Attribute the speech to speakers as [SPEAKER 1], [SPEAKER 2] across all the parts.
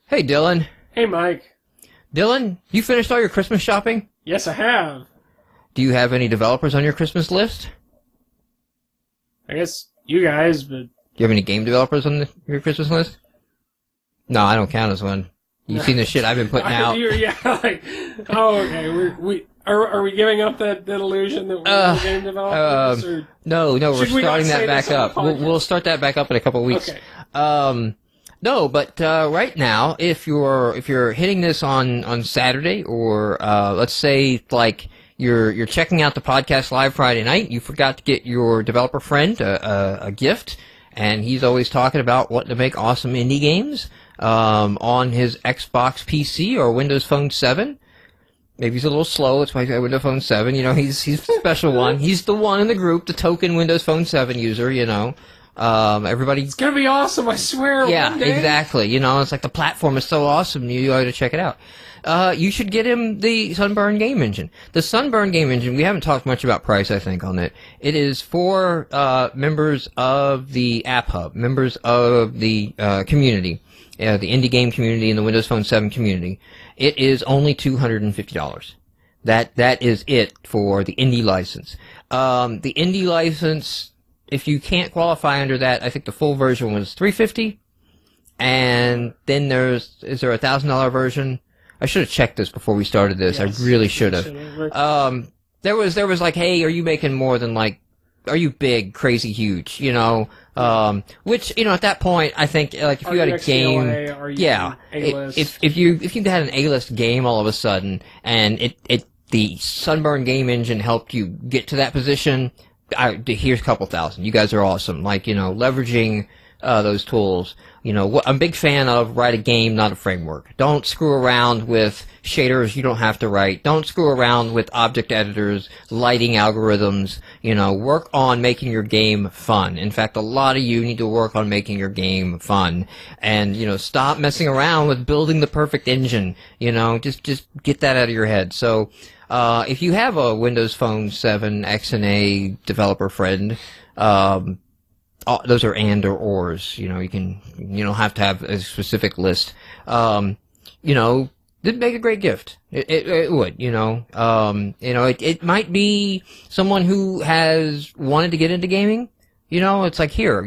[SPEAKER 1] Hey, Dylan.
[SPEAKER 2] Hey, Mike.
[SPEAKER 1] Dylan, you finished all your Christmas shopping?
[SPEAKER 2] Yes, I have.
[SPEAKER 1] Do you have any developers on your Christmas list?
[SPEAKER 2] I guess you guys, but...
[SPEAKER 1] Do you have any game developers on your Christmas list? No, I don't count as one. You've seen the shit I've been putting out.
[SPEAKER 2] Okay. Are we giving up that illusion that we're game developers?
[SPEAKER 1] No, we're starting that back up. We'll start that back up in a couple of weeks.
[SPEAKER 2] Okay.
[SPEAKER 1] No, but right now, if you're hitting this on Saturday, or let's say like you're checking out the podcast live Friday night, you forgot to get your developer friend a gift, and he's always talking about wanting to make awesome indie games on his Xbox PC or Windows Phone 7. Maybe he's a little slow. That's why he's got Windows Phone 7. You know, he's the special one. He's the one in the group, the token Windows Phone 7 user. You know. Everybody.
[SPEAKER 2] It's gonna be awesome, I swear.
[SPEAKER 1] Yeah,
[SPEAKER 2] one day.
[SPEAKER 1] exactly. You know, it's like the platform is so awesome. You ought to check it out. You should get him the Sunburn game engine. The Sunburn game engine. We haven't talked much about price, I think, on it. It is for members of the App Hub, members of the community, the indie game community and the Windows Phone 7 community. It is only $250. That is it for the indie license. The indie license. If you can't qualify under that, I think the full version was $350, and then is there a $1,000 version? I should have checked this before we started this. Yes, I really should have. There was like, hey, are you making more than like, are you big, crazy, huge? You know, which at that point, I think like if you had a game, if you had an A-list game all of a sudden, and the Sunburn game engine helped you get to that position. Here's a couple thousand. You guys are awesome. Like, leveraging those tools. I'm a big fan of write a game, not a framework. Don't screw around with shaders you don't have to write. Don't screw around with object editors, lighting algorithms. Work on making your game fun. In fact, a lot of you need to work on making your game fun. And, stop messing around with building the perfect engine. Just get that out of your head. So, if you have a Windows Phone 7 XNA developer friend, those are and or ors. You don't have to have a specific list. It'd make a great gift. It would. It might be someone who has wanted to get into gaming. It's like, here,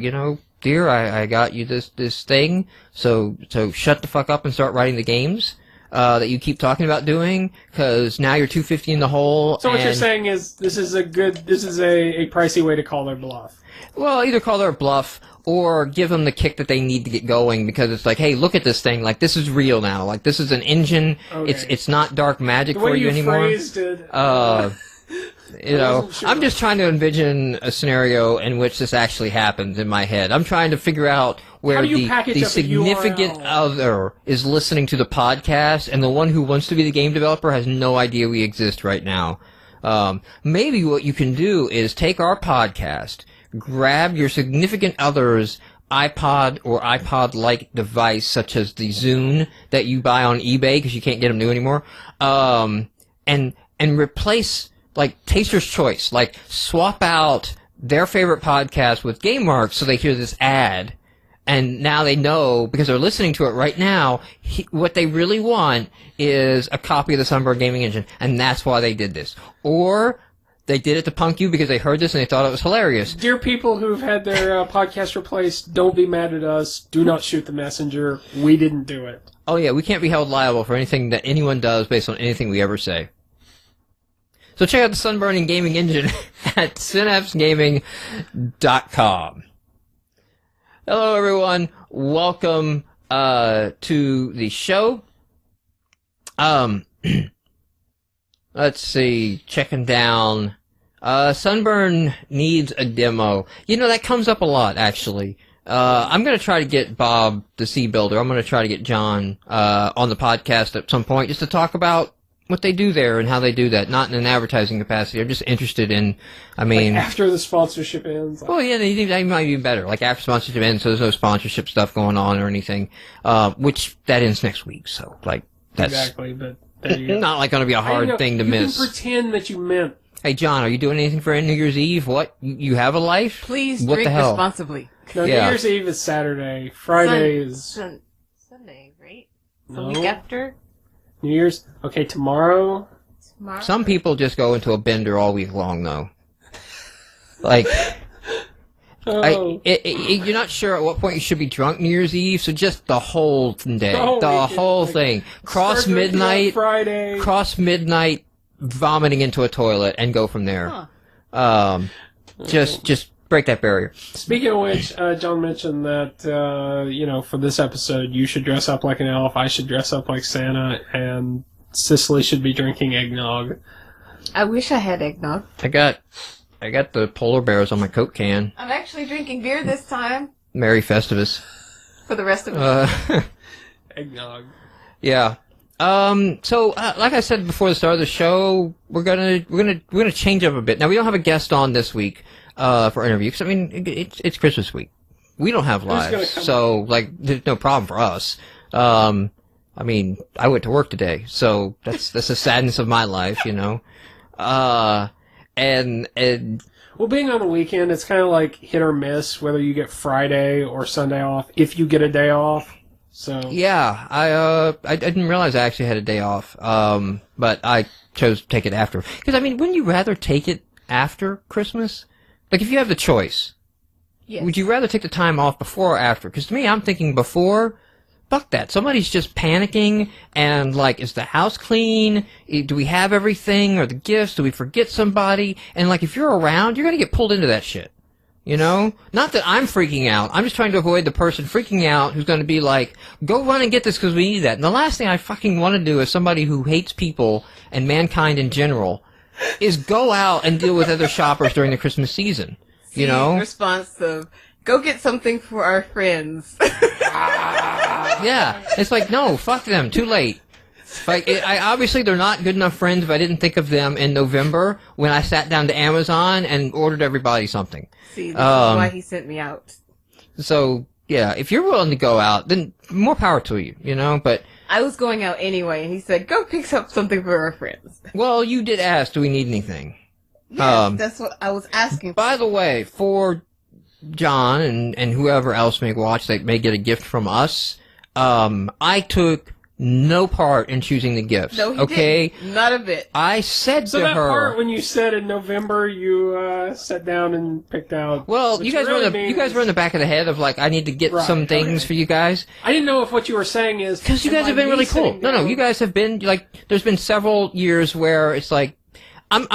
[SPEAKER 1] dear, I got you this thing. So shut the fuck up and start writing the games. That you keep talking about doing, because now you're $250 in the hole.
[SPEAKER 2] So what you're saying is this is a pricey way to call their bluff.
[SPEAKER 1] Well, either call their bluff or give them the kick that they need to get going, because it's like, hey, look at this thing. Like, this is real now. Like, this is an engine. Okay. It's not dark magic for you anymore.
[SPEAKER 2] Phrased it.
[SPEAKER 1] I'm just trying to envision a scenario in which this actually happens in my head. I'm trying to figure out where the significant other is listening to the podcast, and the one who wants to be the game developer has no idea we exist right now. Maybe what you can do is take our podcast, grab your significant other's iPod or iPod-like device, such as the Zune that you buy on eBay because you can't get them new anymore, and replace, like, Taster's Choice. Like, swap out their favorite podcast with GameMarx so they hear this ad, and now they know, because they're listening to it right now, what they really want is a copy of the Sunburn Gaming Engine, and that's why they did this. Or they did it to punk you because they heard this and they thought it was hilarious.
[SPEAKER 2] Dear people who've had their podcast replaced, don't be mad at us. Do not shoot the messenger. We didn't do it.
[SPEAKER 1] Oh yeah, we can't be held liable for anything that anyone does based on anything we ever say. So check out the Sunburning Gaming Engine at synapsegaming.com. Hello everyone, welcome to the show. Let's see, checking down. Sunburn needs a demo. That comes up a lot, actually. I'm going to try to get Bob, the Sea Builder. I'm going to try to get John on the podcast at some point just to talk about what they do there and how they do that. Not in an advertising capacity. I'm just interested in,
[SPEAKER 2] like after the sponsorship ends.
[SPEAKER 1] Well, yeah, that might be better. Like after sponsorship ends, so there's no sponsorship stuff going on or anything. Which, that ends next week, so, like, that's...
[SPEAKER 2] Exactly, but there you go.
[SPEAKER 1] Not like going to be a hard thing to miss.
[SPEAKER 2] You can pretend that you meant...
[SPEAKER 1] Hey, John, are you doing anything for New Year's Eve? What? You have a life?
[SPEAKER 3] Please
[SPEAKER 1] what
[SPEAKER 3] drink
[SPEAKER 1] the hell?
[SPEAKER 3] responsibly.
[SPEAKER 2] No, New Year's Eve is Saturday. Friday is...
[SPEAKER 3] Sunday, right? The week after?
[SPEAKER 2] New Year's? Okay, tomorrow?
[SPEAKER 1] Some people just go into a bender all week long, though. Like, you're not sure at what point you should be drunk New Year's Eve, so just the whole day. The whole thing. Cross midnight,
[SPEAKER 2] Friday.
[SPEAKER 1] Cross midnight, vomiting into a toilet, and go from there.
[SPEAKER 3] Huh.
[SPEAKER 1] Just break that barrier.
[SPEAKER 2] Speaking of which, John mentioned that, for this episode, you should dress up like an elf, I should dress up like Santa, and Cicely should be drinking eggnog.
[SPEAKER 3] I wish I had eggnog.
[SPEAKER 1] I got the polar bears on my Coke can.
[SPEAKER 3] I'm actually drinking beer this time.
[SPEAKER 1] Merry Festivus.
[SPEAKER 3] For the rest of it.
[SPEAKER 2] Eggnog.
[SPEAKER 1] Yeah. So, like I said before the start of the show, we're gonna change up a bit. Now, we don't have a guest on this week, for interview, because, I mean, it's Christmas week. We don't have lives, so, like, there's no problem for us. I mean, I went to work today, so that's the sadness of my life, you know. And
[SPEAKER 2] well, being on the weekend, it's kind of like hit or miss whether you get Friday or Sunday off, if you get a day off. So
[SPEAKER 1] yeah, I didn't realize I actually had a day off. But I chose to take it after. Because, I mean, wouldn't you rather take it after Christmas? Like, if you have the choice,
[SPEAKER 3] yes.
[SPEAKER 1] Would you rather take the time off before or after? Because to me, I'm thinking before. Fuck that. Somebody's just panicking, and, like, is the house clean? Do we have everything? Or the gifts? Do we forget somebody? And, like, if you're around, you're gonna get pulled into that shit. You know? Not that I'm freaking out. I'm just trying to avoid the person freaking out who's gonna be like, go run and get this because we need that. And the last thing I fucking want to do as somebody who hates people and mankind in general is go out and deal with other shoppers during the Christmas season. You know?
[SPEAKER 3] Response of, go get something for our friends.
[SPEAKER 1] Yeah, it's like, no, fuck them, too late. Like, obviously they're not good enough friends if I didn't think of them in November when I sat down to Amazon and ordered everybody something.
[SPEAKER 3] See, this is why he sent me out.
[SPEAKER 1] So, yeah, if you're willing to go out, then more power to you, you know, but...
[SPEAKER 3] I was going out anyway, and he said, go pick up something for our friends.
[SPEAKER 1] Well, you did ask, do we need anything?
[SPEAKER 3] Yes, that's what I was asking.
[SPEAKER 1] By the way, for John and whoever else may watch that may get a gift from us, I took no part in choosing the gifts.
[SPEAKER 3] No, he
[SPEAKER 1] okay?
[SPEAKER 3] didn't. Not a bit.
[SPEAKER 1] I said
[SPEAKER 2] so
[SPEAKER 1] to
[SPEAKER 2] that
[SPEAKER 1] her...
[SPEAKER 2] part when you said in November you sat down and picked out...
[SPEAKER 1] Well, you guys were in the back of the head of, like, I need to get some things for you guys.
[SPEAKER 2] I didn't know if what you were saying is...
[SPEAKER 1] Because you guys have been really cool. No, you guys have been, like, there's been several years where it's like, I'm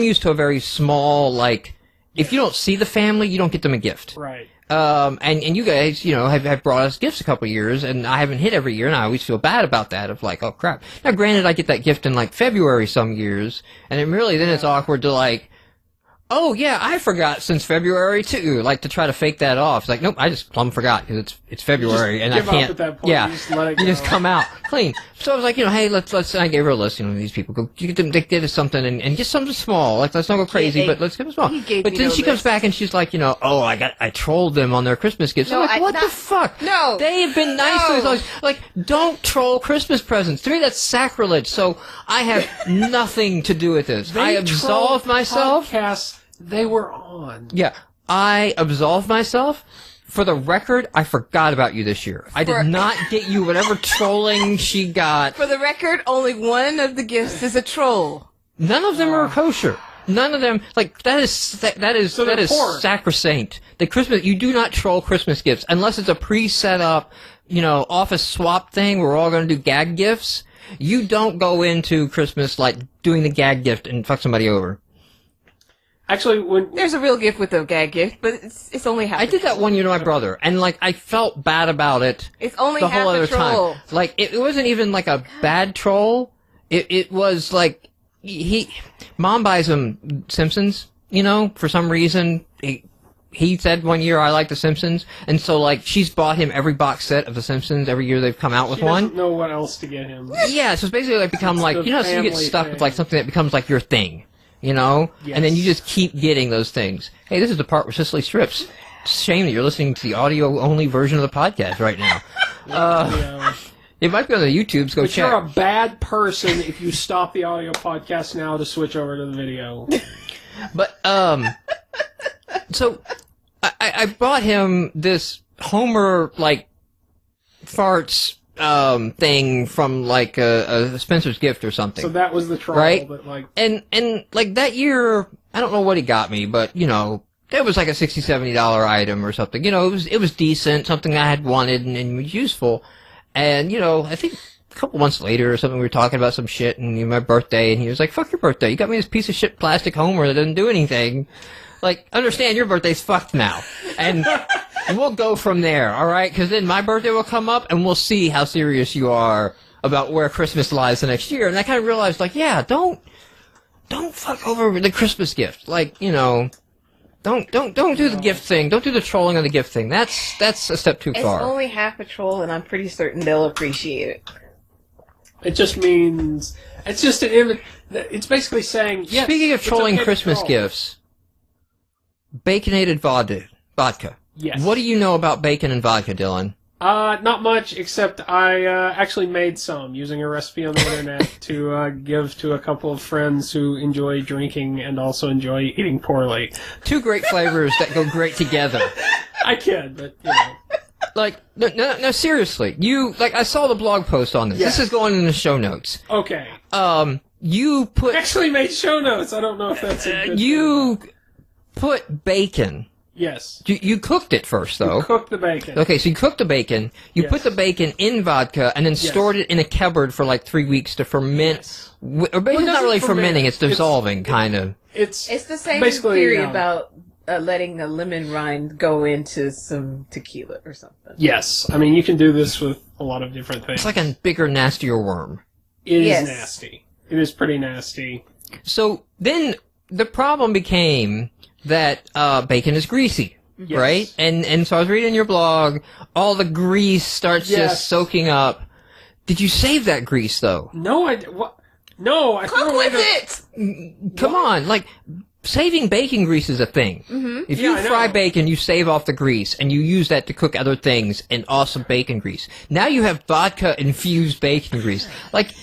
[SPEAKER 1] used to a very small, like, if you don't see the family, you don't get them a gift.
[SPEAKER 2] Right.
[SPEAKER 1] And you guys, you know, have brought us gifts a couple of years, and I haven't hit every year, and I always feel bad about that, of like, oh crap. Now granted, I get that gift in like February some years, and then it's awkward to like, oh yeah, I forgot since February too, like to try to fake that off. It's like, nope, I just plumb forgot because it's February and I can't.
[SPEAKER 2] Up at that point.
[SPEAKER 1] Yeah,
[SPEAKER 2] you
[SPEAKER 1] just come out clean. So I was like, you know, hey, let's. I gave her a list. You know, these people go get us something and just something small. Like let's not go crazy, but let's give them small. But then she comes back and she's like, you know, oh, I trolled them on their Christmas gifts.
[SPEAKER 3] No,
[SPEAKER 1] I'm like, what the fuck?
[SPEAKER 3] No,
[SPEAKER 1] they have been nice to us. Like, don't troll Christmas presents. To me, that's sacrilege. So I have nothing to do with this. I absolve myself.
[SPEAKER 2] Podcasts they were on.
[SPEAKER 1] Yeah, I absolved myself. For the record, I forgot about you this year. I did not get you whatever trolling she got.
[SPEAKER 3] For the record, only one of the gifts is a troll.
[SPEAKER 1] None of them are kosher. None of them, like, that is sacrosanct. The Christmas, you do not troll Christmas gifts unless it's a pre-set up, you know, office swap thing where we're all going to do gag gifts. You don't go into Christmas like doing the gag gift and fuck somebody over.
[SPEAKER 2] Actually,
[SPEAKER 3] there's a real gift with a gag gift, but it's only half.
[SPEAKER 1] I did that one year to my brother, and like I felt bad about it.
[SPEAKER 3] It's only
[SPEAKER 1] the
[SPEAKER 3] half
[SPEAKER 1] whole other
[SPEAKER 3] a troll.
[SPEAKER 1] Time. Like it wasn't even like a bad troll. It was like Mom buys him Simpsons. You know, for some reason he said one year I like the Simpsons, and so like she's bought him every box set of the Simpsons every year they've come out with one.
[SPEAKER 2] She doesn't know what else to get him.
[SPEAKER 1] Yeah, so it's basically like become like, you know, so you get stuck with like something that becomes like your thing. You know?
[SPEAKER 2] Yes.
[SPEAKER 1] And then you just keep getting those things. Hey, this is the part where Cicely strips. It's a shame that you're listening to the audio-only version of the podcast right now. It might be on the YouTubes. Go check.
[SPEAKER 2] But you're a bad person if you stop the audio podcast now to switch over to the video.
[SPEAKER 1] But, so, I bought him this Homer, like, farts thing from like a Spencer's Gift or something.
[SPEAKER 2] So that was the troll,
[SPEAKER 1] right?
[SPEAKER 2] That, like,
[SPEAKER 1] and like that year, I don't know what he got me, but you know, it was like a $60, $70 item or something. You know, it was decent, something I had wanted and was useful. And you know, I think a couple months later or something, we were talking about some shit, and my birthday, and he was like, "Fuck your birthday! You got me this piece of shit plastic Homer that doesn't do anything." Like, understand your birthday's fucked now. And we'll go from there, alright? Because then my birthday will come up, and we'll see how serious you are about where Christmas lies the next year. And I kind of realized, like, yeah, don't fuck over the Christmas gift. Like, you know, don't do the gift thing. Don't do the trolling on the gift thing. That's a step too far.
[SPEAKER 3] It's only half a troll, and I'm pretty certain they'll appreciate it.
[SPEAKER 2] it just means... It's just an image... It's basically saying, yes,
[SPEAKER 1] Speaking of trolling
[SPEAKER 2] okay
[SPEAKER 1] Christmas
[SPEAKER 2] troll.
[SPEAKER 1] gifts... Baconated vodka.
[SPEAKER 2] Yes.
[SPEAKER 1] What do you know about bacon and vodka, Dylan?
[SPEAKER 2] Not much, except I actually made some using a recipe on the internet to give to a couple of friends who enjoy drinking and also enjoy eating poorly.
[SPEAKER 1] Two great flavors that go great together.
[SPEAKER 2] I kid, but, you know.
[SPEAKER 1] Like, no, seriously. I saw the blog post on this.
[SPEAKER 2] Yes.
[SPEAKER 1] This is going in the show notes.
[SPEAKER 2] Okay.
[SPEAKER 1] You put...
[SPEAKER 2] Actually made show notes. I don't know if that's a good
[SPEAKER 1] you put bacon...
[SPEAKER 2] Yes.
[SPEAKER 1] You cooked it first, though.
[SPEAKER 2] Cook the bacon.
[SPEAKER 1] Okay, so you cooked the bacon, you put the bacon in vodka, and then stored it in a cupboard for like 3 weeks to ferment.
[SPEAKER 2] Yes.
[SPEAKER 1] Or bacon's not really fermenting, it's
[SPEAKER 2] It's-
[SPEAKER 1] dissolving, kind of.
[SPEAKER 2] It's
[SPEAKER 3] the same
[SPEAKER 2] basically,
[SPEAKER 3] theory
[SPEAKER 2] yeah.
[SPEAKER 3] about letting a lemon rind go into some tequila or something.
[SPEAKER 2] Yes. I mean, you can do this with a lot of different things.
[SPEAKER 1] It's like a bigger, nastier worm.
[SPEAKER 2] It is
[SPEAKER 3] Yes.
[SPEAKER 2] nasty. It is pretty nasty.
[SPEAKER 1] So then the problem became that bacon is greasy.
[SPEAKER 2] Yes.
[SPEAKER 1] Right? And so I was reading your blog, all the grease starts
[SPEAKER 2] Yes.
[SPEAKER 1] just soaking up. Did you save that grease, though?
[SPEAKER 2] No, I threw
[SPEAKER 3] Cook
[SPEAKER 2] away
[SPEAKER 3] with
[SPEAKER 2] the...
[SPEAKER 3] it!
[SPEAKER 1] Come on, like, saving bacon grease is a thing.
[SPEAKER 3] Mm-hmm.
[SPEAKER 1] If
[SPEAKER 2] Yeah,
[SPEAKER 1] you
[SPEAKER 2] I
[SPEAKER 1] fry
[SPEAKER 2] know.
[SPEAKER 1] bacon, you save off the grease, and you use that to cook other things in awesome bacon grease. Now you have vodka-infused bacon grease. Like,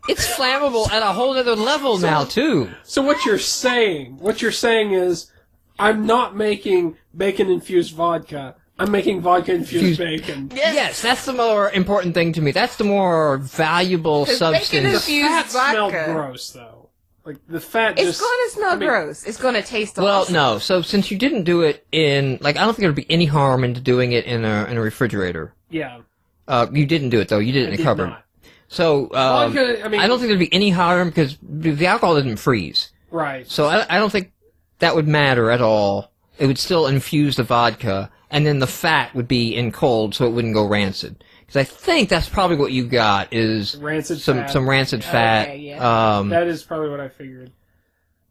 [SPEAKER 1] it's flammable at a whole other level now, too.
[SPEAKER 2] So what you're saying is, I'm not making bacon-infused vodka. I'm making vodka-infused bacon.
[SPEAKER 1] Yes, that's the more important thing to me. That's the more valuable
[SPEAKER 3] 'Cause bacon
[SPEAKER 1] substance.
[SPEAKER 3] is- Infused
[SPEAKER 2] Fat smelled
[SPEAKER 3] vodka.
[SPEAKER 2] gross, though. Like, the fat
[SPEAKER 3] It's
[SPEAKER 2] just...
[SPEAKER 3] gonna smell
[SPEAKER 2] I mean,
[SPEAKER 3] gross. It's gonna taste
[SPEAKER 1] Well,
[SPEAKER 3] awesome.
[SPEAKER 1] no. So since you didn't do it in, like, I don't think there'd be any harm into doing it in a refrigerator.
[SPEAKER 2] Yeah.
[SPEAKER 1] You didn't do it though. You did it in
[SPEAKER 2] I
[SPEAKER 1] a
[SPEAKER 2] did
[SPEAKER 1] cupboard.
[SPEAKER 2] not.
[SPEAKER 1] So
[SPEAKER 2] Vodka, I mean...
[SPEAKER 1] I don't think there'd be any harm because the alcohol doesn't freeze.
[SPEAKER 2] Right.
[SPEAKER 1] So I don't think that would matter at all. It would still infuse the vodka, and then the fat would be in cold, so it wouldn't go rancid. Because I think that's probably what you got is
[SPEAKER 2] Rancid
[SPEAKER 1] some
[SPEAKER 2] fat.
[SPEAKER 1] rancid fat.
[SPEAKER 3] Okay, yeah.
[SPEAKER 2] That is probably what I figured.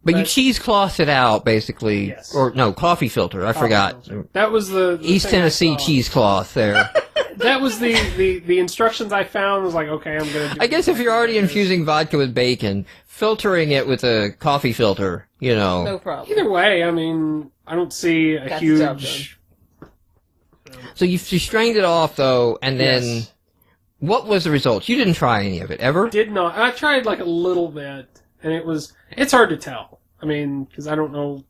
[SPEAKER 1] But you
[SPEAKER 2] but-
[SPEAKER 1] cheeseclothed it out basically,
[SPEAKER 2] Yes.
[SPEAKER 1] or no, coffee filter. I forgot.
[SPEAKER 2] That was the
[SPEAKER 1] East
[SPEAKER 2] thing I
[SPEAKER 1] Tennessee
[SPEAKER 2] saw.
[SPEAKER 1] cheesecloth there.
[SPEAKER 2] That was the instructions I found. Was like, okay, I'm gonna do
[SPEAKER 1] I guess if you're already
[SPEAKER 2] this.
[SPEAKER 1] infusing vodka with bacon, filtering it with a coffee filter, you know.
[SPEAKER 3] No problem.
[SPEAKER 2] Either way, I mean, I don't see a
[SPEAKER 3] Got the job
[SPEAKER 2] huge...
[SPEAKER 1] So you strained it off though, and then
[SPEAKER 2] Yes.
[SPEAKER 1] what was the results? You didn't try any of it ever.
[SPEAKER 2] Did not. I tried like a little bit, and it's hard to tell. I mean, because I don't know.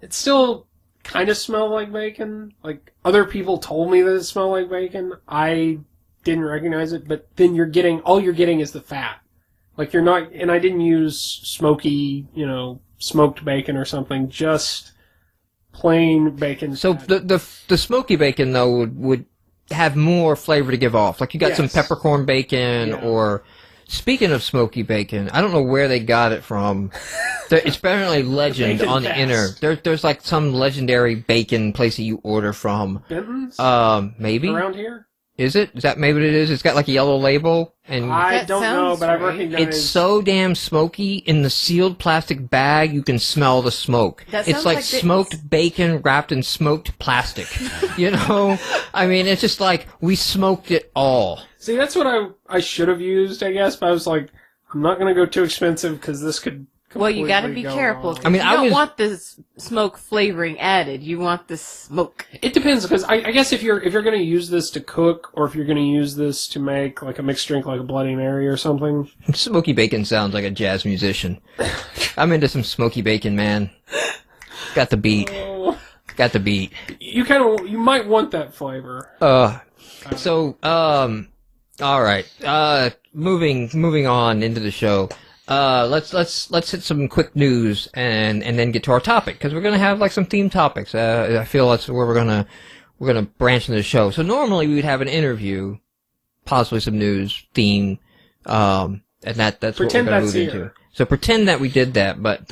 [SPEAKER 2] It still kind of smelled like bacon. Like, other people told me that it smelled like bacon. I didn't recognize it, but then all you're getting is the fat. Like, you're not, and I didn't use smoky, smoked bacon or something, just plain bacon.
[SPEAKER 1] So
[SPEAKER 2] fat.
[SPEAKER 1] the smoky bacon though would have more flavor to give off. Like you got some
[SPEAKER 2] Yes.
[SPEAKER 1] peppercorn bacon,
[SPEAKER 2] Yeah.
[SPEAKER 1] or speaking of smoky bacon, I don't know where they got it from. It's apparently legend
[SPEAKER 2] Bacon
[SPEAKER 1] on the
[SPEAKER 2] fest.
[SPEAKER 1] inner. There's like some legendary bacon place that you order from.
[SPEAKER 2] Benton's?
[SPEAKER 1] Maybe.
[SPEAKER 2] Around here?
[SPEAKER 1] Is it? Is that maybe what it is? It's got like a yellow label, and
[SPEAKER 2] I
[SPEAKER 3] That
[SPEAKER 2] don't know,
[SPEAKER 3] sounds
[SPEAKER 2] but I
[SPEAKER 3] right.
[SPEAKER 2] recognize...
[SPEAKER 1] it's so damn smoky. In the sealed plastic bag, you can smell the smoke.
[SPEAKER 3] That
[SPEAKER 1] It's
[SPEAKER 3] sounds
[SPEAKER 1] like
[SPEAKER 3] like the-
[SPEAKER 1] smoked bacon wrapped in smoked plastic. You know? I mean, it's just like, we smoked it all.
[SPEAKER 2] See, that's what I should have used, I guess, but I was like, I'm not going to go too expensive because this could
[SPEAKER 3] Well, you gotta be
[SPEAKER 2] completely go
[SPEAKER 3] careful.
[SPEAKER 2] wrong.
[SPEAKER 1] I mean,
[SPEAKER 3] you
[SPEAKER 1] I
[SPEAKER 3] don't
[SPEAKER 1] was-
[SPEAKER 3] want this smoke flavoring added. You want the smoke.
[SPEAKER 2] It depends, because I guess if you're going to use this to cook, or if you're going to use this to make like a mixed drink like a Bloody Mary or something,
[SPEAKER 1] Smoky bacon sounds like a jazz musician. I'm into some smoky bacon, man. Got the beat. Got the beat.
[SPEAKER 2] you might want that flavor.
[SPEAKER 1] So, All right. Moving on into the show. Let's hit some quick news and then get to our topic, because we're gonna have like some theme topics. I feel that's where we're gonna branch into the show. So normally we would have an interview, possibly some news, theme, and that's
[SPEAKER 2] Pretend
[SPEAKER 1] what we're gonna
[SPEAKER 2] that's
[SPEAKER 1] move
[SPEAKER 2] here.
[SPEAKER 1] into. So pretend that we did that, but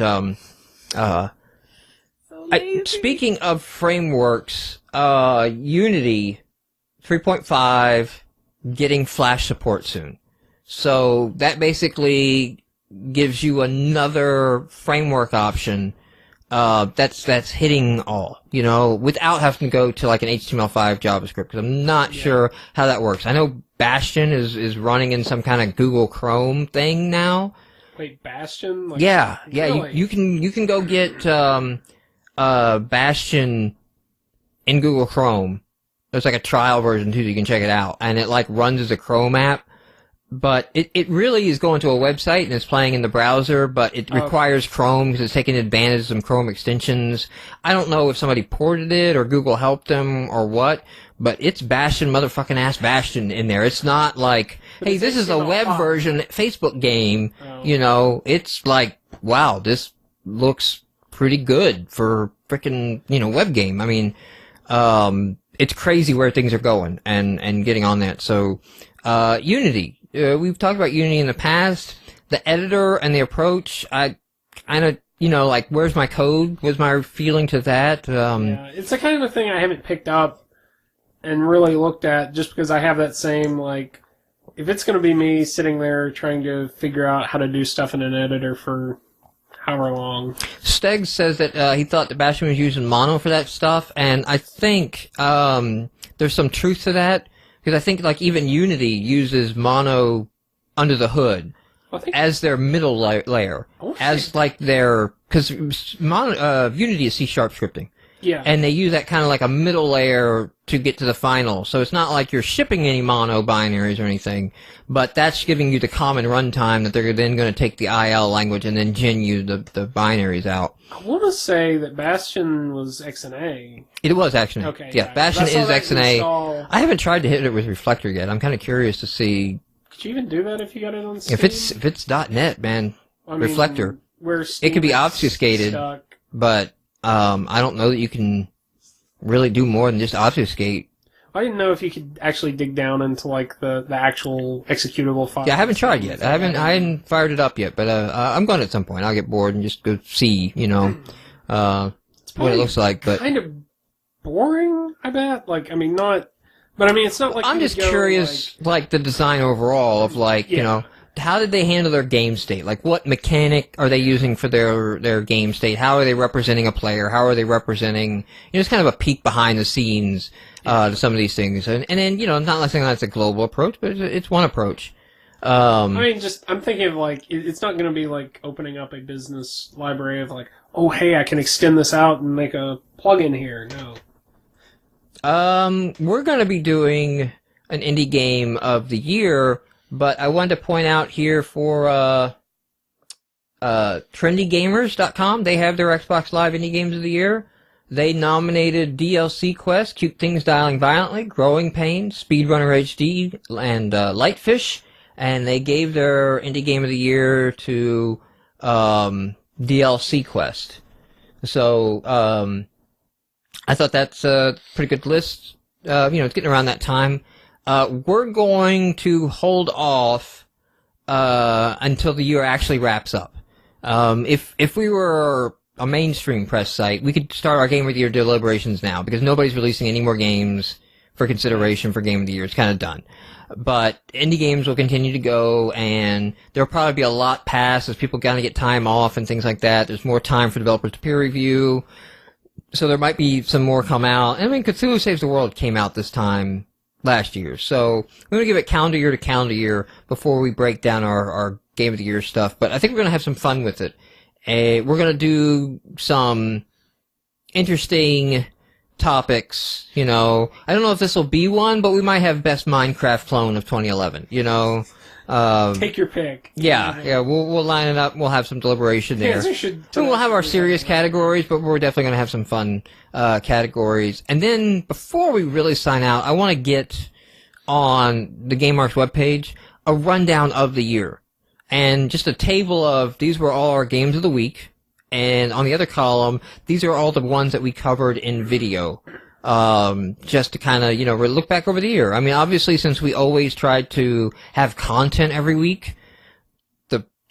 [SPEAKER 1] speaking of frameworks, Unity 3.5 getting Flash support soon. So that basically gives you another framework option that's hitting all, without having to go to like an HTML5 JavaScript, because I'm not sure how that works. I know Bastion is running in some kind of Google Chrome thing now.
[SPEAKER 2] Wait, Bastion? Like,
[SPEAKER 1] Yeah,
[SPEAKER 2] really?
[SPEAKER 1] you can go get Bastion in Google Chrome. There's like a trial version too, so you can check it out, and it like runs as a Chrome app. But it really is going to a website and it's playing in the browser, but it requires Chrome because it's taking advantage of some Chrome extensions. I don't know if somebody ported it or Google helped them or what, but it's Bastion, motherfucking ass Bastion in there. It's not like, hey, this is a web version Facebook game. It's like, wow, this looks pretty good for frickin', web game. I mean, it's crazy where things are going and getting on that. So, Unity. We've talked about Unity in the past. The editor and the approach, I kind of, like, where's my code? Was my feeling to that?
[SPEAKER 2] Yeah, it's the kind of thing I haven't picked up and really looked at, just because I have that same, like, if it's going to be me sitting there trying to figure out how to do stuff in an editor for however long.
[SPEAKER 1] Steg says that he thought that Bastion was using mono for that stuff, and I think there's some truth to that. Because I think, like, even Unity uses mono under the hood as their middle layer. As, like, because Unity is C# scripting.
[SPEAKER 2] Yeah.
[SPEAKER 1] And they use that kind of like a middle layer to get to the final. So it's not like you're shipping any mono binaries or anything, but that's giving you the common runtime that they're then going to take the IL language and then gen you the binaries out.
[SPEAKER 2] I want to say that Bastion was XNA.
[SPEAKER 1] It was XNA.
[SPEAKER 2] Okay.
[SPEAKER 1] Yeah, Bastion is XNA.
[SPEAKER 2] Install.
[SPEAKER 1] I haven't tried to hit it with Reflector yet. I'm kind of curious to see.
[SPEAKER 2] Could you even do that if you got it on Steam?
[SPEAKER 1] If it's .NET, man, Reflector.
[SPEAKER 2] Where
[SPEAKER 1] It could be obfuscated, but I don't know that you can really do more than just obfuscate.
[SPEAKER 2] I didn't know if you could actually dig down into like the actual executable file.
[SPEAKER 1] Yeah, I haven't tried yet. I hadn't fired it up yet, but I'm going at some point. I'll get bored and just go see,
[SPEAKER 2] It's
[SPEAKER 1] what it looks like. But
[SPEAKER 2] kind of boring, I bet. Like, I mean, not, but I mean, it's not like
[SPEAKER 1] I'm
[SPEAKER 2] you
[SPEAKER 1] just
[SPEAKER 2] go,
[SPEAKER 1] curious, like the design overall of like, how did they handle their game state? Like, what mechanic are they using for their game state? How are they representing a player? How are they representing, it's kind of a peek behind the scenes to some of these things. And then, it's not like saying that's a global approach, but it's one approach.
[SPEAKER 2] I mean, I'm thinking of like, it's not going to be like opening up a business library of like, oh, hey, I can extend this out and make a plugin here. No.
[SPEAKER 1] We're going to be doing an indie game of the year. But I wanted to point out here for trendygamers.com, they have their Xbox Live Indie Games of the Year. They nominated DLC Quest, Cute Things Dialing Violently, Growing Pains, Speedrunner HD, and Lightfish. And they gave their Indie Game of the Year to DLC Quest. So I thought that's a pretty good list. It's getting around that time. We're going to hold off until the year actually wraps up. If we were a mainstream press site, we could start our Game of the Year deliberations now, because nobody's releasing any more games for consideration for Game of the Year. It's kind of done. But indie games will continue to go, and there'll probably be a lot passed as people kind of get time off and things like that. There's more time for developers to peer review, so there might be some more come out. I mean, Cthulhu Saves the World came out this time last year. So we're going to give it calendar year to calendar year before we break down our Game of the Year stuff. But I think we're going to have some fun with it. We're going to do some interesting topics, I don't know if this will be one, but we might have Best Minecraft Clone of 2011,
[SPEAKER 2] Take your pick.
[SPEAKER 1] Yeah, we'll line it up. We'll have some deliberation there. And we'll have our serious categories, but we're definitely going to have some fun categories. And then before we really sign out, I want to get on the GameMarx webpage a rundown of the year. And just a table of, these were all our games of the week. And on the other column, these are all the ones that we covered in video. Just to kind of, look back over the year. I mean, obviously, since we always tried to have content every week,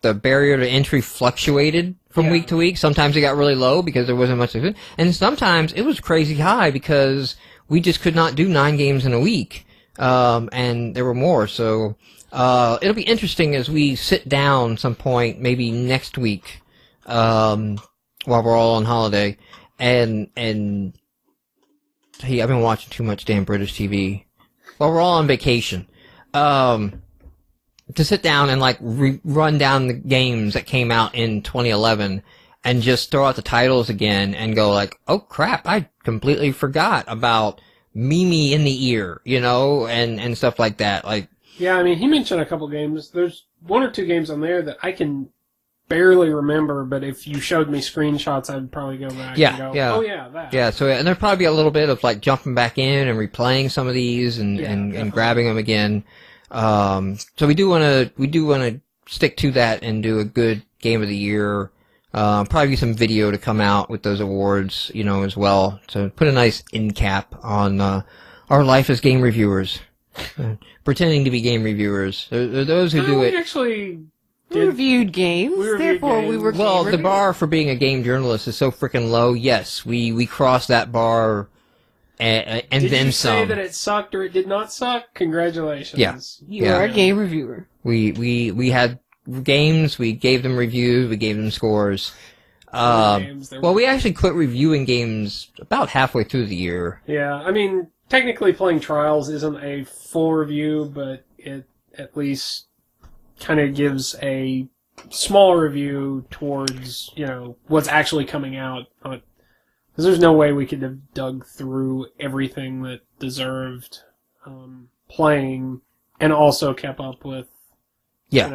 [SPEAKER 1] the barrier to entry fluctuated from week to week. Sometimes it got really low because there wasn't much of it. And sometimes it was crazy high because we just could not do 9 games in a week. And there were more. So, it'll be interesting as we sit down some point, maybe next week, while we're all on holiday. And hey, I've been watching too much damn British TV. While we're all on vacation. To sit down and run down the games that came out in 2011 and just throw out the titles again and go oh crap, I completely forgot about Mimi in the Ear, and stuff like that.
[SPEAKER 2] Yeah, I mean, he mentioned a couple games. There's 1 or 2 games on there that I can barely remember, but if you showed me screenshots, I'd probably go back and go, oh yeah, that.
[SPEAKER 1] Yeah, so, and there'd probably be a little bit of jumping back in and replaying some of these and grabbing them again. So we do want to stick to that and do a good game of the year. Probably some video to come out with those awards, as well. So put a nice end cap on, our life as game reviewers. Pretending to be game reviewers. There are those who do it.
[SPEAKER 2] We actually
[SPEAKER 3] We reviewed games. Therefore, we were.
[SPEAKER 1] Well, the bar for being a game journalist is so freaking low. Yes, we crossed that bar, and then some.
[SPEAKER 2] Did you say that it sucked or it did not suck? Congratulations.
[SPEAKER 1] Yeah.
[SPEAKER 3] You are a game reviewer.
[SPEAKER 1] We had games. We gave them reviews. We gave them scores. Well, we actually quit reviewing games about halfway through the year.
[SPEAKER 2] Yeah, I mean, technically playing Trials isn't a full review, but it at least kind of gives a small review towards, what's actually coming out. Because there's no way we could have dug through everything that deserved playing and also kept up with,
[SPEAKER 1] and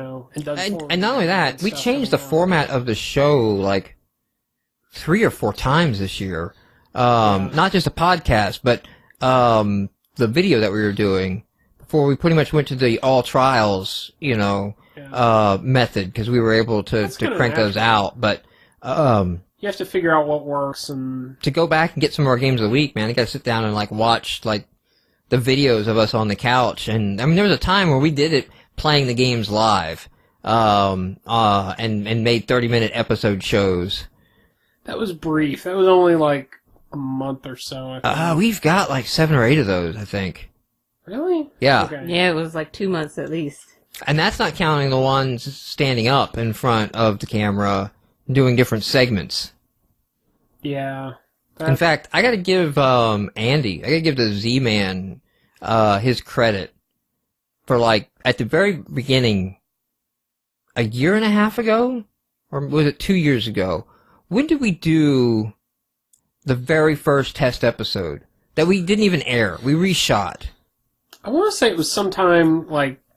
[SPEAKER 1] not only that, we changed the format of the show, 3 or 4 times this year. Not just a podcast, but the video that we were doing before we pretty much went to the all trials, method, because we were able to crank those out. But
[SPEAKER 2] you have to figure out what works, and
[SPEAKER 1] to go back and get some more games of the week, man, I got to sit down and watch the videos of us on the couch. And I mean, there was a time where we did it playing the games live, and made 30-minute episode shows.
[SPEAKER 2] That was brief. That was only a month or so. I think.
[SPEAKER 1] We've got 7 or 8 of those, I think.
[SPEAKER 2] Really?
[SPEAKER 1] Yeah.
[SPEAKER 2] Okay.
[SPEAKER 3] Yeah, it was 2 months at least.
[SPEAKER 1] And that's not counting the ones standing up in front of the camera doing different segments.
[SPEAKER 2] Yeah.
[SPEAKER 1] In fact, I gotta give Andy, I gotta give the Z-Man his credit for at the very beginning, a year and a half ago? Or was it 2 years ago? When did we do the very first test episode that we didn't even air? We reshot.
[SPEAKER 2] I want to say it was sometime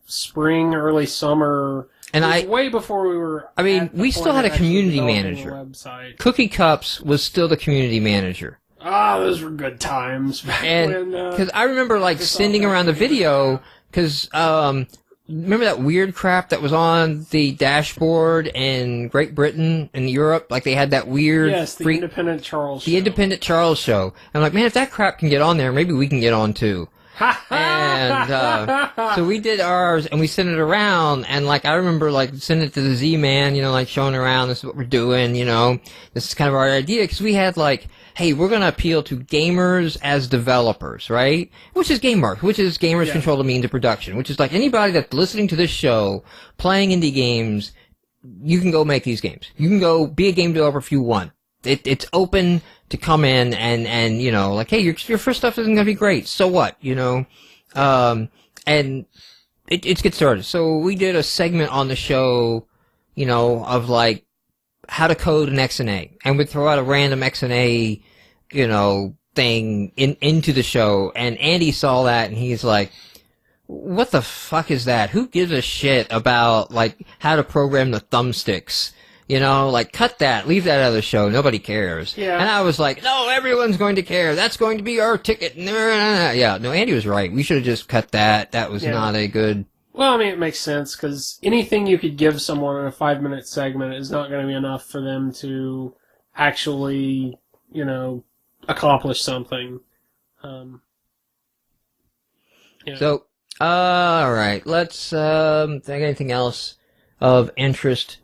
[SPEAKER 2] spring, early summer. And it was way before we were.
[SPEAKER 1] I mean, we still had a community manager.
[SPEAKER 2] Website.
[SPEAKER 1] Cookie Cups was still the community manager.
[SPEAKER 2] Those were good times.
[SPEAKER 1] And because I remember sending around the video, because remember that weird crap that was on the dashboard in Great Britain and Europe? They had that weird...
[SPEAKER 2] Yes, the Independent Charles Show.
[SPEAKER 1] The Independent Charles Show. I'm man, if that crap can get on there, maybe we can get on too. And so we did ours, and we sent it around, and I remember sending it to the Z-Man, showing around, this is what we're doing, this is kind of our idea, because we had hey, we're going to appeal to gamers as developers, right? Which is GameMarx, which is Gamers Control the Means of Production, which is anybody that's listening to this show, playing indie games, you can go make these games. You can go be a game developer if you want. It's open to come in and hey, your first stuff isn't going to be great. So what, and it's get started. So we did a segment on the show, of how to code an XNA, and we'd throw out a random XNA, thing into the show, and Andy saw that, and he's like, what the fuck is that? Who gives a shit about, how to program the thumbsticks, You know, like, cut that. Leave that out of the show. Nobody cares.
[SPEAKER 2] Yeah.
[SPEAKER 1] And I was like, no, everyone's going to care. That's going to be our ticket. Yeah, no, Andy was right. We should have just cut that. That was not a good...
[SPEAKER 2] Well, I mean, it makes sense, because anything you could give someone in a 5-minute segment is not going to be enough for them to actually, you know, accomplish something.
[SPEAKER 1] So, alright, let's, think anything else of interest.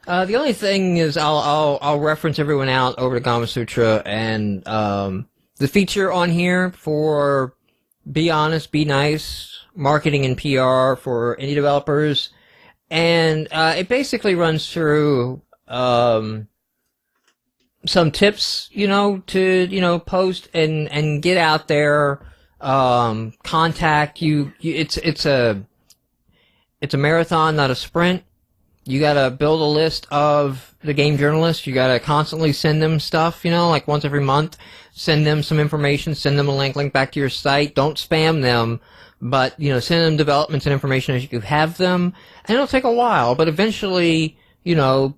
[SPEAKER 1] The only thing is I'll reference everyone out over to Gama Sutra and, the feature on here for Be Honest, Be Nice, marketing and PR for indie developers. And, it basically runs through, some tips, you know, to, you know, post and get out there, contact you. It's a marathon, not a sprint. You gotta build a list of the game journalists. You gotta constantly send them stuff, you know, like once every month. Send them some information, send them a link back to your site. Don't spam them, but, you know, send them developments and information as you have them. And it'll take a while, but eventually, you know,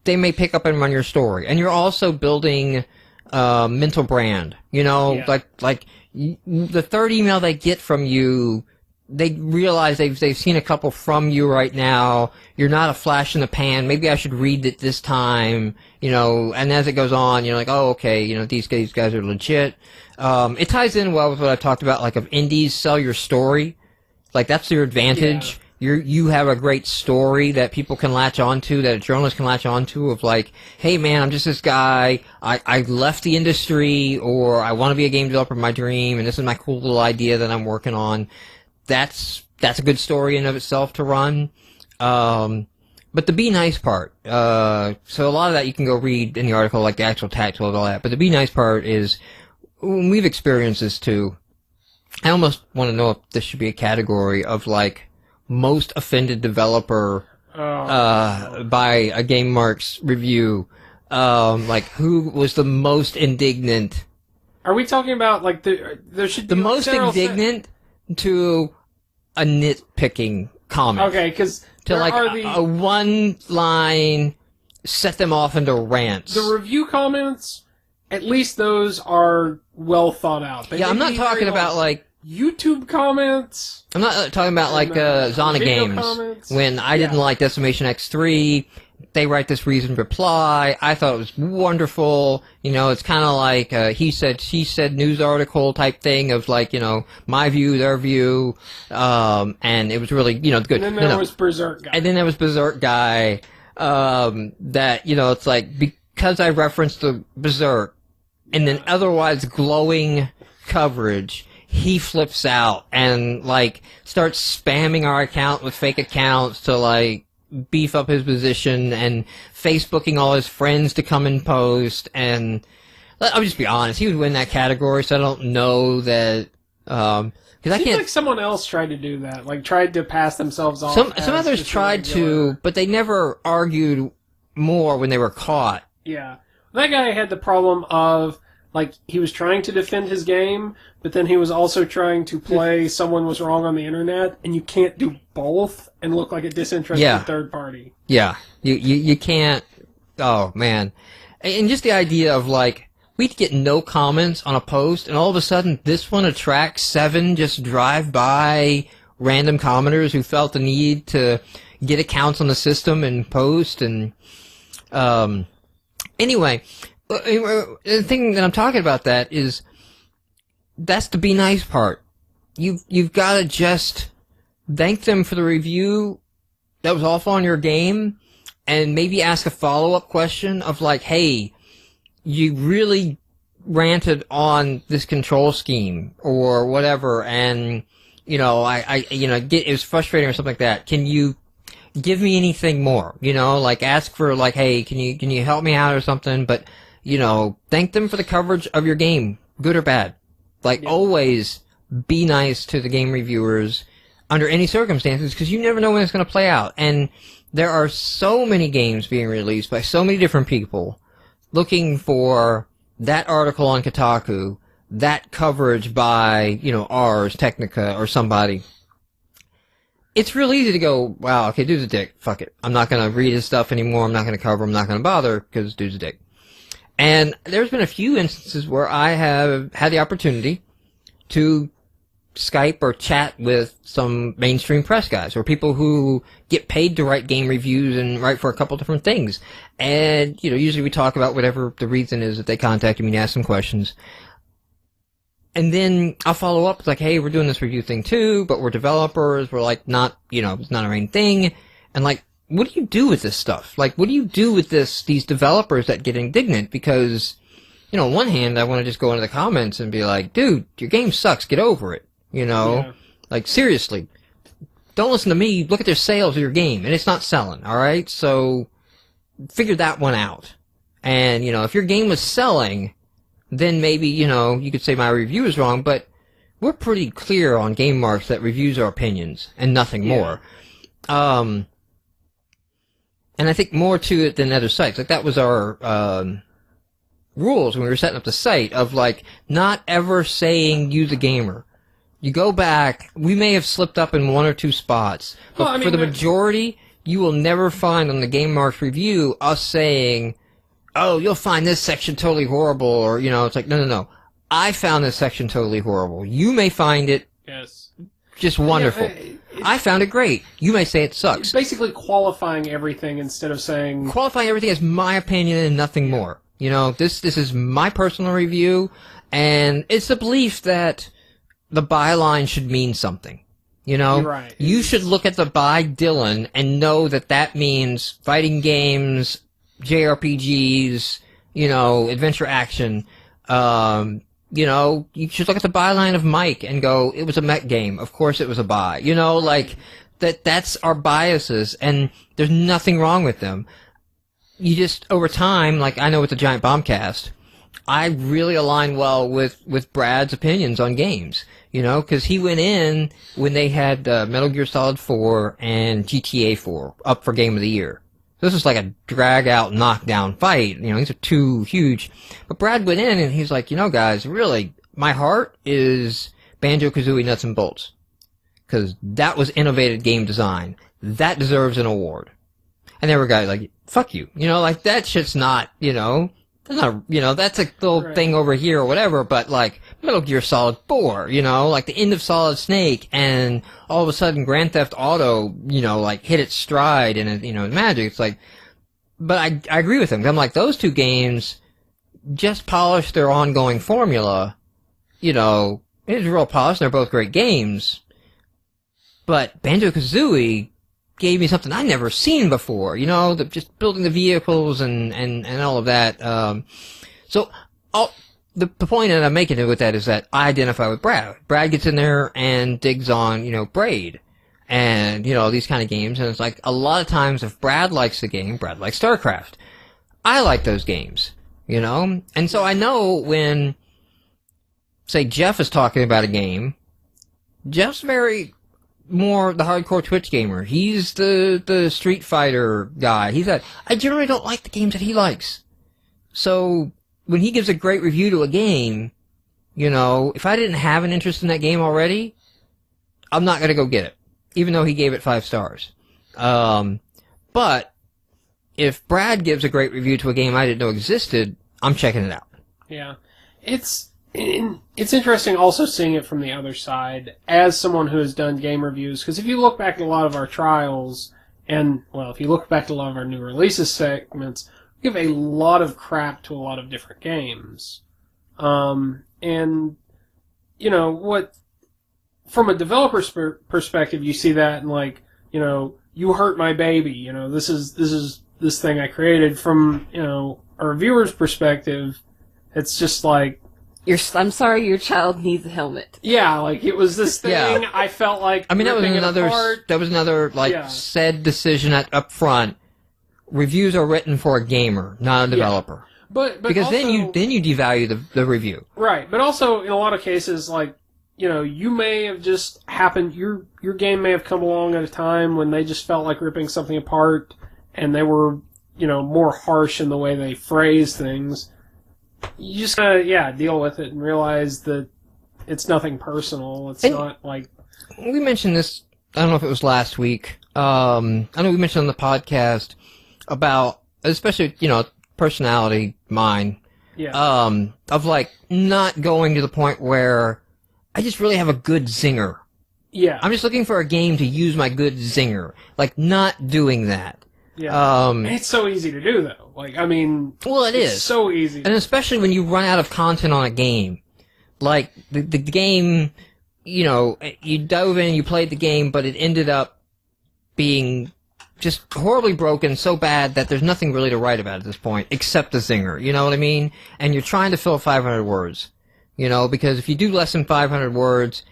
[SPEAKER 1] they may pick up and run your story. And you're also building, mental brand, you know, like, the third email they get from you, they realize they've seen a couple from you right now. You're not a flash in the pan. Maybe I should read it this time, you know, and as it goes on, you're like, oh, okay, you know, these guys are legit. It ties in well with what I talked about, like, if indies sell your story, like, that's your advantage. You have a great story that people can latch onto, that a journalist can latch onto, of like, hey man, I'm just this guy, I left the industry, or I want to be a game developer, my dream, and this is my cool little idea that I'm working on. That's a good story in of itself to run. But the be nice part, so a lot of that you can go read in the article, like the actual tactile and all that, but the be nice part is, we've experienced this too. I almost want to know if this should be a category of like, most offended developer by a GameMarx review. Like, who was the most indignant?
[SPEAKER 2] Are we talking about, like, there should be...
[SPEAKER 1] The most indignant to a nitpicking comment.
[SPEAKER 2] Okay, because
[SPEAKER 1] to, like, a one-line, set them off into rants.
[SPEAKER 2] The review comments, at least those are well thought out.
[SPEAKER 1] I'm not talking about, like...
[SPEAKER 2] YouTube comments.
[SPEAKER 1] I'm not talking about like Zona Games
[SPEAKER 2] comments.
[SPEAKER 1] When I didn't like Decimation X3. They write this reasoned reply. I thought it was wonderful. You know, it's kind of like he said, she said news article type thing of like, you know, my view, their view, and it was really, you know, good.
[SPEAKER 2] And then there was Berserk Guy.
[SPEAKER 1] And then there was Berserk Guy. That, you know, it's like because I referenced the Berserk, and then otherwise glowing coverage. He flips out and, like, starts spamming our account with fake accounts to, like, beef up his position and Facebooking all his friends to come and post. And I'll just be honest, he would win that category, so I don't know that, because I can't...
[SPEAKER 2] like someone else tried to do that, like, tried to pass themselves off.
[SPEAKER 1] Some others tried to, but they never argued more when they were caught.
[SPEAKER 2] Yeah. That guy had the problem of, like, he was trying to defend his game, but then he was also trying to play someone was wrong on the internet, and you can't do both and look like a disinterested third party.
[SPEAKER 1] Yeah. You can't... Oh, man. And just the idea of, like, we'd get no comments on a post, and all of a sudden this one attracts 7 just drive-by random commenters who felt the need to get accounts on the system and post, and... Anyway... The thing that I'm talking about that is, that's the be nice part. You've got to just thank them for the review that was awful on your game, and maybe ask a follow-up question of like, hey, you really ranted on this control scheme or whatever, and you know, it was frustrating or something like that. Can you give me anything more? You know, like ask for like, hey, can you help me out or something? But you know, thank them for the coverage of your game, good or bad. Like, always be nice to the game reviewers under any circumstances, because you never know when it's going to play out. And there are so many games being released by so many different people looking for that article on Kotaku, that coverage by, you know, Ars Technica or somebody. it's real easy to go, wow, okay, dude's a dick. Fuck it. I'm not going to read his stuff anymore. I'm not going to cover. I'm not going to bother because dude's a dick. And there's been a few instances where I have had the opportunity to Skype or chat with some mainstream press guys or people who get paid to write game reviews and write for a couple different things. And, usually we talk about whatever the reason is that they contacted me and ask some questions. And then I'll follow up with like, hey, we're doing this review thing too, but we're developers. We're like not, it's not our main thing. And like, what do you do with this stuff? Like, what do you do with these developers that get indignant? Because, on one hand, I want to just go into the comments and be like, dude, your game sucks. Get over it.
[SPEAKER 2] Yeah.
[SPEAKER 1] Like, seriously, don't listen to me. Look at their sales of your game, and it's not selling, all right? So figure that one out. And, if your game was selling, then maybe, you could say my review is wrong, but we're pretty clear on GameMarx that reviews are opinions and nothing more. And I think more to it than other sites. Like, that was our rules when we were setting up the site of, like, not ever saying use a gamer. You go back, we may have slipped up in one or two spots, but for the majority, you will never find on the GameMarx review us saying, oh, you'll find this section totally horrible, or, it's like, no. I found this section totally horrible. You may find it just wonderful. I found it great. You may say it sucks.
[SPEAKER 2] It's basically qualifying everything instead of saying...
[SPEAKER 1] Qualifying everything as my opinion and nothing more. This is my personal review, and it's the belief that the byline should mean something.
[SPEAKER 2] You're right.
[SPEAKER 1] You should look at the by Dylan and know that means fighting games, JRPGs, adventure action. You should look at the byline of Mike and go, it was a mech game. Of course it was a buy. That's our biases, and there's nothing wrong with them. You just, over time, like I know with the Giant Bombcast, I really align well with Brad's opinions on games. Because he went in when they had Metal Gear Solid 4 and GTA 4 up for Game of the Year. This was like a drag-out, knockdown fight. These are two huge. But Brad went in and he's like, guys, really, my heart is Banjo-Kazooie Nuts and Bolts. Because that was innovative game design. That deserves an award. And there were guys like, fuck you. Like, that shit's not, that's not, that's a little thing over here or whatever, but like, Metal Gear Solid 4, like the end of Solid Snake, and all of a sudden Grand Theft Auto, like hit its stride and, magic. It's like, but I agree with him. I'm like, those two games just polished their ongoing formula. It was real polished. They're both great games. But Banjo-Kazooie gave me something I'd never seen before, just building the vehicles and all of that. The point that I'm making with that is that I identify with Brad. Brad gets in there and digs on, Braid and, these kind of games. And it's like, a lot of times if Brad likes the game, Brad likes StarCraft. I like those games, And so I know when, say, Jeff is talking about a game, Jeff's very more the hardcore Twitch gamer. He's the Street Fighter guy. I generally don't like the games that he likes. So when he gives a great review to a game, if I didn't have an interest in that game already, I'm not going to go get it, even though he gave it 5 stars. But if Brad gives a great review to a game I didn't know existed, I'm checking it out.
[SPEAKER 2] Yeah. It's interesting also seeing it from the other side as someone who has done game reviews, because if you look back at a lot of our trials, and, well, if you look back at a lot of our new releases segments, we give a lot of crap to a lot of different games. And, what, from a developer's perspective, you see that and like, you hurt my baby, this is this thing I created. From, a reviewer's perspective, it's just like,
[SPEAKER 3] I'm sorry, your child needs a helmet.
[SPEAKER 2] Yeah, like it was this thing. Yeah. I felt like
[SPEAKER 1] that was another said decision up front. Reviews are written for a gamer, not a developer.
[SPEAKER 2] Yeah. But
[SPEAKER 1] because
[SPEAKER 2] also,
[SPEAKER 1] then you devalue the review.
[SPEAKER 2] Right, but also in a lot of cases, like you may have just happened. Your game may have come along at a time when they just felt like ripping something apart, and they were more harsh in the way they phrase things. You just gotta, deal with it and realize that it's nothing personal. It's not like...
[SPEAKER 1] We mentioned this I don't know if it was last week. I know we mentioned on the podcast about, especially, personality, mine, of like not going to the point where I just really have a good zinger.
[SPEAKER 2] Yeah.
[SPEAKER 1] I'm just looking for a game to use my good zinger. Like, not doing that.
[SPEAKER 2] Yeah. It's so easy to do, though. Like, I mean...
[SPEAKER 1] Well, it's
[SPEAKER 2] so easy.
[SPEAKER 1] And especially when you run out of content on a game. Like, the game, you dove in, you played the game, but it ended up being just horribly broken, so bad that there's nothing really to write about at this point, except the zinger, you know what I mean? And you're trying to fill 500 words, because if you do less than 500 words,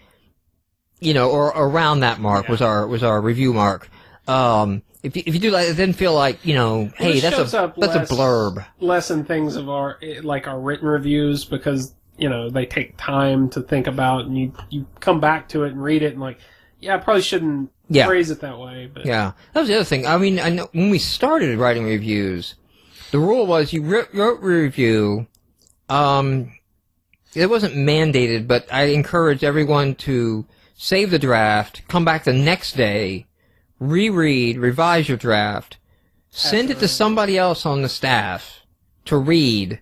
[SPEAKER 1] or around that mark was our review mark. If you do that, it didn't feel like, hey, that's a blurb.
[SPEAKER 2] Less in things of our written reviews, because, they take time to think about, and you come back to it and read it and like, I probably shouldn't phrase it that way. But.
[SPEAKER 1] Yeah, that was the other thing. I mean, I know when we started writing reviews, the rule was you wrote a review. It wasn't mandated, but I encouraged everyone to save the draft, come back the next day, reread, revise your draft, send it to somebody else on the staff to read.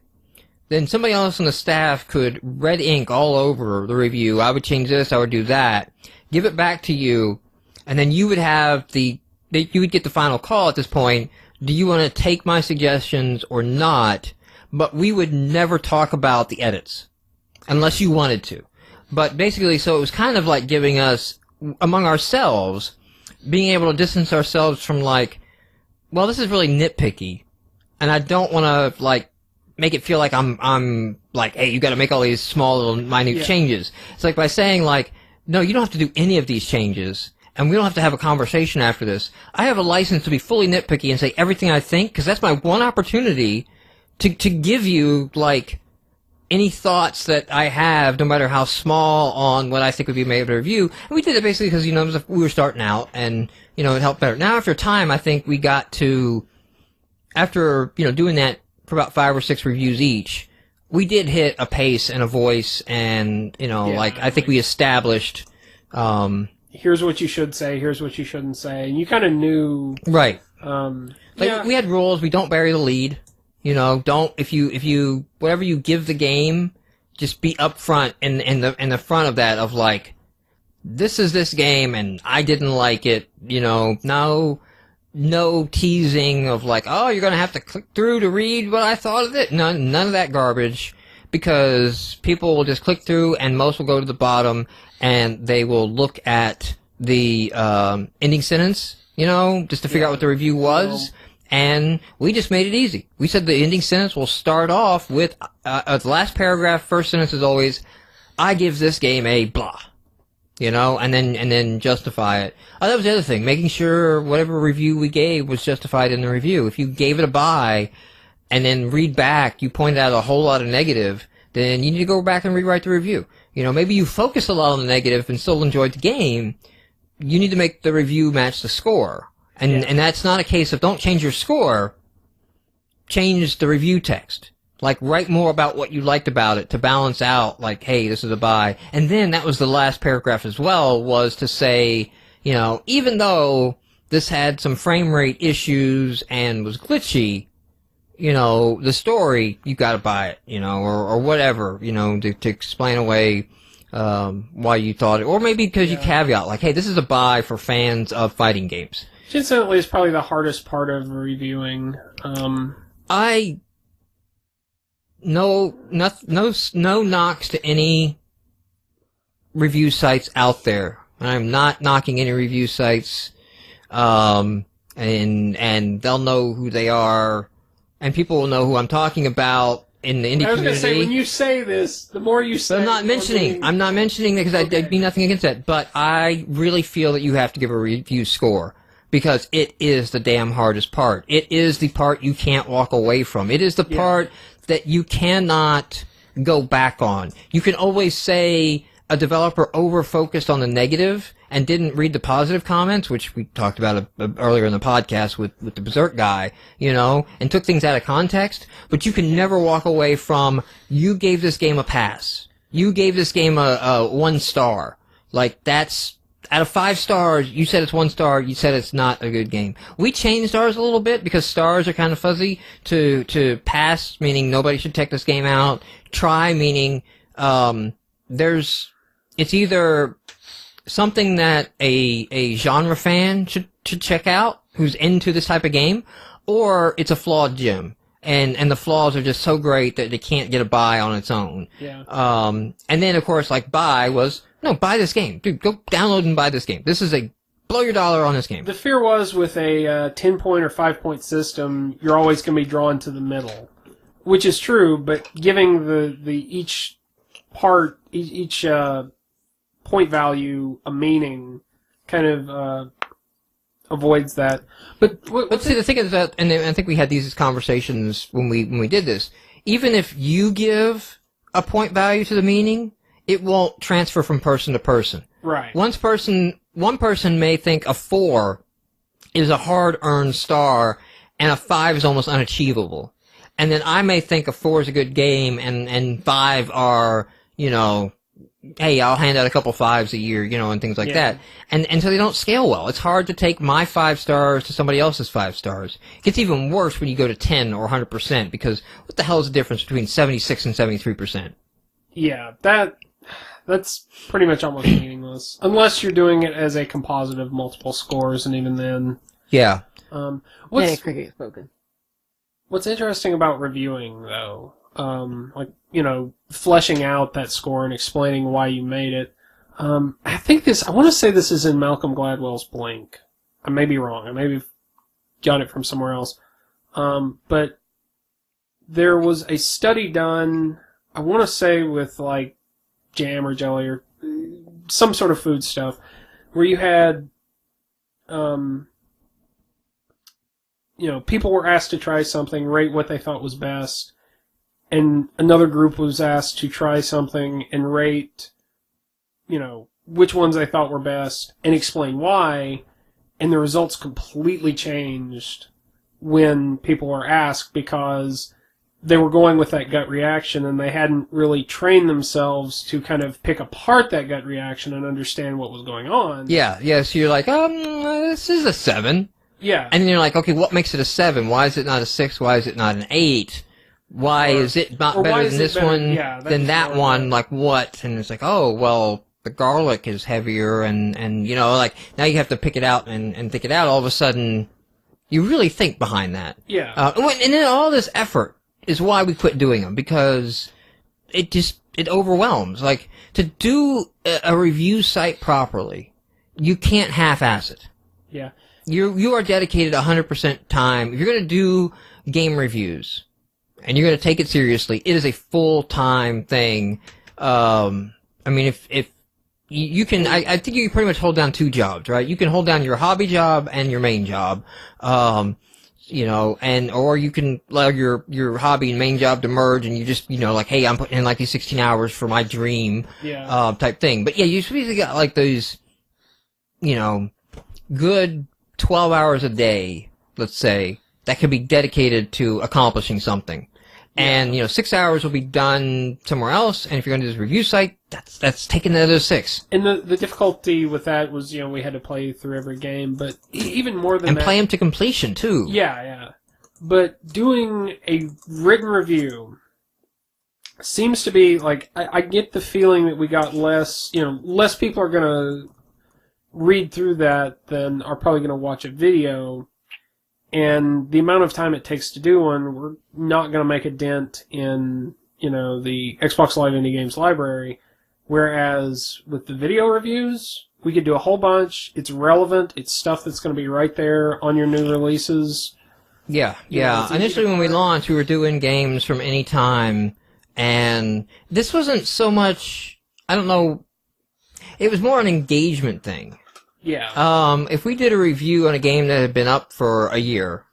[SPEAKER 1] Then somebody else on the staff could red ink all over the review. I would change this, I would do that. Give it back to you, and then you would have you would get the final call at this point. Do you want to take my suggestions or not? But we would never talk about the edits, unless you wanted to. But basically, so it was kind of like giving us, among ourselves, being able to distance ourselves from like, well, this is really nitpicky, and I don't want to like make it feel like I'm like, hey, you got to make all these small little minute changes. It's like by saying like, no, you don't have to do any of these changes, and we don't have to have a conversation after this. I have a license to be fully nitpicky and say everything I think, because that's my one opportunity to give you like any thoughts that I have, no matter how small, on what I think would be made of a review. And we did it basically because, we were starting out, and, it helped better. Now, after time, I think we got to, after, doing that for about 5 or 6 reviews each, we did hit a pace and a voice, and, I think we established,
[SPEAKER 2] here's what you should say, here's what you shouldn't say, and you kind of knew...
[SPEAKER 1] Right. We had rules. We don't bury the lead. Don't, if you, whatever you give the game, just be upfront in the front of that of like, this is this game and I didn't like it, no teasing of like, oh, you're gonna have to click through to read what I thought of it. None of that garbage, because people will just click through and most will go to the bottom and they will look at the, ending sentence, just to figure out what the review was. And we just made it easy. We said the ending sentence will start off with, the last paragraph, first sentence is always, I give this game a blah. And then justify it. Oh, that was the other thing, making sure whatever review we gave was justified in the review. If you gave it a buy, and then read back, you pointed out a whole lot of negative, then you need to go back and rewrite the review. Maybe you focused a lot on the negative and still enjoyed the game. You need to make the review match the score. And that's not a case of don't change your score, change the review text. Like, write more about what you liked about it to balance out, like, hey, this is a buy. And then that was the last paragraph as well, was to say, even though this had some frame rate issues and was glitchy, the story, you gotta buy it, or whatever, to explain away why you thought it. Or maybe because you caveat, like, hey, this is a buy for fans of fighting games.
[SPEAKER 2] Incidentally, is probably the hardest part of reviewing.
[SPEAKER 1] No knocks to any review sites out there. I'm not knocking any review sites, and they'll know who they are, and people will know who I'm talking about in the indie community.
[SPEAKER 2] I was going to say, when you say this, the more you say...
[SPEAKER 1] I'm not mentioning it because I mean nothing against that, but I really feel that you have to give a review score. Because it is the damn hardest part. It is the part you can't walk away from. It is the part that you cannot go back on. You can always say a developer over-focused on the negative and didn't read the positive comments, which we talked about earlier in the podcast with the Berserk guy, and took things out of context. But you can never walk away from, you gave this game a pass. You gave this game a 1 star. Like, out of 5 stars, you said it's 1 star, you said it's not a good game. We changed ours a little bit because stars are kind of fuzzy to pass, meaning nobody should check this game out. Try, meaning it's either something that a genre fan should check out who's into this type of game, or it's a flawed gem. And the flaws are just so great that they can't get a buy on its own.
[SPEAKER 2] Yeah.
[SPEAKER 1] And then, of course, like, buy was, no, buy this game. Dude, go download and buy this game. This is blow your dollar on this game.
[SPEAKER 2] The fear was with a 10-point or 5-point system, you're always going to be drawn to the middle. Which is true, but giving each point value a meaning kind of avoids that. But
[SPEAKER 1] see, the thing is that, and I think we had these conversations when we did this. Even if you give a point value to the meaning, it won't transfer from person to person.
[SPEAKER 2] Right.
[SPEAKER 1] One person may think a 4 is a hard-earned star, and a 5 is almost unachievable. And then I may think a 4 is a good game, and 5 are, hey, I'll hand out a couple 5s a year, and things like that. And so they don't scale well. It's hard to take my 5 stars to somebody else's 5 stars. It gets even worse when you go to 10 or 100%, because what the hell is the difference between 76 and 73%?
[SPEAKER 2] Yeah, that's pretty much almost meaningless. Unless you're doing it as a composite of multiple scores, and even then...
[SPEAKER 1] Yeah.
[SPEAKER 3] Cricket spoken.
[SPEAKER 2] What's interesting about reviewing, though, fleshing out that score and explaining why you made it, I want to say this is in Malcolm Gladwell's Blink. I may be wrong. I may have got it from somewhere else. But there was a study done, I want to say with, like, jam or jelly or some sort of food stuff, where you had, people were asked to try something, rate what they thought was best, and another group was asked to try something and rate, which ones they thought were best, and explain why, and the results completely changed when people were asked, because they were going with that gut reaction, and they hadn't really trained themselves to kind of pick apart that gut reaction and understand what was going on.
[SPEAKER 1] Yeah, so you're like, this is a 7.
[SPEAKER 2] Yeah.
[SPEAKER 1] And then you're like, okay, what makes it a 7? Why is it not a 6? Why is it not an 8? Why is it not better than this one than that one? Like, what? And it's like, oh, well, the garlic is heavier, and like, now you have to pick it out and think it out. All of a sudden, you really think behind that.
[SPEAKER 2] Yeah.
[SPEAKER 1] And then all this effort is why we quit doing them, because it overwhelms. Like, to do a review site properly, you can't half-ass it.
[SPEAKER 2] Yeah.
[SPEAKER 1] You are dedicated 100% time. If you're going to do game reviews, and you're going to take it seriously, it is a full-time thing. If you can, I think you can pretty much hold down 2 jobs, right? You can hold down your hobby job and your main job. Or you can allow your hobby and main job to merge, and you just, like, hey, I'm putting in like these 16 hours for my dream, type thing. But yeah, you usually got like those, good 12 hours a day, let's say, that could be dedicated to accomplishing something. And, 6 hours will be done somewhere else, and if you're going to do this review site, that's taking another 6.
[SPEAKER 2] And the difficulty with that was, we had to play through every game, but even more than that...
[SPEAKER 1] And play them to completion, too.
[SPEAKER 2] Yeah. But doing a written review seems to be, like, I get the feeling that we got less people are going to read through that than are probably going to watch a video. And the amount of time it takes to do one, we're not going to make a dent in, the Xbox Live Indie Games library. Whereas with the video reviews, we could do a whole bunch. It's relevant. It's stuff that's going to be right there on your new releases.
[SPEAKER 1] Yeah. Initially when we launched, we were doing games from any time, and this wasn't so much, I don't know, it was more an engagement thing.
[SPEAKER 2] Yeah.
[SPEAKER 1] If we did a review on a game that had been up for a year,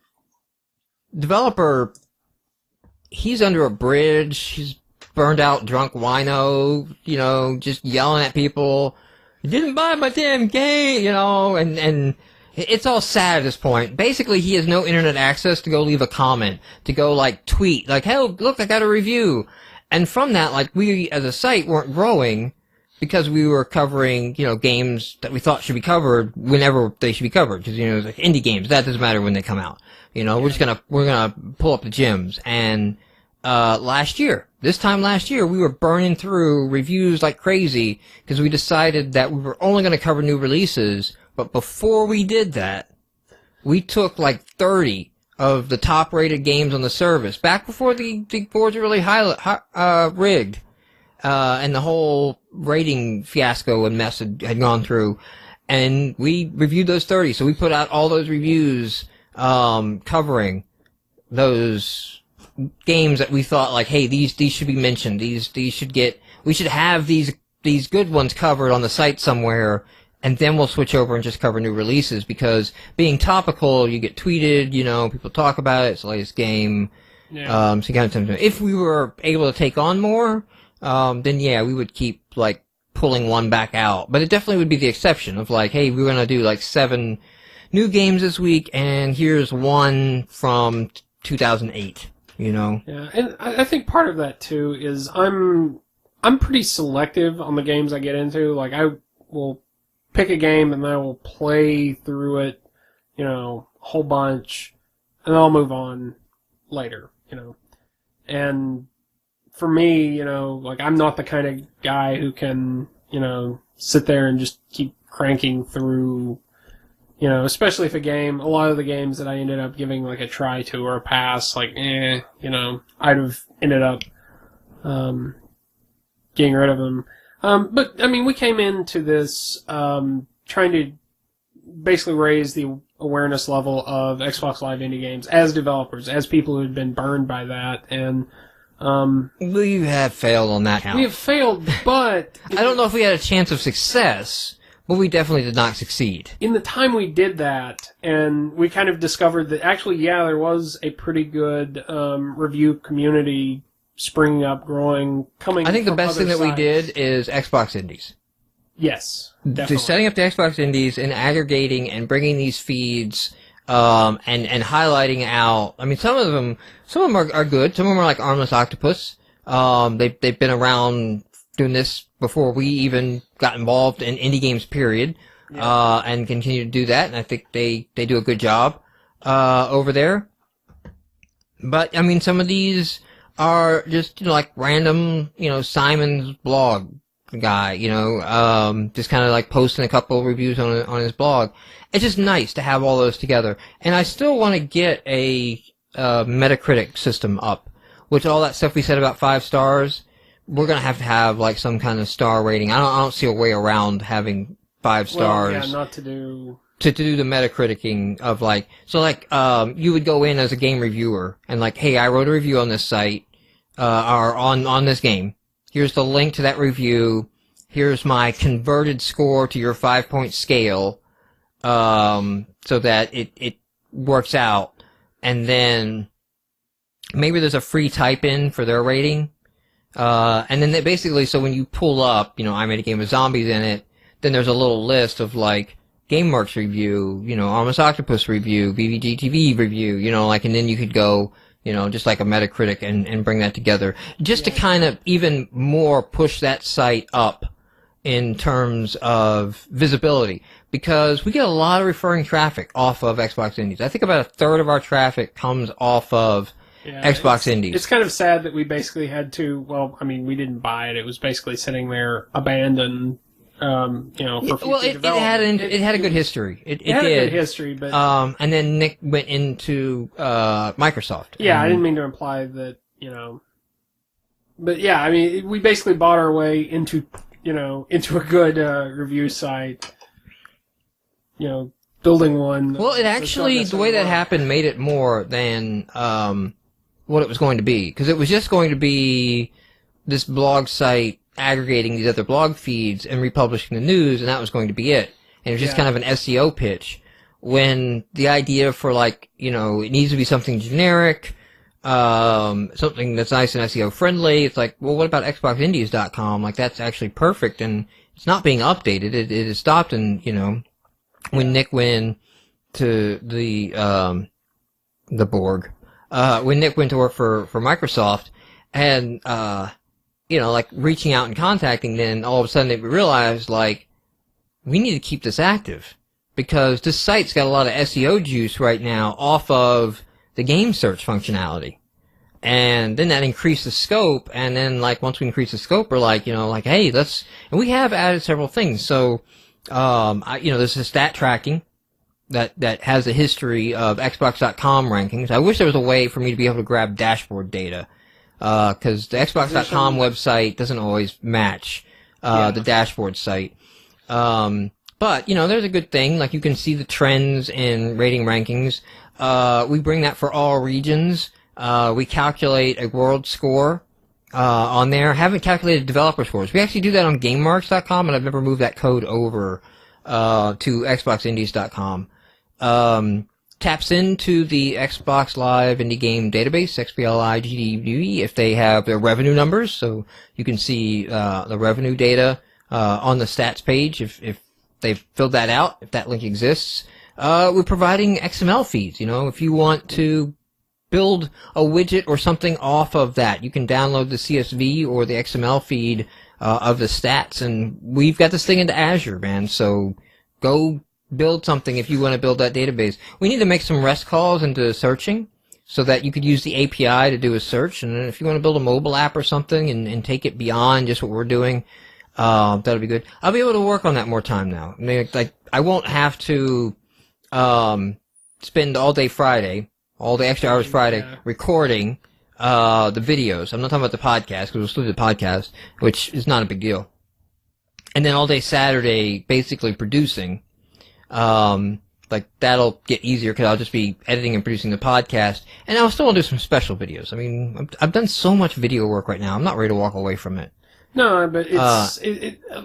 [SPEAKER 1] developer, he's under a bridge, he's burned out drunk wino, just yelling at people, you didn't buy my damn game, and it's all sad at this point. Basically, he has no internet access to go leave a comment, to go, like, tweet, like, hey, look, I got a review. And from that, like, we as a site weren't growing, because we were covering, games that we thought should be covered whenever they should be covered. Because, like indie games, that doesn't matter when they come out. We're gonna pull up the gems. And, this time last year, we were burning through reviews like crazy because we decided that we were only gonna cover new releases. But before we did that, we took like 30 of the top rated games on the service back before the boards were really rigged. And the whole rating fiasco and mess had gone through, and we reviewed those 30. So we put out all those reviews, covering those games that we thought like, hey, these should be mentioned. We should have these good ones covered on the site somewhere, and then we'll switch over and just cover new releases, because being topical, you get tweeted, people talk about it, it's the latest game.
[SPEAKER 2] Yeah.
[SPEAKER 1] If we were able to take on more, then yeah, we would keep like pulling one back out. But it definitely would be the exception of like, hey, we're gonna do like 7 new games this week, and here's one from 2008.
[SPEAKER 2] Yeah, and I think part of that too is I'm pretty selective on the games I get into. Like I will pick a game and then I will play through it, a whole bunch, and then I'll move on later. And for me, like I'm not the kind of guy who can, sit there and just keep cranking through, especially if a lot of the games that I ended up giving like a try to or a pass, like, I'd have ended up, getting rid of them. But I mean, we came into this, trying to basically raise the awareness level of Xbox Live indie games as developers, as people who had been burned by that, and
[SPEAKER 1] we have failed on that count.
[SPEAKER 2] We have failed, but
[SPEAKER 1] I don't know if we had a chance of success, but we definitely did not succeed.
[SPEAKER 2] In the time we did that, and we kind of discovered that actually, yeah, there was a pretty good review community springing up, growing, coming.
[SPEAKER 1] I think the best thing that we
[SPEAKER 2] sides.
[SPEAKER 1] did is Xbox Indies.
[SPEAKER 2] Yes, definitely.
[SPEAKER 1] Setting up the Xbox Indies and aggregating and bringing these feeds, and highlighting out. I mean, some of them are good. Some of them are like Armless Octopus. They've been around doing this before we even got involved in indie games, period. Yeah. And continue to do that. And I think they do a good job, over there. But, I mean, some of these are just, like random, Simon's blog guy, just kind of like posting a couple of reviews on his blog. It's just nice to have all those together. And I still want to get a Metacritic system up, which all that stuff we said about 5 stars, we're going to have like some kind of star rating. I don't see a way around having 5 stars.
[SPEAKER 2] Well, yeah, not to do...
[SPEAKER 1] To do the Metacriticing of like, so like, you would go in as a game reviewer and like, hey, I wrote a review on this site, or on this game. Here's the link to that review. Here's my converted score to your 5-point scale, so that it works out. And then maybe there's a free type in for their rating. And then they basically, so when you pull up, I made a game with zombies in it, then there's a little list of like, GameMarx review, Armless Octopus review, BBGTV review, and then you could go, just like a Metacritic and bring that together. Just to kind of even more push that site up in terms of visibility. Because we get a lot of referring traffic off of Xbox Indies. I think about 1/3 of our traffic comes off of Xbox Indies.
[SPEAKER 2] It's kind of sad that we basically had to, well, I mean, we didn't buy it. It was basically sitting there abandoned. For future development.
[SPEAKER 1] It had a good history. It
[SPEAKER 2] had
[SPEAKER 1] did.
[SPEAKER 2] a good history, but
[SPEAKER 1] and then Nick went into Microsoft.
[SPEAKER 2] Yeah, I didn't mean to imply that, but yeah, I mean, we basically bought our way into a good review site. Building one.
[SPEAKER 1] Well, it actually, the way that happened made it more than what it was going to be, because it was just going to be this blog site aggregating these other blog feeds and republishing the news, and that was going to be it. And it was just kind of an SEO pitch, when the idea for like, it needs to be something generic, something that's nice and SEO friendly. It's like, well, what about XboxIndies.com? Like, that's actually perfect, and it's not being updated. It is stopped, and, when Nick went in to the Borg, when Nick went to work for Microsoft, and, like reaching out and contacting, then all of a sudden they realized, like, we need to keep this active because this site's got a lot of SEO juice right now off of the game search functionality. And then that increased the scope, and then, like, once we increase the scope, we're like, hey, and we have added several things. So, there's a stat tracking that has a history of Xbox.com rankings. I wish there was a way for me to be able to grab dashboard data, because the Xbox.com website doesn't always match, the dashboard site. But, there's a good thing, like, you can see the trends in rating rankings. We bring that for all regions. We calculate a world score on there. Haven't calculated developer scores. We actually do that on GameMarx.com, and I've never moved that code over to XboxIndies.com. Taps into the Xbox Live Indie Game Database, XBLIGDB, if they have their revenue numbers, so you can see the revenue data on the stats page if they've filled that out, if that link exists. We're providing XML feeds. If you want to build a widget or something off of that, you can download the CSV or the XML feed of the stats, and we've got this thing into Azure, man. So go build something if you want to build that database. We need to make some REST calls into searching so that you could use the API to do a search, and if you want to build a mobile app or something and take it beyond just what we're doing, that'll be good. I'll be able to work on that more time now. I mean, like, I won't have to spend all day Friday, all the extra hours Friday, recording the videos. I'm not talking about the podcast, because we'll still do the podcast, which is not a big deal. And then all day Saturday, basically producing. Like, that'll get easier, because I'll just be editing and producing the podcast. And I'll still do some special videos. I mean, I've done so much video work right now, I'm not ready to walk away from it.
[SPEAKER 2] No, but it's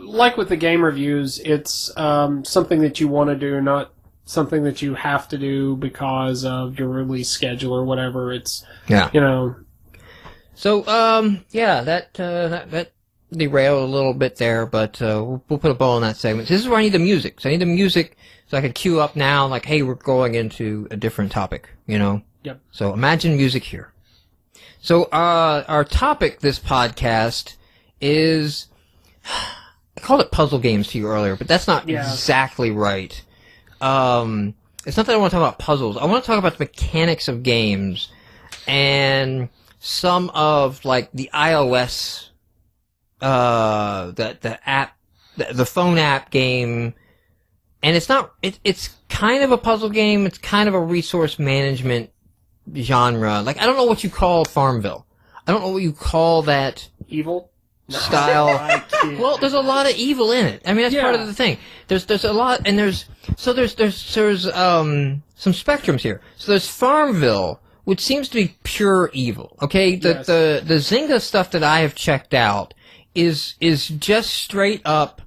[SPEAKER 2] like with the game reviews, it's something that you want to do, not something that you have to do because of your release schedule or whatever. It's
[SPEAKER 1] So that derailed a little bit there, but we'll put a bow on that segment. This is where I need the music. So I need the music so I can cue up now, like, hey, we're going into a different topic. Yep. So imagine music here. So our topic this podcast is, I called it puzzle games to you earlier, but that's not exactly right. It's not that I want to talk about puzzles. I want to talk about the mechanics of games and some of, like, the iOS, the app, the phone app game. And it's kind of a puzzle game. It's kind of a resource management genre. Like, I don't know what you call FarmVille. I don't know what you call that
[SPEAKER 2] evil
[SPEAKER 1] style. Well, there's a lot of evil in it. I mean, that's part of the thing. There's a lot, and there's some spectrums here. So there's FarmVille, which seems to be pure evil. Okay, the Zynga stuff that I have checked out is just straight up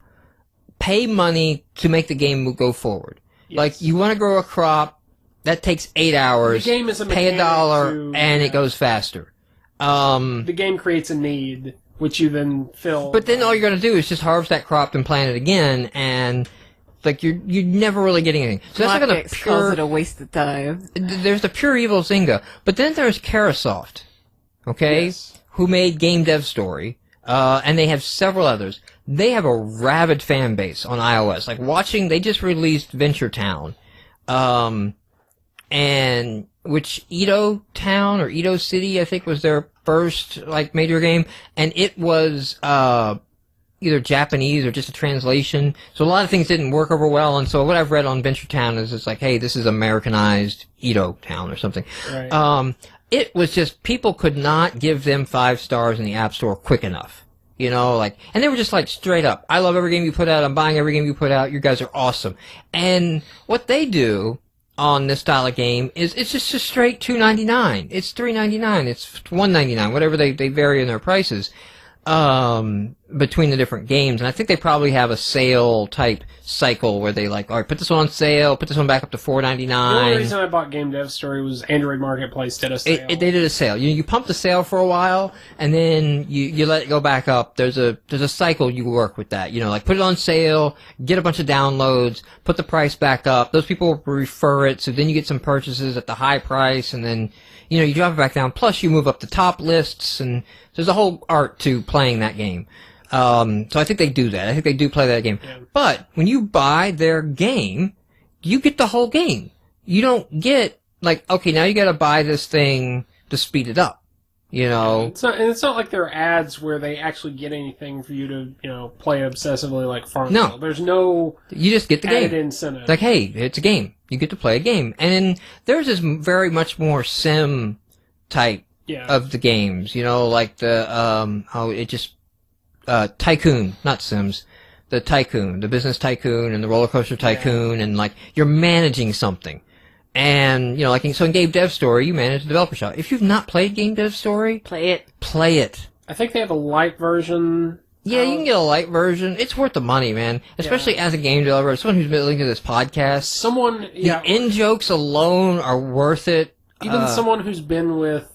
[SPEAKER 1] pay money to make the game go forward. Yes. Like, you want to grow a crop, that takes 8 hours.
[SPEAKER 2] The game is a
[SPEAKER 1] pay $1 and it goes faster.
[SPEAKER 2] The game creates a need, which you then fill.
[SPEAKER 1] But then all you're going to do is just harvest that crop and plant it again, and like you're never really getting anything. So that's like a pure.
[SPEAKER 3] Calls it a waste of time.
[SPEAKER 1] There's the pure evil Zynga, but then there's Carasoft, okay, who made Game Dev Story, and they have several others. They have a rabid fan base on iOS. Like, they just released Venture Town, and which Edo Town or Edo City, I think, was their first, like, major game, and it was either Japanese or just a translation. So a lot of things didn't work over well, and so what I've read on Venture Town is it's like, hey, this is Americanized Edo Town or something.
[SPEAKER 2] Right.
[SPEAKER 1] It was just, people could not give them 5 stars in the App Store quick enough. And they were just like, straight up, I love every game you put out, I'm buying every game you put out, you guys are awesome. And what they do on this style of game is it's just a straight $2.99. It's $3.99. It's $1.99. Whatever they vary in their prices. And between the different games, and I think they probably have a sale type cycle where they like, all right, put this one on sale, put this one back up to $4.99.
[SPEAKER 2] The only reason I bought Game Dev Story was Android Marketplace did a sale.
[SPEAKER 1] They did a sale. You pump the sale for a while, and then you let it go back up. There's a cycle you work with that. Like put it on sale, get a bunch of downloads, put the price back up. Those people refer it, so then you get some purchases at the high price, and then you drop it back down. Plus, you move up the top lists, and there's a whole art to playing that game. So I think they do that. I think they do play that game.
[SPEAKER 2] Yeah.
[SPEAKER 1] But when you buy their game, you get the whole game. You don't get like, okay, now you got to buy this thing to speed it up.
[SPEAKER 2] It's not like there are ads where they actually get anything for you to play obsessively like FarmVille.
[SPEAKER 1] No,
[SPEAKER 2] there's no.
[SPEAKER 1] You just get the game.
[SPEAKER 2] Incentive.
[SPEAKER 1] Like, hey, it's a game. You get to play a game, and theirs is very much more sim type of the games. Like the Tycoon, not Sims, the Tycoon, the business tycoon and the roller coaster tycoon, and like you're managing something. And, so in Game Dev Story, you manage the developer shop. If you've not played Game Dev Story,
[SPEAKER 3] play it.
[SPEAKER 1] Play it.
[SPEAKER 2] I think they have a light version.
[SPEAKER 1] Yeah, you can get a light version. It's worth the money, man. Especially as a game developer, someone who's been listening to this podcast. The in-jokes alone are worth it.
[SPEAKER 2] Even someone who's been with,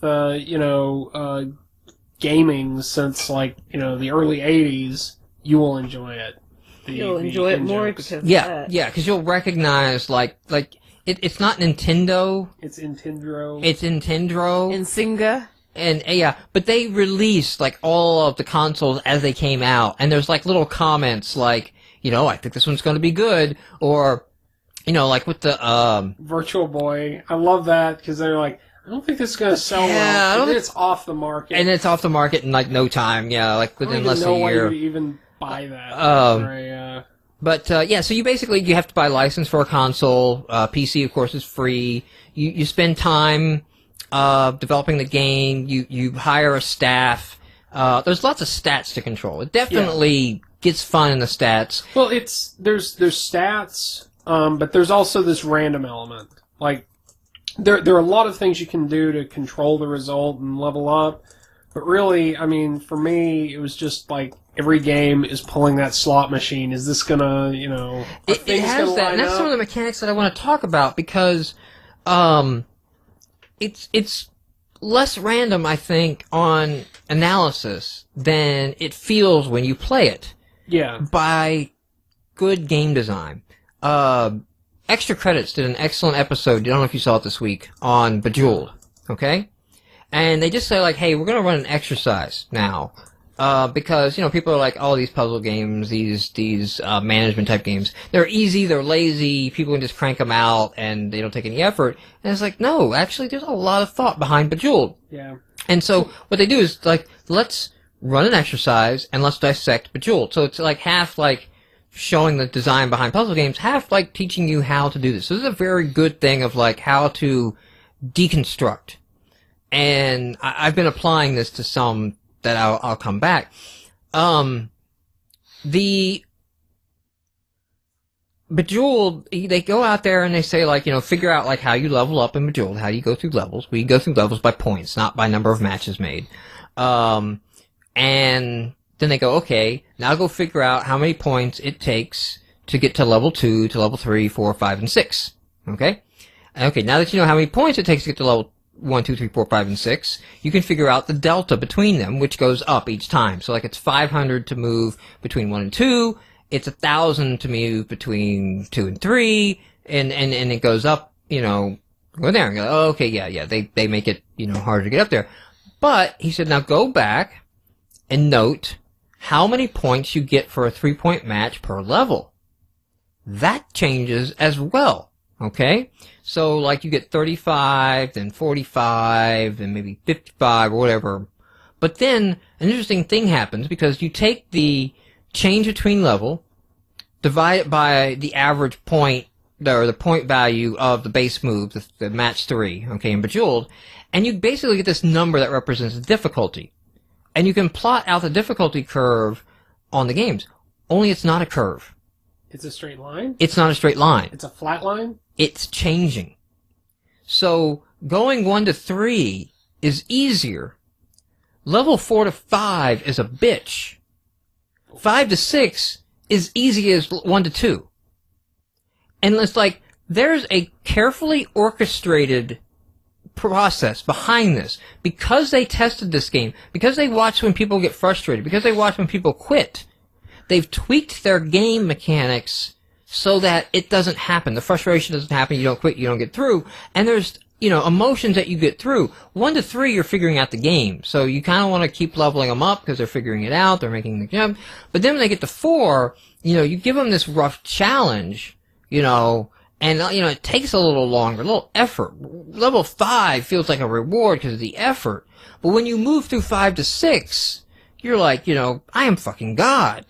[SPEAKER 2] gaming since the early 80s, you will enjoy it.
[SPEAKER 3] You'll enjoy it more because of
[SPEAKER 1] that. Yeah, because you'll recognize it's not Nintendo.
[SPEAKER 2] It's Nintendo.
[SPEAKER 3] And Singa.
[SPEAKER 1] And but they released all of the consoles as they came out, and there's little comments I think this one's going to be good, or with the
[SPEAKER 2] Virtual Boy. I love that because they're like, I don't think this is going to sell well. And it's off the market.
[SPEAKER 1] And it's off the market in no time. Yeah, within less than a year.
[SPEAKER 2] I don't know why you would even buy that.
[SPEAKER 1] But so you have to buy a license for a console. PC, of course, is free. You spend time developing the game. You hire a staff. There's lots of stats to control. It definitely gets fun in the stats.
[SPEAKER 2] Well, there's stats, but there's also this random element. There are a lot of things you can do to control the result and level up, but really, for me, it was just every game is pulling that slot machine. Is this gonna,
[SPEAKER 1] it has that, and that's some of the mechanics that I want to talk about because, it's less random, I think, on analysis than it feels when you play it.
[SPEAKER 2] Yeah.
[SPEAKER 1] By good game design. Extra Credits did an excellent episode, I don't know if you saw it this week, on Bejeweled, okay? And they just say, hey, we're going to run an exercise now. Because, people are like, oh, these puzzle games, these management type games, they're easy, they're lazy, people can just crank them out, and they don't take any effort. And it's no, actually, there's a lot of thought behind Bejeweled.
[SPEAKER 2] Yeah.
[SPEAKER 1] And so, what they do is, let's run an exercise, and let's dissect Bejeweled. So it's half showing the design behind puzzle games, half teaching you how to do this. So this is a very good thing of how to deconstruct. And I've been applying this to some that I'll come back. The Bejeweled, they go out there and they say figure out how you level up in Bejeweled, how you go through levels. We go through levels by points, not by number of matches made. And then they go, okay, now go figure out how many points it takes to get to level 2, to level 3, 4, 5, and 6. Okay? Okay, now that you know how many points it takes to get to level 1, 2, 3, 4, 5, and 6, you can figure out the delta between them, which goes up each time. So it's 500 to move between 1 and 2, it's 1,000 to move between 2 and 3, and it goes up, go there and go, oh, okay, yeah, they make it, harder to get up there. But, he said, now go back and note how many points you get for a 3-point match per level. That changes as well, okay? So, you get 35, then 45, then maybe 55, or whatever. But then, an interesting thing happens, because you take the change between level, divide it by the average point, or the point value of the base move, the match 3, okay, in Bejeweled, and you basically get this number that represents the difficulty. And you can plot out the difficulty curve on the games. Only it's not a curve.
[SPEAKER 2] It's a straight line?
[SPEAKER 1] It's not a straight line.
[SPEAKER 2] It's a flat line?
[SPEAKER 1] It's changing. So, going 1 to 3 is easier. Level 4 to 5 is a bitch. 5 to 6 is easy as 1 to 2. And it's like, there's a carefully orchestrated process behind this. Because they tested this game, because they watched when people get frustrated, because they watched when people quit, they've tweaked their game mechanics so that it doesn't happen. The frustration doesn't happen, you don't quit, you don't get through, and there's, emotions that you get through. 1 to 3, you're figuring out the game, so you kind of want to keep leveling them up because they're figuring it out, they're making the jump. But then when they get to 4, you give them this rough challenge, and it takes a little longer, a little effort. Level 5 feels like a reward because of the effort. But when you move through 5 to 6, you're like, I am fucking God.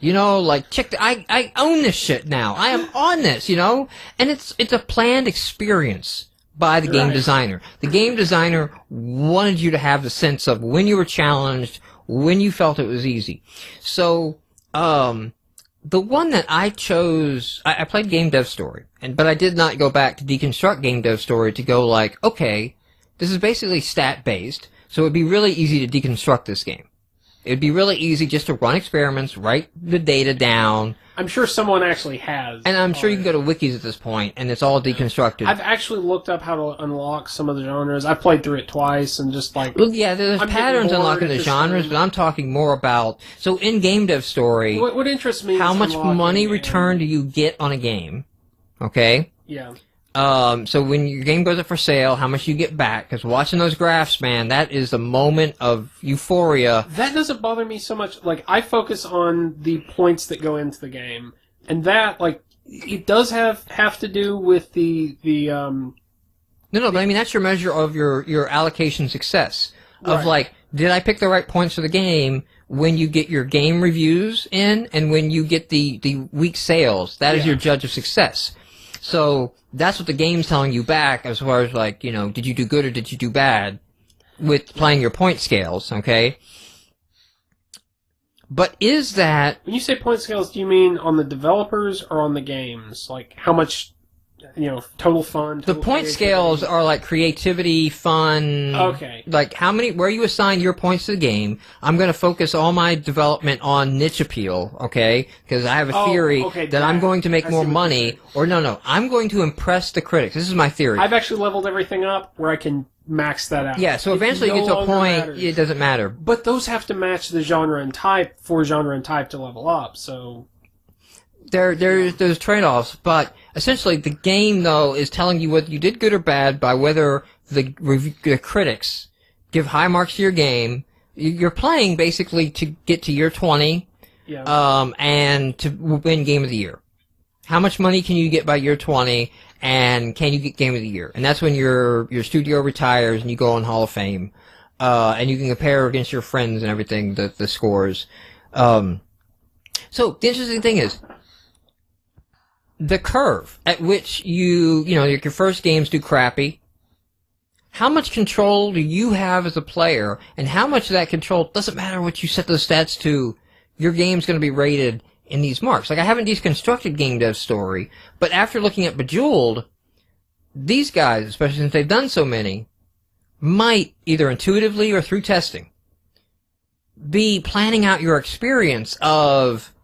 [SPEAKER 1] Check I own this shit now. I am on this, And it's a planned experience by the game designer. The game designer wanted you to have the sense of when you were challenged, when you felt it was easy. So, the one that I chose, I played Game Dev Story, but I did not go back to deconstruct Game Dev Story to go like, okay, this is basically stat-based, so it would be really easy to deconstruct this game. It would be really easy just to run experiments, write the data down.
[SPEAKER 2] I'm sure someone actually has.
[SPEAKER 1] And I'm sure you can go to wikis at this point, and it's all deconstructed.
[SPEAKER 2] I've actually looked up how to unlock some of the genres. I've played through it twice, and just like...
[SPEAKER 1] Well, yeah, there's patterns unlocking the genres, but I'm talking more about... So in Game Dev Story...
[SPEAKER 2] What interests me
[SPEAKER 1] how
[SPEAKER 2] is
[SPEAKER 1] much money return do you get on a game? Okay?
[SPEAKER 2] Yeah.
[SPEAKER 1] So when your game goes up for sale, how much you get back? Because watching those graphs, man, that is the moment of euphoria.
[SPEAKER 2] That doesn't bother me so much. Like, I focus on the points that go into the game. And that, like, it does have to do with the No,
[SPEAKER 1] but I mean, that's your measure of your allocation success. Of,
[SPEAKER 2] right.
[SPEAKER 1] Like, did I pick the right points for the game when you get your game reviews in and when you get the week sales? That is your judge of success. So that's what the game's telling you back as far as, like, did you do good or did you do bad with playing your point scales, okay? But is that...
[SPEAKER 2] When you say point scales, do you mean on the developers or on the games? Like, how much, total fun?
[SPEAKER 1] The point scales are like creativity, fun...
[SPEAKER 2] Okay.
[SPEAKER 1] Like, where you assign your points to the game. I'm going to focus all my development on niche appeal, okay? Because I have a theory that I'm going to make more money. Or no, I'm going to impress the critics. This is my theory.
[SPEAKER 2] I've actually leveled everything up where I can max that out.
[SPEAKER 1] Yeah, so eventually you get to a point, it doesn't matter.
[SPEAKER 2] But those have to match the genre and type for genre and type to level up, so...
[SPEAKER 1] There's trade-offs, but essentially the game, though, is telling you whether you did good or bad by whether the critics give high marks to your game. You're playing, basically, to get to year 20, and to win Game of the Year. How much money can you get by year 20, and can you get Game of the Year? And that's when your studio retires and you go on Hall of Fame. And you can compare against your friends and everything, the scores. So the interesting thing is, the curve at which your first games do crappy, how much control do you have as a player, and how much of that control, doesn't matter what you set those stats to, your game's going to be rated in these marks. Like, I haven't deconstructed Game Dev Story, but after looking at Bejeweled, these guys, especially since they've done so many, might, either intuitively or through testing, be planning out your experience of,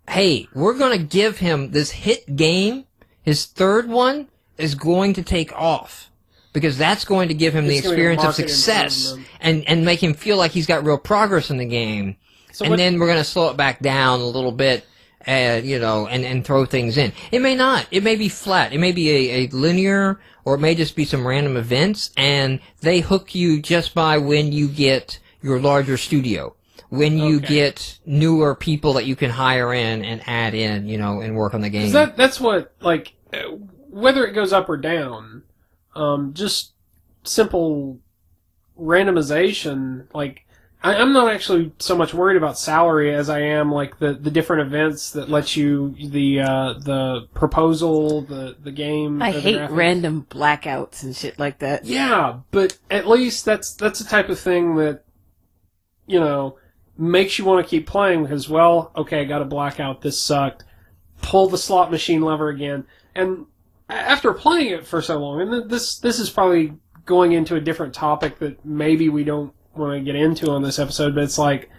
[SPEAKER 1] hey, we're going to give him this hit game. His third one is going to take off because that's going to give him the experience of success and make him feel like he's got real progress in the game. So then we're going to slow it back down a little bit, and throw things in. It may not. It may be flat. It may be a linear, or it may just be some random events, and they hook you just by when you get your larger studio. When you get newer people that you can hire in and add in, and work on the game.
[SPEAKER 2] That's what, like, whether it goes up or down, just simple randomization, like, I'm not actually so much worried about salary as I am, like, the different events that let you, the proposal, the game.
[SPEAKER 3] I hate random blackouts and shit like that.
[SPEAKER 2] Yeah, but at least that's the type of thing that, makes you want to keep playing because, well, okay, I got a blackout, this sucked. Pull the slot machine lever again. And after playing it for so long, and this is probably going into a different topic that maybe we don't want to get into on this episode, but it's like,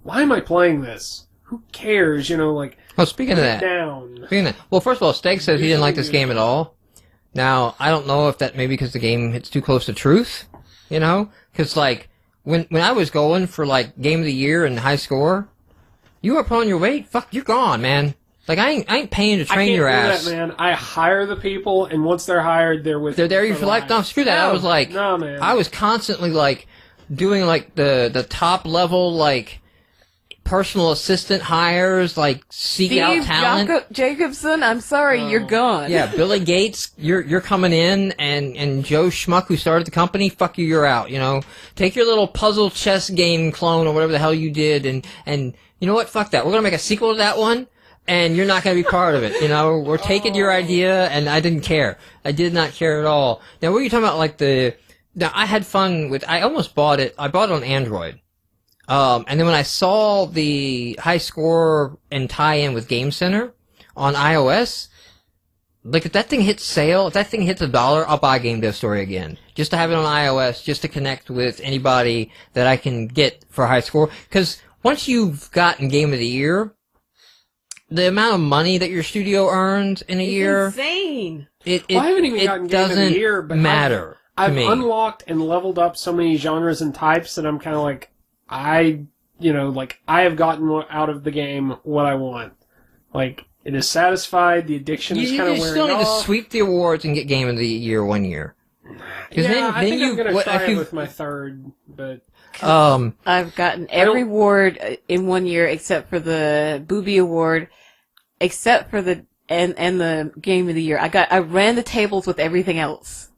[SPEAKER 2] why am I playing this? who cares? You know, like.
[SPEAKER 1] Well, speaking of that, well, first of all, Steg says he didn't like this game at all. Now, I don't know if that maybe because the game hits too close to truth, you know? Because, like, when I was going for, like, Game of the Year and high score, you were pulling your weight, fuck, you're gone, man. Like, I ain't paying to train your ass.
[SPEAKER 2] I can't do that, man. I hire the people, and once they're hired, they're with
[SPEAKER 1] They're there for life. No, screw that.
[SPEAKER 2] No,
[SPEAKER 1] I was like,
[SPEAKER 2] no, man.
[SPEAKER 1] I was constantly, like, doing, like, the top level, like, personal assistant hires, like seek out talent.
[SPEAKER 3] Jacobson, I'm sorry, you're gone.
[SPEAKER 1] Yeah, Billy Gates, you're coming in, and Joe Schmuck, who started the company, fuck you, you're out. You know, take your little puzzle chess game clone or whatever the hell you did, and you know what? Fuck that. We're gonna make a sequel to that one, and you're not gonna be part of it. You know, we're taking your idea, and I didn't care. I did not care at all. Now, what are you talking about? Like now I had fun with. I almost bought it. I bought it on Android. And then when I saw the high score and tie-in with Game Center on iOS, like if that thing hits sale, if that thing hits $1, I'll buy Game Dev Story again. Just to have it on iOS, just to connect with anybody that I can get for high score. Because once you've gotten Game of the Year, the amount of money that your studio earns in a year...
[SPEAKER 3] insane!
[SPEAKER 2] I haven't even gotten Game of the Year, but
[SPEAKER 1] matter
[SPEAKER 2] I've unlocked and leveled up so many genres and types that I'm kind of like... I have gotten out of the game what I want. Like, it is satisfied, the addiction is kind of wearing off.
[SPEAKER 1] You still need to sweep the awards and get Game of the Year one year.
[SPEAKER 2] Yeah, I think I'm going to try it with my third, but...
[SPEAKER 3] I've gotten every award in 1 year except for the Booby Award, except for the Game of the Year. I ran the tables with everything else.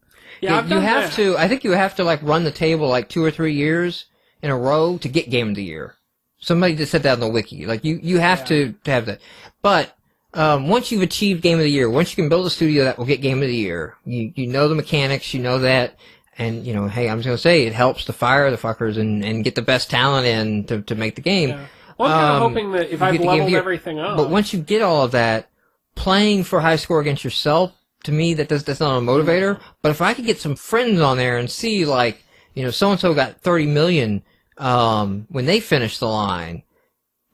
[SPEAKER 2] Yeah,
[SPEAKER 1] I think you have to, like, run the table, like, 2 or 3 years in a row to get Game of the Year. Somebody just said that on the wiki. Like, you have to have that. But, once you've achieved Game of the Year, once you can build a studio that will get Game of the Year, you know the mechanics, you know that, and, you know, hey, I'm just gonna say, it helps to fire the fuckers and get the best talent in to make the game.
[SPEAKER 2] Yeah. Well, I'm kind of hoping that if I've leveled everything up.
[SPEAKER 1] But once you get all of that, playing for high score against yourself, to me, that's not a motivator. But if I could get some friends on there and see, like, you know, so-and-so got 30 million, when they finish the line,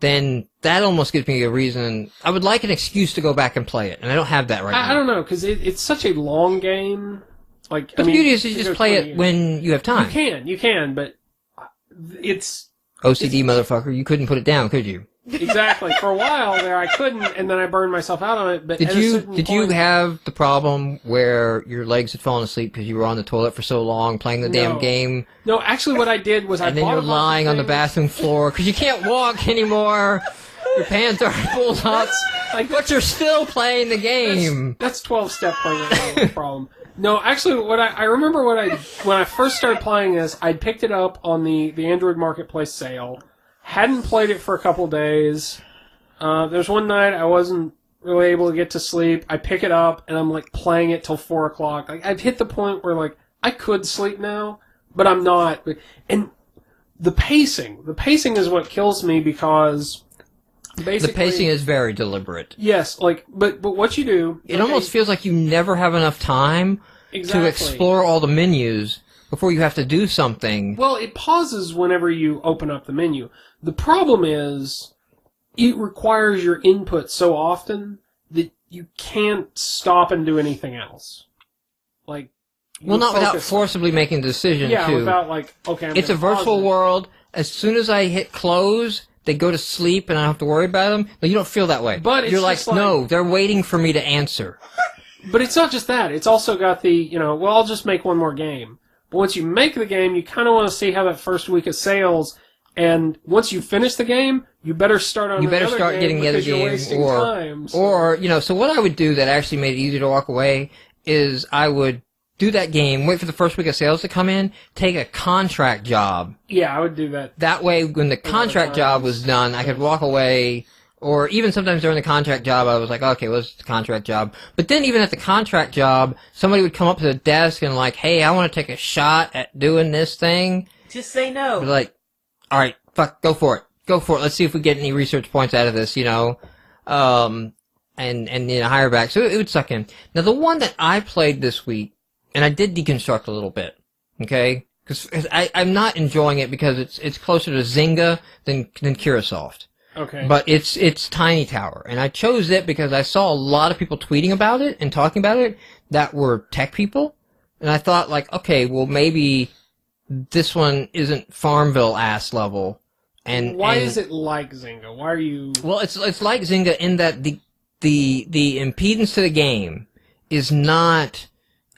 [SPEAKER 1] then that almost gives me a reason. I would like an excuse to go back and play it, and I don't have that right now.
[SPEAKER 2] I don't know, because it's such a long game. Like,
[SPEAKER 1] but the beauty is you just play it when you have time.
[SPEAKER 2] You can, but it's...
[SPEAKER 1] OCD motherfucker, you couldn't put it down, could you?
[SPEAKER 2] Exactly. For a while there, I couldn't, and then I burned myself out on it. But
[SPEAKER 1] did you have the problem where your legs had fallen asleep because you were on the toilet for so long playing the damn game?
[SPEAKER 2] No, actually, what I did was
[SPEAKER 1] and then you're lying on the bathroom floor because you can't walk anymore. Your pants are pulled up, but you're still playing the game.
[SPEAKER 2] That's 12-step playing problem. No, actually, I remember when I first started playing this, I picked it up on the Android Marketplace sale. Hadn't played it for a couple days. There's one night I wasn't really able to get to sleep. I pick it up and I'm like playing it till 4 o'clock. Like, I've hit the point where like I could sleep now, but I'm not. And the pacing is what kills me because basically
[SPEAKER 1] the pacing is very deliberate.
[SPEAKER 2] Yes, like but what you do,
[SPEAKER 1] it almost feels like you never have enough time to explore all the menus before you have to do something.
[SPEAKER 2] Well, it pauses whenever you open up the menu. The problem is, it requires your input so often that you can't stop and do anything else. Like,
[SPEAKER 1] well, not without forcibly making a decision,
[SPEAKER 2] yeah,
[SPEAKER 1] too.
[SPEAKER 2] without like, okay,
[SPEAKER 1] it's a virtual world. As soon as I hit close, they go to sleep and I don't have to worry about them. But you don't feel that way.
[SPEAKER 2] But
[SPEAKER 1] you're like, no, they're waiting for me to answer.
[SPEAKER 2] But it's not just that. It's also got the, well, I'll just make one more game. But once you make the game, you kind of want to see how that first week of sales. And once you finish the game, you better start on.
[SPEAKER 1] You better start getting the other game, or So what I would do that actually made it easier to walk away is I would do that game, wait for the first week of sales to come in, take a contract job.
[SPEAKER 2] Yeah, I would do that.
[SPEAKER 1] That way, when the contract job was done, I could walk away. Or even sometimes during the contract job, I was like, okay, well, it's the contract job. But then even at the contract job, somebody would come up to the desk and like, hey, I want to take a shot at doing this thing.
[SPEAKER 3] Just say no.
[SPEAKER 1] I'd be like, all right, fuck, go for it. Go for it. Let's see if we get any research points out of this, and hire back. So it would suck in. Now, the one that I played this week, and I did deconstruct a little bit, okay? Because I'm not enjoying it because it's closer to Zynga than Curasoft.
[SPEAKER 2] Okay.
[SPEAKER 1] But it's Tiny Tower, and I chose it because I saw a lot of people tweeting about it and talking about it that were tech people, and I thought like, okay, well maybe this one isn't Farmville ass level. And
[SPEAKER 2] why is it like Zynga? Why are you?
[SPEAKER 1] Well, it's like Zynga in that the impedance to the game is not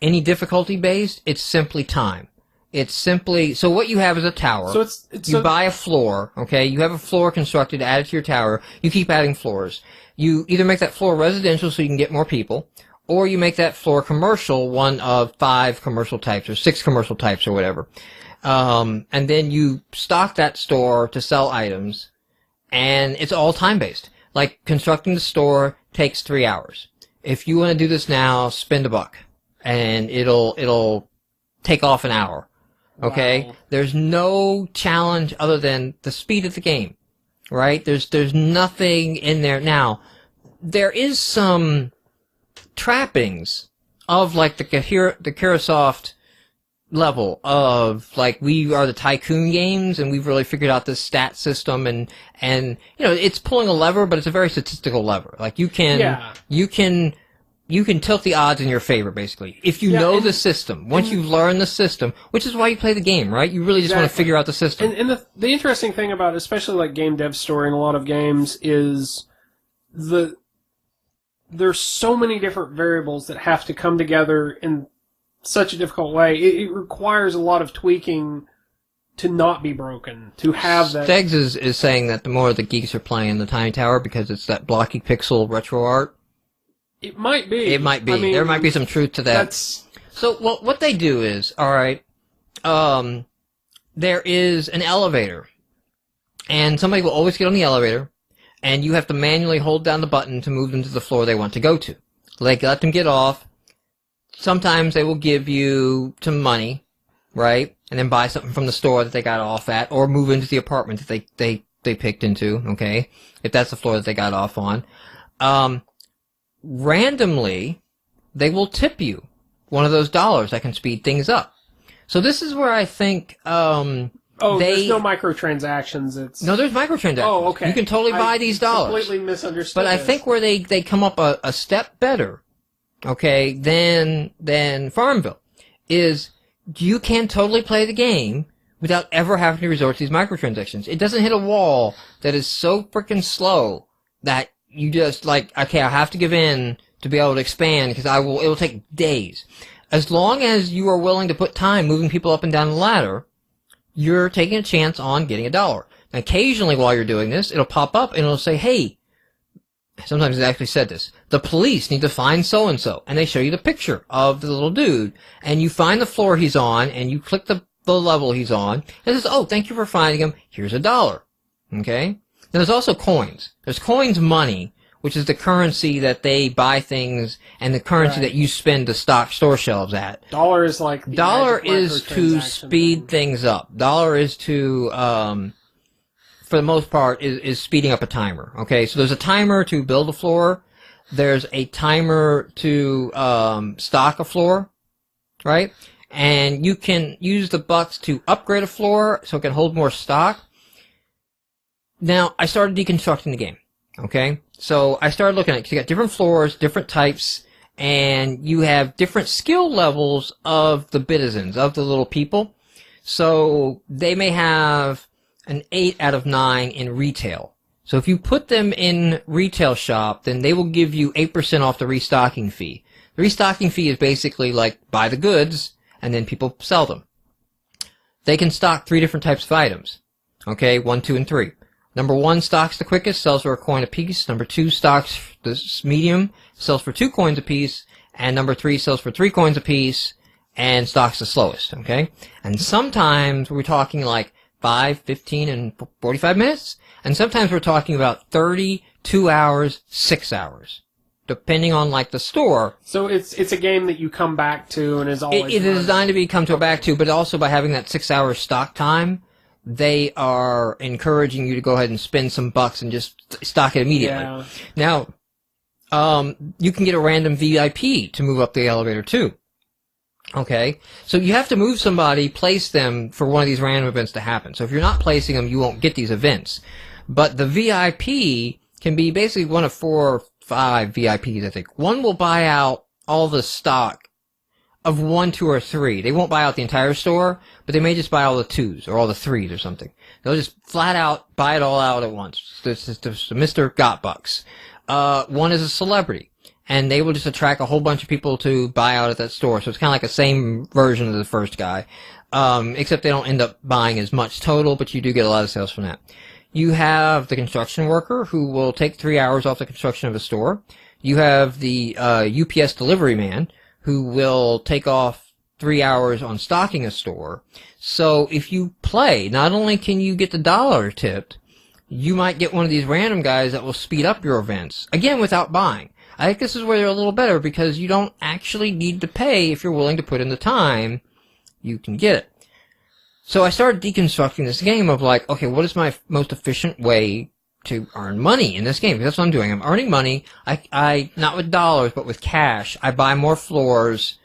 [SPEAKER 1] any difficulty based. It's simply time. It's simply, so what you have is a tower.
[SPEAKER 2] So you
[SPEAKER 1] buy a floor, okay? You have a floor constructed, added to your tower. You keep adding floors. You either make that floor residential so you can get more people, or you make that floor commercial, one of 5 commercial types, or 6 commercial types, or whatever. And then you stock that store to sell items, and it's all time-based. Like, constructing the store takes 3 hours. If you want to do this now, spend $1, and it'll take off an hour. Okay?
[SPEAKER 2] Wow.
[SPEAKER 1] There's no challenge other than the speed of the game. Right? There's nothing in there. Now, there is some trappings of like the Kirasoft level of like, we are the Tycoon games and we've really figured out this stat system, and you know, it's pulling a lever, but it's a very statistical lever. Like you can tilt the odds in your favor, basically, if you know the system. Once you've learned the system, which is why you play the game, right? You really just want to figure out the system.
[SPEAKER 2] And the interesting thing about, especially like game dev story in a lot of games, is there's so many different variables that have to come together in such a difficult way. It requires a lot of tweaking to not be broken, to have that.
[SPEAKER 1] Stegs is saying that the more the geeks are playing the Tiny Tower because it's that blocky pixel retro art.
[SPEAKER 2] It might be.
[SPEAKER 1] It might be.
[SPEAKER 2] I mean,
[SPEAKER 1] there might be some truth to that. So what they do is, all right, there is an elevator, and somebody will always get on the elevator, and you have to manually hold down the button to move them to the floor they want to go to. Like, let them get off. Sometimes they will give you some money, right, and then buy something from the store that they got off at, or move into the apartment that they picked into, okay, if that's the floor that they got off on. Randomly, they will tip you one of those dollars that can speed things up. So this is where I think there's
[SPEAKER 2] no microtransactions.
[SPEAKER 1] No, there's microtransactions.
[SPEAKER 2] Oh, okay.
[SPEAKER 1] You can totally buy these dollars.
[SPEAKER 2] Completely misunderstood.
[SPEAKER 1] But I think where they come up a step better, okay, than Farmville, is you can totally play the game without ever having to resort to these microtransactions. It doesn't hit a wall that is so freaking slow that you just like, okay, I have to give in to be able to expand because it'll take days. As long as you are willing to put time moving people up and down the ladder, you're taking a chance on getting $1. Now, occasionally while you're doing this, it'll pop up and it'll say, hey, sometimes it actually said this, the police need to find so-and-so, and they show you the picture of the little dude, and you find the floor he's on, and you click the level he's on, and it says, oh, thank you for finding him, here's $1. Okay? Now, there's also coins. There's coins money, which is the currency that they buy things and the currency that you spend to stock store shelves at.
[SPEAKER 2] Dollar is like the
[SPEAKER 1] dollar is to speed things up. Dollar is to, for the most part, is speeding up a timer. Okay, so there's a timer to build a floor. There's a timer to stock a floor, right? And you can use the bucks to upgrade a floor so it can hold more stock. Now, I started deconstructing the game, okay? So I started looking at it, 'cause you got different floors, different types, and you have different skill levels of the bitizens, of the little people. So they may have an 8 out of 9 in retail. So if you put them in retail shop, then they will give you 8% off the restocking fee. The restocking fee is basically like buy the goods, and then people sell them. They can stock 3 different types of items, okay, 1, 2, and 3. Number 1 stocks the quickest, sells for $1 a piece. Number 2 stocks the medium, sells for 2 coins a piece. And number 3 sells for 3 coins a piece and stocks the slowest, okay? And sometimes we're talking like 5, 15, and 45 minutes. And sometimes we're talking about 30, 2 hours, 6 hours, depending on like the store.
[SPEAKER 2] So it's a game that you come back to and is always...
[SPEAKER 1] It is designed to be come to back to, but also by having that 6 hour stock time, they are encouraging you to go ahead and spend some bucks and just stock it immediately.
[SPEAKER 2] Yeah.
[SPEAKER 1] Now, you can get a random VIP to move up the elevator too. Okay? So you have to move somebody, place them for one of these random events to happen. So if you're not placing them, you won't get these events. But the VIP can be basically one of 4 or 5 VIPs, I think. One will buy out all the stock of 1, 2, or 3. They won't buy out the entire store, but they may just buy all the 2s or all the 3s or something. They'll just flat out buy it all out at once. This is Mr. Gotbucks. One is a celebrity, and they will just attract a whole bunch of people to buy out at that store. So it's kind of like the same version of the first guy, except they don't end up buying as much total, but you do get a lot of sales from that. You have the construction worker who will take 3 hours off the construction of a store. You have the UPS delivery man who will take off 3 hours on stocking a store. So if you play, not only can you get the dollar tipped, you might get one of these random guys that will speed up your events, again, without buying. I think this is where they're a little better because you don't actually need to pay if you're willing to put in the time. You can get it. So I started deconstructing this game of like, okay, what is my most efficient way to earn money in this game? Because that's what I'm doing. I'm earning money. I not with dollars, but with cash. I buy more floors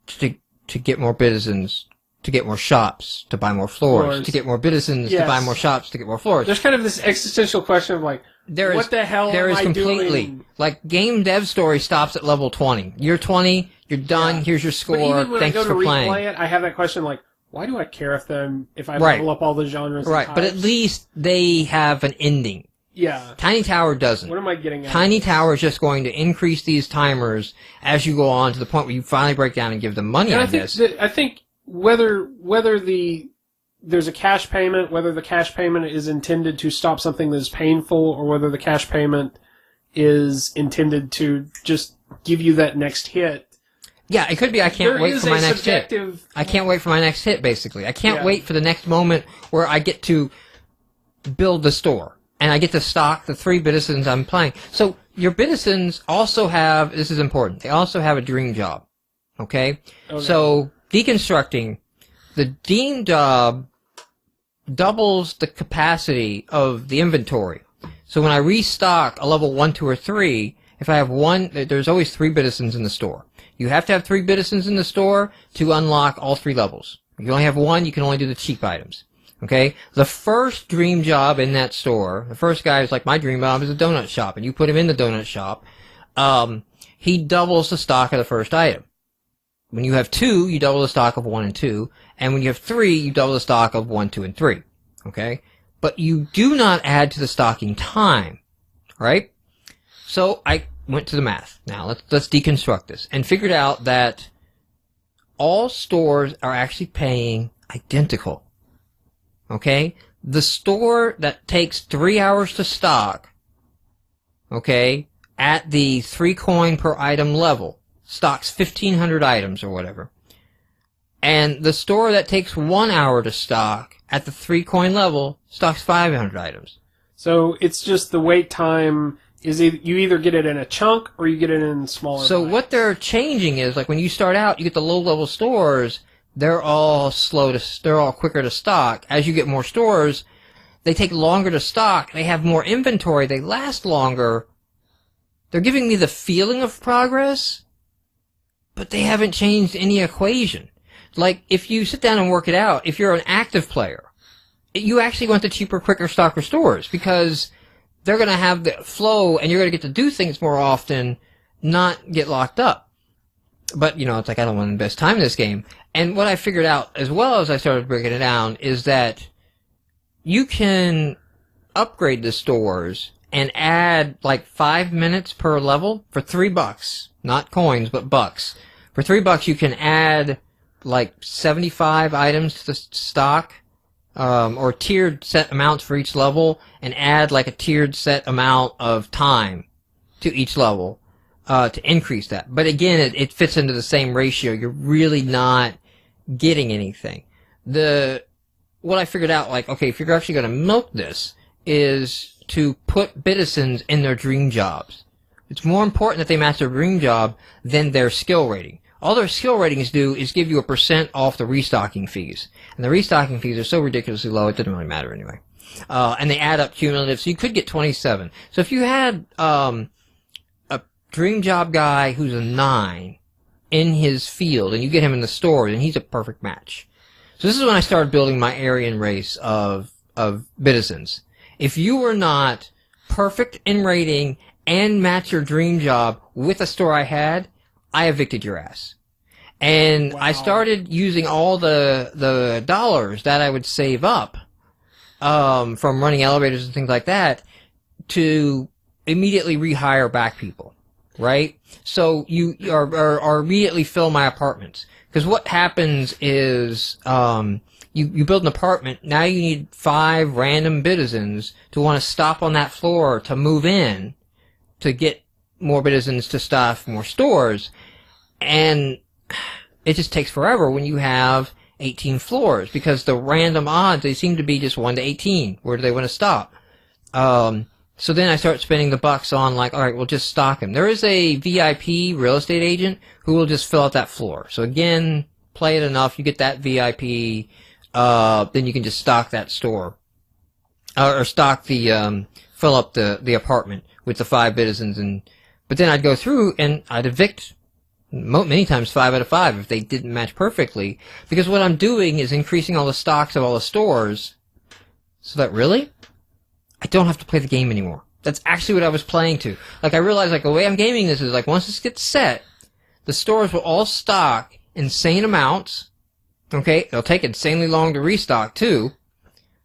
[SPEAKER 1] to get more citizens, to get more shops, to buy more floors, to get more citizens, to buy more shops, to get more floors.
[SPEAKER 2] There's kind of this existential question of like, what the hell am I doing?
[SPEAKER 1] Like, game dev story stops at level 20. You're 20, you're done, here's your score,
[SPEAKER 2] but even when
[SPEAKER 1] thanks
[SPEAKER 2] I go
[SPEAKER 1] for
[SPEAKER 2] to
[SPEAKER 1] playing.
[SPEAKER 2] Replay it, I have that question like, why do I care if I level up all the genres and types?
[SPEAKER 1] But at least they have an ending.
[SPEAKER 2] Yeah.
[SPEAKER 1] Tiny Tower doesn't.
[SPEAKER 2] What am I getting at?
[SPEAKER 1] Tiny Tower is just going to increase these timers as you go on to the point where you finally break down and give them money on this.
[SPEAKER 2] I think whether there's a cash payment, whether the cash payment is intended to stop something that is painful, or whether the cash payment is intended to just give you that next hit.
[SPEAKER 1] Yeah, it could be I can't wait for my next hit. I can't wait for my next hit, basically. I can't wait for the next moment where I get to build the store. And I get to stock the 3 citizens I'm playing. So your citizens also have, this is important, they also have a dream job. Okay? So deconstructing, the dream job doubles the capacity of the inventory. So when I restock a level 1, 2, or 3, if I have one, there's always 3 citizens in the store. You have to have 3 citizens in the store to unlock all 3 levels. If you only have 1, you can only do the cheap items. Okay? The first dream job in that store, the first guy is like, my dream job is a donut shop, and you put him in the donut shop, he doubles the stock of the first item. When you have 2, you double the stock of 1 and 2, and when you have 3, you double the stock of 1, 2, and 3. Okay? But you do not add to the stocking time. Right? So I went to the math. Now let's deconstruct this, and figured out that all stores are actually paying identical. Okay? The store that takes 3 hours to stock, okay, at the 3 coin per item level, stocks 1,500 items or whatever. And the store that takes 1 hour to stock at the 3 coin level stocks 500 items.
[SPEAKER 2] So it's just the wait time is you either get it in a chunk or you get it in smaller bites.
[SPEAKER 1] What they're changing is, like when you start out, you get the low level stores, they're all they're all quicker to stock. As you get more stores, they take longer to stock, they have more inventory, they last longer. They're giving me the feeling of progress, but they haven't changed any equation. Like, if you sit down and work it out, if you're an active player, you actually want the cheaper, quicker stocker stores, because they're going to have the flow, and you're going to get to do things more often, not get locked up. But, it's like, I don't want to invest time in this game. And what I figured out, as well as I started breaking it down, is that you can upgrade the stores and add, like, 5 minutes per level for $3. Not coins, but bucks. For $3, you can add, like, 75 items to the stock, or tiered set amounts for each level, and add like a tiered set amount of time to each level to increase that. But again, it fits into the same ratio. You're really not getting anything. What I figured out, like, okay, if you're actually going to milk this, is to put citizens in their dream jobs. It's more important that they match their dream job than their skill rating. All their skill ratings do is give you a % off the restocking fees. And the restocking fees are so ridiculously low, it doesn't really matter anyway. And they add up cumulative, so you could get 27. So if you had a dream job guy who's a 9 in his field, and you get him in the store, then he's a perfect match. So this is when I started building my Aryan race of citizens. If you were not perfect in rating and match your dream job with a store I had, I evicted your ass. And I started using all the dollars that I would save up from running elevators and things like that to immediately rehire back people, right? So you are immediately fill my apartments. Because what happens is you build an apartment, now you need 5 random citizens to want to stop on that floor to move in to get more citizens to staff more stores. And it just takes forever when you have 18 floors because the random odds, they seem to be just 1 to 18. Where do they want to stop? So then I start spending the bucks on like, all right, we'll just stock them. There is a VIP real estate agent who will just fill out that floor. So again, play it enough, you get that VIP, then you can just stock that store. Or stock the, fill up the apartment with the 5 citizens. But then I'd go through and I'd evict many times 5 out of 5 if they didn't match perfectly. Because what I'm doing is increasing all the stocks of all the stores so that really, I don't have to play the game anymore. That's actually what I was playing to. Like, I realized, like, the way I'm gaming this is, like, once this gets set, the stores will all stock insane amounts. Okay? It'll take insanely long to restock, too.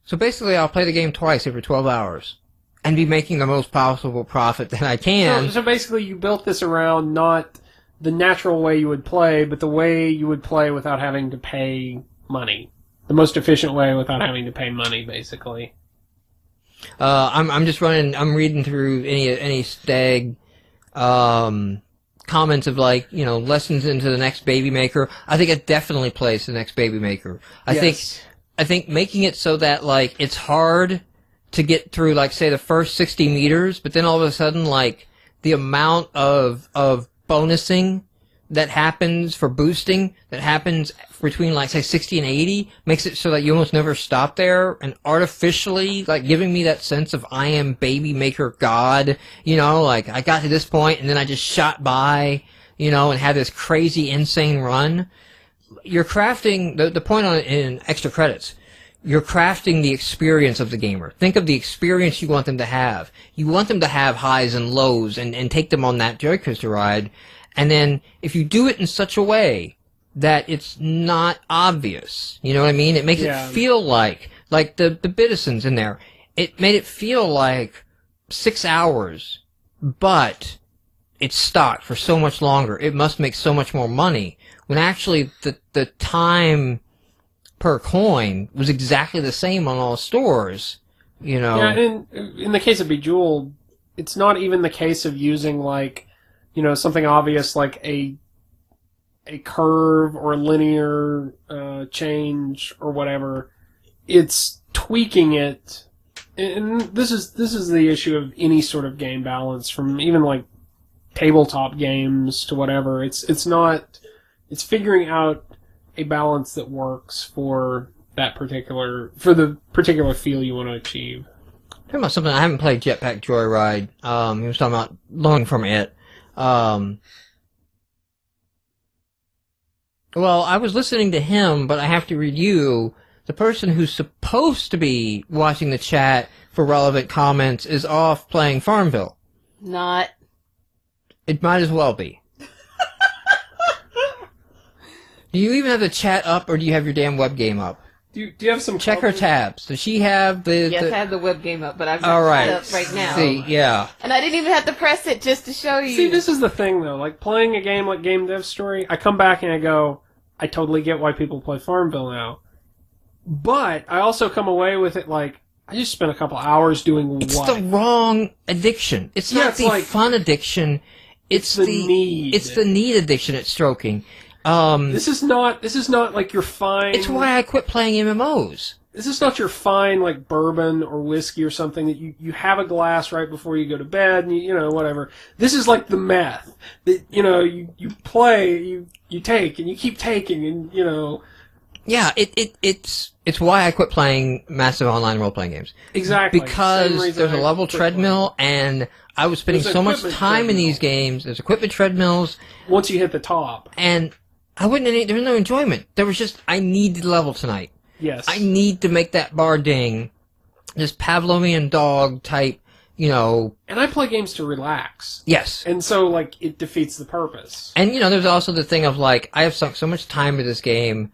[SPEAKER 1] So basically, I'll play the game twice every 12 hours. And be making the most possible profit that I can.
[SPEAKER 2] So basically, you built this around not the natural way you would play, but the way you would play without having to pay money. The most efficient way without having to pay money, basically.
[SPEAKER 1] I'm just running. I'm reading through any stag comments of like lessons into the next baby maker. I think it definitely plays the next baby maker. I think making it so that like it's hard to get through like say the first 60 meters, but then all of a sudden like the amount of bonusing that happens for boosting that happens between like say 60 and 80 makes it so that you almost never stop there and artificially like giving me that sense of I am baby maker god, like I got to this point and then I just shot by, and had this crazy insane run. You're crafting the point on it in extra credits. You're crafting the experience of the gamer. Think of the experience you want them to have. You want them to have highs and lows and take them on that joy coaster ride. And then if you do it in such a way that it's not obvious, you know what I mean? It makes it feel like the Bittisons in there. It made it feel like 6 hours, but it's stocked for so much longer. It must make so much more money. When actually the time per coin was exactly the same on all stores,
[SPEAKER 2] Yeah, and in the case of Bejeweled, it's not even the case of using like, something obvious like a curve or a linear change or whatever. It's tweaking it, and this is the issue of any sort of game balance, from even like tabletop games to whatever. It's figuring out a balance that works for the particular feel you want to achieve.
[SPEAKER 1] Talking about something I haven't played, Jetpack Joyride. He was talking about learning from it. Well, I was listening to him, but I have to read you. The person who's supposed to be watching the chat for relevant comments is off playing FarmVille.
[SPEAKER 3] Not.
[SPEAKER 1] It might as well be. Do you even have the chat up, or do you have your damn web game up?
[SPEAKER 2] Do you have some...
[SPEAKER 1] Check her tabs. Does she have the...
[SPEAKER 3] Yes, I have the web game up, but I've got it up right now.
[SPEAKER 1] See, yeah.
[SPEAKER 3] And I didn't even have to press it just to show you.
[SPEAKER 2] See, this is the thing, though. Like, playing a game like Game Dev Story, I come back and I go, I totally get why people play FarmVille now. But I also come away with it like, I just spent a couple hours doing what?
[SPEAKER 1] It's the wrong addiction. It's not the fun addiction. It's the
[SPEAKER 2] need.
[SPEAKER 1] It's the need addiction it's stroking.
[SPEAKER 2] This is not like your fine...
[SPEAKER 1] It's why I quit playing MMOs.
[SPEAKER 2] This is not your fine, like, bourbon or whiskey or something that you have a glass right before you go to bed and, whatever. This is like the meth that, you play, you take, and you keep taking, and,
[SPEAKER 1] Yeah, it's why I quit playing massive online role-playing games.
[SPEAKER 2] Exactly.
[SPEAKER 1] Because there's a level treadmill, and I was spending so much time in these games. There's equipment treadmills.
[SPEAKER 2] Once you hit the top.
[SPEAKER 1] And there was no enjoyment. There was just, I need the level tonight.
[SPEAKER 2] Yes.
[SPEAKER 1] I need to make that bar ding. this Pavlovian dog type, you know.
[SPEAKER 2] And I play games to relax.
[SPEAKER 1] Yes.
[SPEAKER 2] And so, like, it defeats the purpose.
[SPEAKER 1] And, you know, there's also the thing of, like, I have sunk so much time into this game.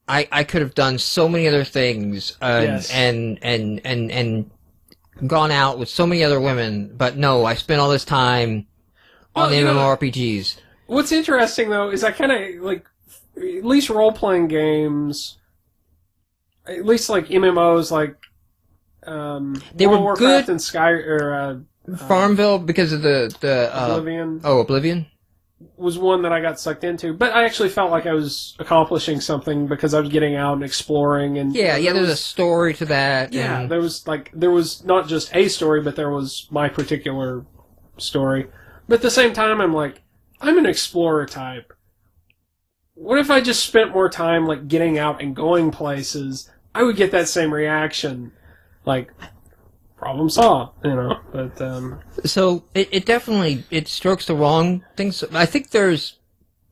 [SPEAKER 1] I could have done so many other things,
[SPEAKER 2] Yes.
[SPEAKER 1] and gone out with so many other women, but no, I spent all this time on the MMORPGs.
[SPEAKER 2] What's interesting, though, is I kind of, like, at least role-playing games, at least, like, MMOs, like,
[SPEAKER 1] They
[SPEAKER 2] World
[SPEAKER 1] were
[SPEAKER 2] of Warcraft
[SPEAKER 1] good.
[SPEAKER 2] and Sky, or,
[SPEAKER 1] FarmVille, because of the
[SPEAKER 2] Oblivion.
[SPEAKER 1] Oblivion?
[SPEAKER 2] Was one that I got sucked into, but I actually felt like I was accomplishing something because I was getting out and exploring, and
[SPEAKER 1] Yeah, there's a story to that.
[SPEAKER 2] yeah,
[SPEAKER 1] and-
[SPEAKER 2] there was not just a story, but there was my particular story. But at the same time, I'm like, I'm an explorer type. What if I just spent more time like getting out and going places? I would get that same reaction, like problem solved, you know. But
[SPEAKER 1] So it definitely it strokes the wrong things. I think there's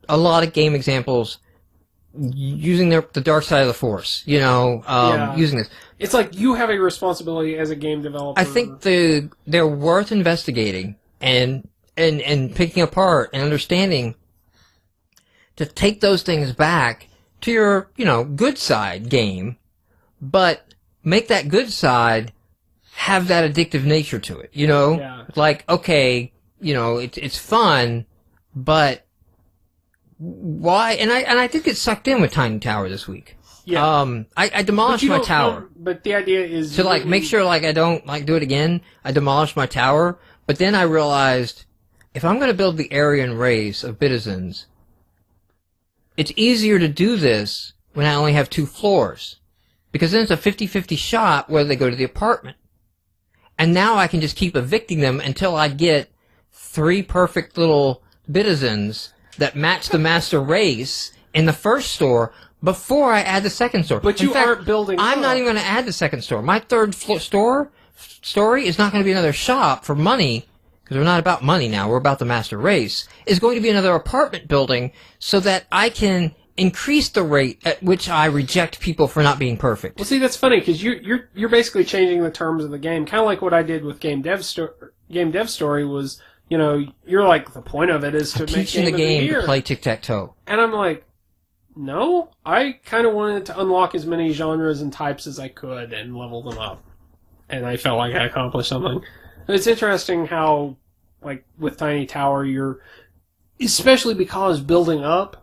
[SPEAKER 1] a lot of game examples using the dark side of the force. You know,
[SPEAKER 2] Yeah.
[SPEAKER 1] using this.
[SPEAKER 2] it's like you have a responsibility as a game developer.
[SPEAKER 1] I think they're worth investigating and picking apart and understanding to take those things back to your, you know, good side game, but make that good side have that addictive nature to it, you know?
[SPEAKER 2] Yeah.
[SPEAKER 1] Like, okay, you know, it's fun, but why? And I did get sucked in with Tiny Tower this week.
[SPEAKER 2] Yeah.
[SPEAKER 1] I demolished my tower.
[SPEAKER 2] But the idea is
[SPEAKER 1] To, like, make sure, like, I don't, like, do it again, I demolished my tower, but then I realized, if I'm going to build the Aryan race of Bitizens, it's easier to do this when I only have 2 floors. Because then it's a 50-50 shot whether they go to the apartment. And now I can just keep evicting them until I get 3 perfect little Bitizens that match the master race in the first store before I add the second store.
[SPEAKER 2] But
[SPEAKER 1] In
[SPEAKER 2] you
[SPEAKER 1] fact,
[SPEAKER 2] aren't building
[SPEAKER 1] I'm not
[SPEAKER 2] up.
[SPEAKER 1] even going to add the second store. My third story is not going to be another shop for money, because we're not about money now, we're about the master race. It's going to be another apartment building so that I can increase the rate at which I reject people for not being perfect.
[SPEAKER 2] Well, see, that's funny because you're basically changing the terms of the game, kind of like what I did with Game Dev Story was, you know, you're like, the point of it is to make
[SPEAKER 1] Teaching the
[SPEAKER 2] of
[SPEAKER 1] game
[SPEAKER 2] year.
[SPEAKER 1] to play tic-tac-toe.
[SPEAKER 2] And I'm like, no, I kind of wanted to unlock as many genres and types as I could and level them up, and I felt like I accomplished something. And it's interesting how, like with Tiny Tower, you're especially because building up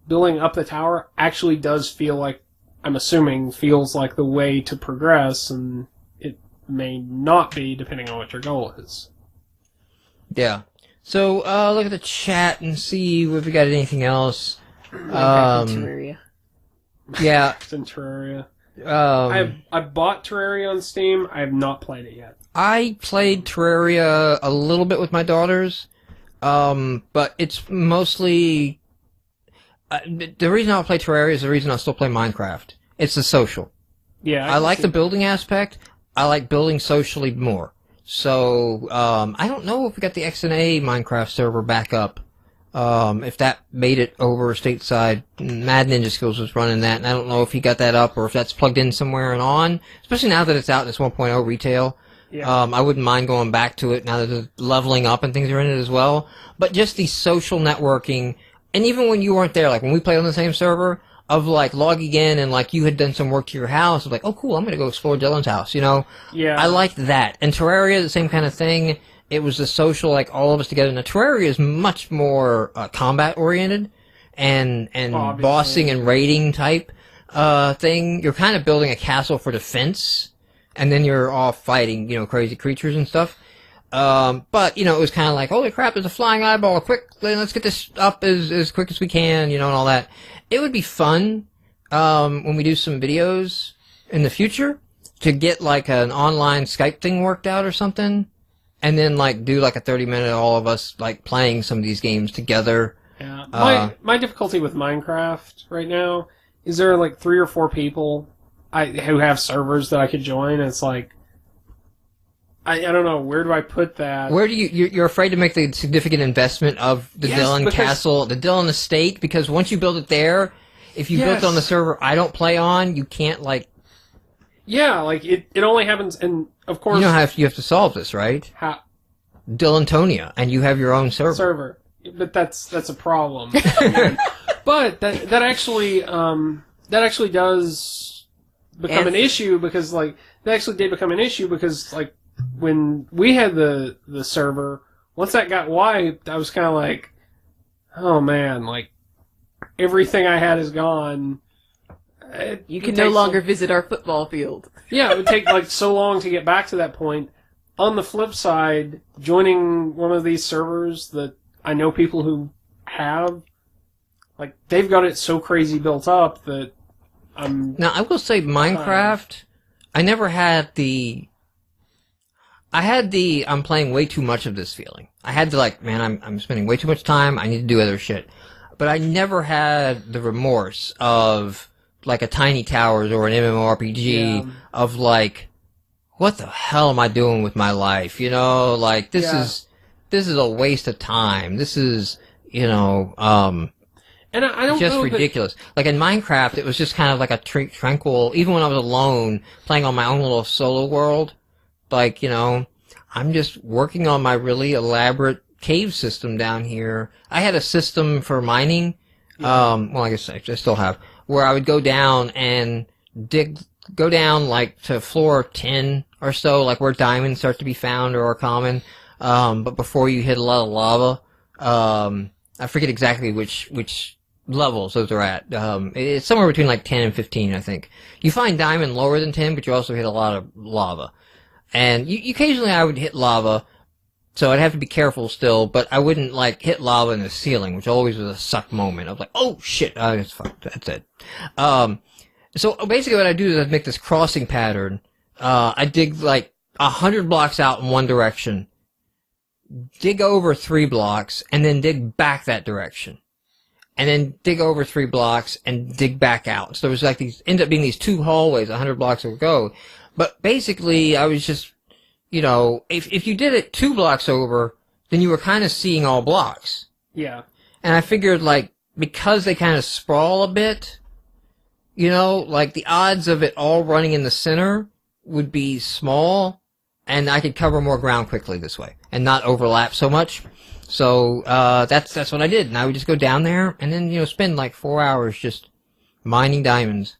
[SPEAKER 2] the tower actually does feel like, I'm assuming, feels like the way to progress, and it may not be, depending on what your goal is.
[SPEAKER 1] Yeah. So, look at the chat and see if we got anything else.
[SPEAKER 3] Terraria.
[SPEAKER 1] Yeah.
[SPEAKER 2] It's in Terraria. I bought Terraria on Steam. I have not played it yet.
[SPEAKER 1] I played Terraria a little bit with my daughters, but it's mostly... the reason I'll play Terraria is the reason I'll still play Minecraft. It's the social.
[SPEAKER 2] Yeah,
[SPEAKER 1] I like the building aspect. I like building socially more. So, I don't know if we got the XNA Minecraft server back up. If that made it over stateside. Mad Ninja Skills was running that, and I don't know if he got that up or if that's plugged in somewhere and on. Especially now that it's out in its 1.0 retail.
[SPEAKER 2] Yeah.
[SPEAKER 1] I wouldn't mind going back to it now that it's leveling up and things are in it as well. But just the social networking, and even when you weren't there, like when we played on the same server, of like logging in and like you had done some work to your house, of like, oh cool, I'm gonna go explore Dylan's house, you know?
[SPEAKER 2] Yeah.
[SPEAKER 1] I liked that. And Terraria, the same kind of thing. It was the social, like all of us together. Now Terraria is much more combat oriented and
[SPEAKER 2] Obviously.
[SPEAKER 1] bossing and raiding type thing. You're kind of building a castle for defense, and then you're all fighting, you know, crazy creatures and stuff. But, you know, it was kind of like, holy crap, there's a flying eyeball, quick, let's get this up as quick as we can, you know, and all that. It would be fun, when we do some videos in the future, to get, like, an online Skype thing worked out or something, and then, like, do, like, a 30-minute, all of us, like, playing some of these games together.
[SPEAKER 2] Yeah. My difficulty with Minecraft right now is there are, like, 3 or 4 people who have servers that I could join, and it's like, I don't know, where do I put that?
[SPEAKER 1] Where do you're afraid to make the significant investment of the
[SPEAKER 2] Yes,
[SPEAKER 1] Dylan
[SPEAKER 2] because-
[SPEAKER 1] Castle, the Dylan Estate, because once you build it there, if you built it on the
[SPEAKER 2] Yes.
[SPEAKER 1] server I don't play on, you can't, like,
[SPEAKER 2] Yeah, like it only happens, and of course
[SPEAKER 1] You have to solve this, right? Dylantonia, and you have your own server.
[SPEAKER 2] But that's a problem. But that actually does become an issue because like that actually did become an issue because like when we had the server, once that got wiped, I was kind of like, oh man, like everything I had is gone.
[SPEAKER 3] You can no longer visit our football field.
[SPEAKER 2] Yeah, it would take like so long to get back to that point. On the flip side, joining one of these servers that I know people who have, like, they've got it so crazy built up that
[SPEAKER 1] Now, I will say Minecraft, I never had the... I'm playing way too much of this feeling. I had to, like, man, I'm spending way too much time, I need to do other shit. But I never had the remorse of, like, a Tiny Towers or an MMORPG of, like, what the hell am I doing with my life? You know, like, this is a waste of time. This is, you know,
[SPEAKER 2] and I don't
[SPEAKER 1] just
[SPEAKER 2] know
[SPEAKER 1] ridiculous. Like in Minecraft, it was just kind of like a tranquil, even when I was alone, playing on my own little solo world, like, you know, I'm just working on my really elaborate cave system down here. I had a system for mining, well, I guess I still have, where I would go down and go down like to floor 10 or so, like where diamonds start to be found or are common, but before you hit a lot of lava. I forget exactly which levels those are at. It's somewhere between like 10 and 15, I think. You find diamond lower than 10, but you also hit a lot of lava. And occasionally I would hit lava, so I'd have to be careful still, but I wouldn't like hit lava in the ceiling, which always was a suck moment. I was like, oh shit, it's fucked, that's it. So basically what I do is I make this crossing pattern. I dig like 100 blocks out in one direction, dig over 3 blocks, and then dig back that direction. And then dig over 3 blocks and dig back out. So there was like end up being these 2 hallways 100 blocks ago. But basically, I was just, you know, if you did it 2 blocks over, then you were kind of seeing all blocks.
[SPEAKER 2] Yeah.
[SPEAKER 1] And I figured, like, because they kind of sprawl a bit, you know, like the odds of it all running in the center would be small, and I could cover more ground quickly this way and not overlap so much. So that's what I did, and I would just go down there and then, you know, spend like 4 hours just mining diamonds.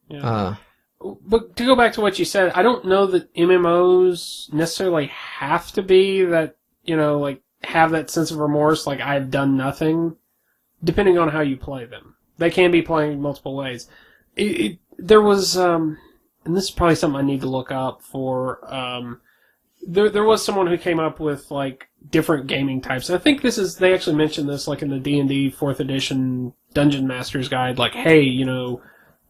[SPEAKER 2] Yeah. But to go back to what you said, I don't know that MMOs necessarily have to be that, you know, like have that sense of remorse, like I've done nothing, depending on how you play them. They can be playing multiple ways. There was, and this is probably something I need to look up for, there was someone who came up with like different gaming types. And I think they actually mentioned this like in the D&D 4th edition Dungeon Master's Guide, like, hey, you know,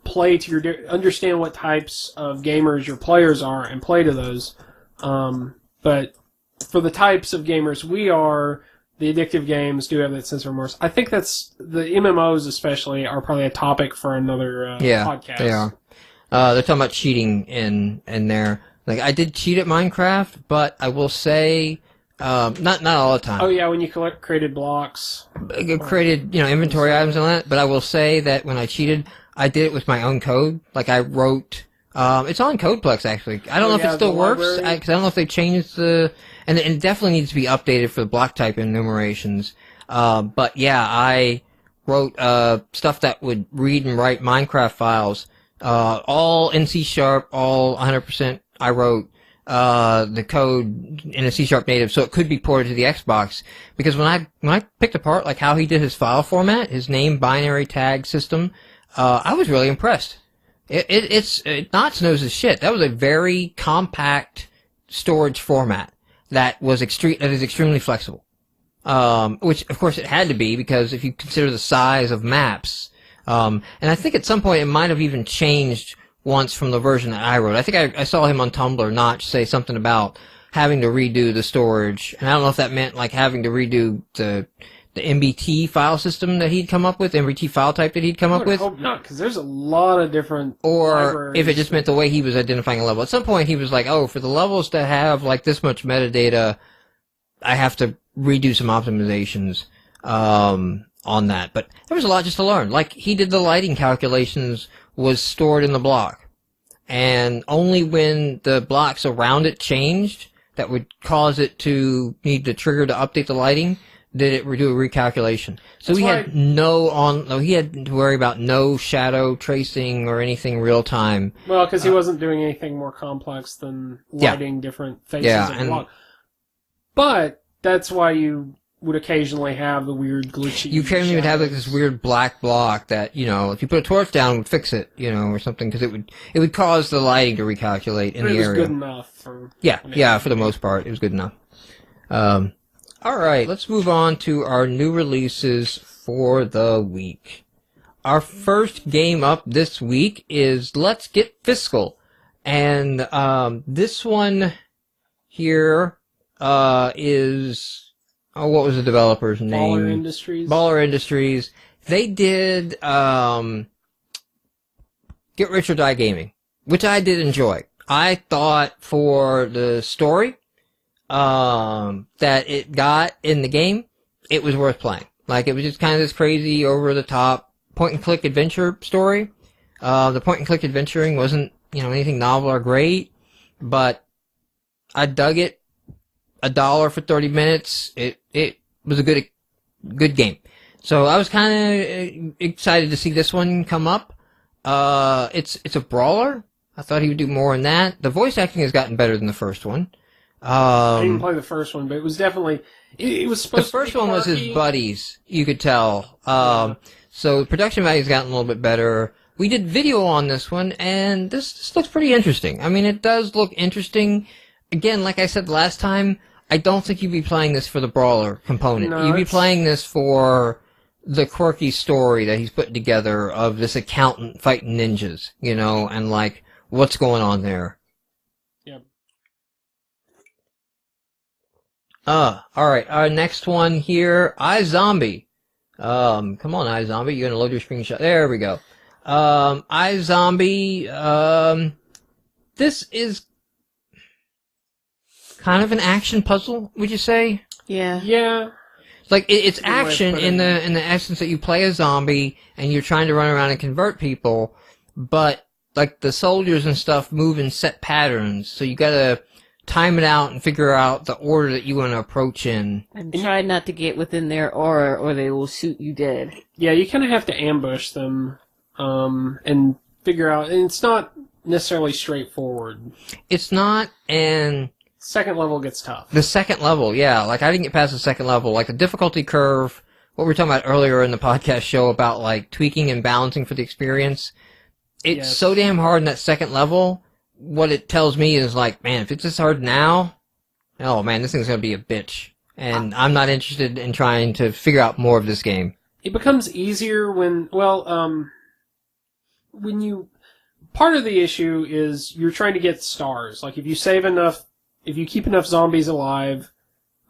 [SPEAKER 2] play to understand what types of gamers your players are and play to those. But for the types of gamers we are, the addictive games do have that sense of remorse. I think that's the MMOs especially are probably a topic for another podcast.
[SPEAKER 1] They are. They're talking about cheating in there. Like I did cheat at Minecraft, but I will say not all the time.
[SPEAKER 2] Oh yeah, when you created blocks.
[SPEAKER 1] I created, you know, inventory items and all that, but I will say that when I cheated, I did it with my own code. Like I wrote, it's on Codeplex actually. I don't know if it still works, because I don't know if they changed and it definitely needs to be updated for the block type enumerations. But yeah, I wrote, stuff that would read and write Minecraft files, all in C#, all 100%. I wrote, the code in a C# native, so it could be ported to the Xbox. Because when I picked apart like how he did his file format, his name binary tag system, I was really impressed. It's Knots knows his shit. That was a very compact storage format that is extremely flexible. Which of course it had to be, because if you consider the size of maps, and I think at some point it might have even changed once from the version that I wrote. I think I saw him on Tumblr, Notch, say something about having to redo the storage, and I don't know if that meant like having to redo the MBT file system that he'd come up with, MBT file type that he'd come up with.
[SPEAKER 2] I hope not, because there's a lot of different libraries.
[SPEAKER 1] If it just meant the way he was identifying a level. At some point he was like, oh, for the levels to have like this much metadata, I have to redo some optimizations on that. But there was a lot just to learn. Like he did the lighting calculations was stored in the block. and only when the blocks around it changed that would cause it to need to trigger to update the lighting did it do a recalculation. So he had he had to worry about no shadow tracing or anything real time.
[SPEAKER 2] Well, because he wasn't doing anything more complex than lighting different faces of the block. But that's why you would occasionally have the weird glitchy.
[SPEAKER 1] You occasionally would have like this weird black block that, you know, if you put a torch down, it would fix it, you know, or something, because it would cause the lighting to recalculate in the area. It was
[SPEAKER 2] good enough for...
[SPEAKER 1] Yeah, for the most part, it was good enough. Alright, let's move on to our new releases for the week. Our first game up this week is Let's Get Fiscal. And this one here is... Oh, what was the developer's name?
[SPEAKER 2] Baller Industries.
[SPEAKER 1] Baller Industries. They did Get Rich or Die Gaming, which I did enjoy. I thought for the story that it got in the game, it was worth playing. Like, it was just kind of this crazy, over-the-top point-and-click adventure story. The point-and-click adventuring wasn't, you know, anything novel or great, but I dug it. $1 for 30 minutes. It was a good game. So I was kind of excited to see this one come up. It's a brawler. I thought he would do more in that. The voice acting has gotten better than the first one.
[SPEAKER 2] I didn't play the first one, but it was definitely it was supposed to be
[SPEAKER 1] The first one was his buddies, you could tell. So production value's gotten a little bit better. We did video on this one, and this looks pretty interesting. I mean, it does look interesting. Again, like I said last time, I don't think you'd be playing this for the brawler component.
[SPEAKER 2] No,
[SPEAKER 1] you'd be playing this for the quirky story that he's putting together of this accountant fighting ninjas, you know, and like, what's going on there.
[SPEAKER 2] Yep.
[SPEAKER 1] Alright, our next one here, iZombie. Come on, iZombie, you're gonna load your screenshot. There we go. iZombie, this is kind of an action puzzle, would you say?
[SPEAKER 3] Yeah.
[SPEAKER 2] Yeah.
[SPEAKER 1] Like, it's action in the essence that you play a zombie and you're trying to run around and convert people, but like the soldiers and stuff move in set patterns, so you gotta time it out and figure out the order that you want to approach in.
[SPEAKER 3] And try not to get within their aura or they will shoot you dead.
[SPEAKER 2] Yeah, you kind of have to ambush them, and figure out, and it's not necessarily straightforward.
[SPEAKER 1] It's not, and...
[SPEAKER 2] Second level gets tough.
[SPEAKER 1] The second level, yeah. Like, I didn't get past the second level. Like, the difficulty curve, what we were talking about earlier in the podcast show about, like, tweaking and balancing for the experience, it's so damn hard in that second level. What it tells me is, like, man, if it's this hard now, oh, man, this thing's gonna be a bitch. And I'm not interested in trying to figure out more of this game.
[SPEAKER 2] It becomes easier when you... Part of the issue is you're trying to get stars. Like, if you keep enough zombies alive,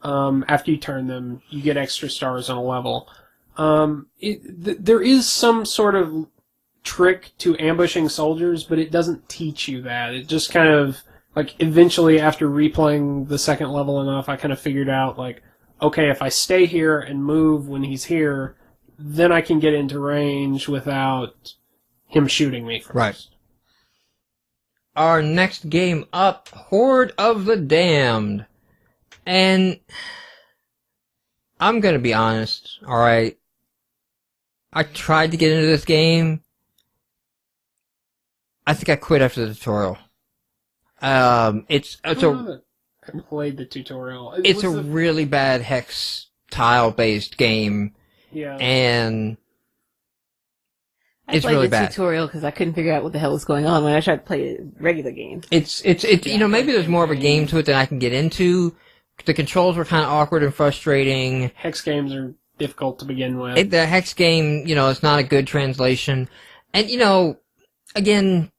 [SPEAKER 2] after you turn them, you get extra stars on a level. There is some sort of trick to ambushing soldiers, but it doesn't teach you that. It just kind of, like, eventually after replaying the second level enough, I kind of figured out, like, okay, if I stay here and move when he's here, then I can get into range without him shooting me first.
[SPEAKER 1] Right. Our next game up, Horde of the Damned. And I'm gonna be honest, alright? I tried to get into this game. I think I quit after the tutorial. I
[SPEAKER 2] haven't played the tutorial.
[SPEAKER 1] It's a really bad hex tile-based game.
[SPEAKER 2] Yeah.
[SPEAKER 1] And it's really
[SPEAKER 3] I played
[SPEAKER 1] bad.
[SPEAKER 3] the tutorial because I couldn't figure out what the hell was going on when I tried to play a regular game.
[SPEAKER 1] It's you know, maybe there's more of a game to it than I can get into. The controls were kind of awkward and frustrating.
[SPEAKER 2] Hex games are difficult to begin with.
[SPEAKER 1] The hex game, you know, it's not a good translation. And, you know, again,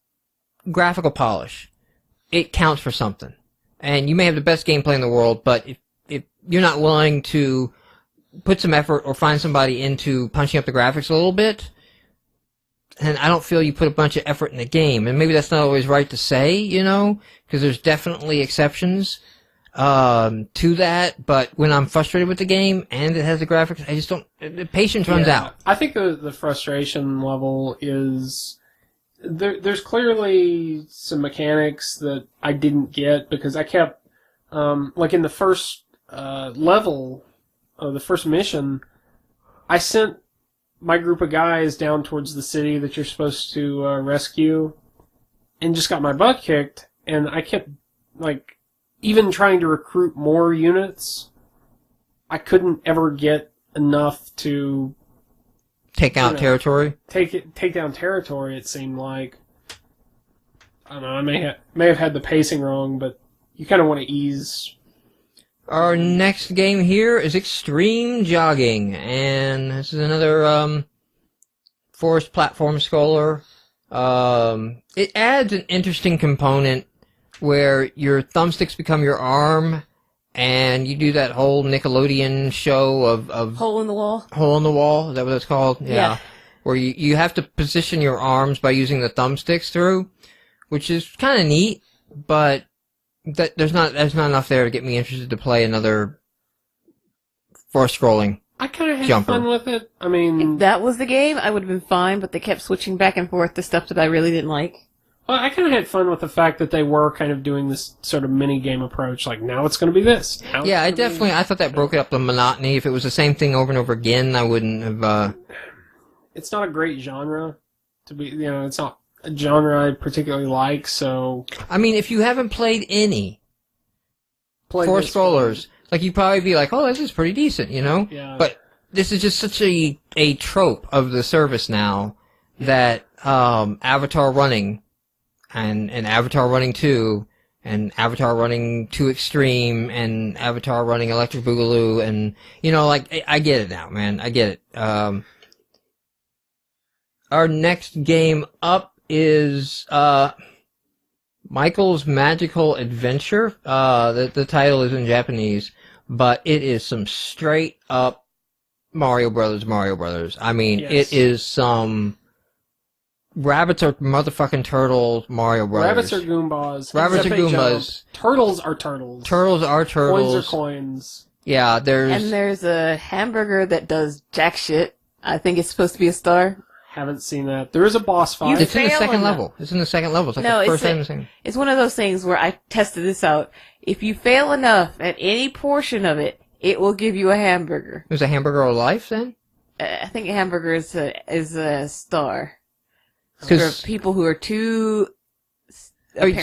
[SPEAKER 1] graphical polish. It counts for something. And you may have the best gameplay in the world, but if you're not willing to put some effort or find somebody into punching up the graphics a little bit, and I don't feel you put a bunch of effort in the game. And maybe that's not always right to say, you know, because there's definitely exceptions to that. But when I'm frustrated with the game and it has the graphics, I just don't... The patience runs out.
[SPEAKER 2] I think the frustration level is... there's clearly some mechanics that I didn't get because I kept, like in the first level of the first mission, I sent my group of guys down towards the city that you're supposed to rescue, and just got my butt kicked, and I kept, like, even trying to recruit more units, I couldn't ever get enough to
[SPEAKER 1] take out territory.
[SPEAKER 2] Take down territory. It seemed like, I don't know. I may have had the pacing wrong, but you kind of want to ease.
[SPEAKER 1] Our next game here is Extreme Jogging, and this is another forest platform scroller. It adds an interesting component where your thumbsticks become your arm, and you do that whole Nickelodeon show of
[SPEAKER 3] Hole in the wall.
[SPEAKER 1] Hole in the wall. Is that what it's called?
[SPEAKER 3] Yeah.
[SPEAKER 1] Where you have to position your arms by using the thumbsticks through, which is kind of neat, but there's not enough there to get me interested to play another forest scrolling.
[SPEAKER 2] I kind of had fun with it. I mean,
[SPEAKER 3] if that was the game, I would have been fine, but they kept switching back and forth to stuff that I really didn't like.
[SPEAKER 2] Well, I kind of had fun with the fact that they were kind of doing this sort of mini-game approach, like, now it's going to be this.
[SPEAKER 1] Yeah, I thought that broke up the monotony. If it was the same thing over and over again, I wouldn't have...
[SPEAKER 2] It's not a great genre to be, it's not a genre I particularly like, so...
[SPEAKER 1] I mean, if you haven't played any forest scrollers, like, you'd probably be like, oh, this is pretty decent,
[SPEAKER 2] Yeah.
[SPEAKER 1] But this is just such a trope of the service now that Avatar Running... And Avatar Running 2, and Avatar Running 2 Extreme, and Avatar Running Electric Boogaloo, and, I get it now, man. I get it. Our next game up is, Michael's Magical Adventure. The title is in Japanese, but it is some straight up Mario Brothers. I mean,
[SPEAKER 2] yes.
[SPEAKER 1] It is some... Rabbits are motherfucking turtles, Mario Brothers.
[SPEAKER 2] Rabbits are Goombas.
[SPEAKER 1] Rabbits are Goombas.
[SPEAKER 2] Turtles are turtles.
[SPEAKER 1] Turtles are turtles.
[SPEAKER 2] Coins are coins.
[SPEAKER 1] Yeah,
[SPEAKER 3] there's a hamburger that does jack shit. I think it's supposed to be a star.
[SPEAKER 2] Haven't seen that. There is a boss fight.
[SPEAKER 1] It's in the second level. It's in the second level. It's like the first time in the second.
[SPEAKER 3] It's one of those things where I tested this out. If you fail enough at any portion of it, it will give you a hamburger.
[SPEAKER 1] Is a hamburger of life then?
[SPEAKER 3] I think a hamburger is a star. For people who are too...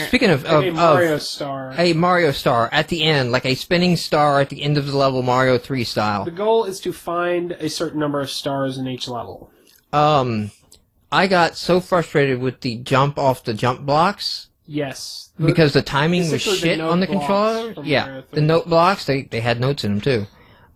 [SPEAKER 1] Speaking of
[SPEAKER 2] a Mario star.
[SPEAKER 1] A Mario star at the end, like a spinning star at the end of the level, Mario 3 style.
[SPEAKER 2] The goal is to find a certain number of stars in each level.
[SPEAKER 1] I got so frustrated with the jump off the jump blocks.
[SPEAKER 2] Yes.
[SPEAKER 1] Because the timing was shit on the controller. Yeah, the note blocks, they had notes in them too.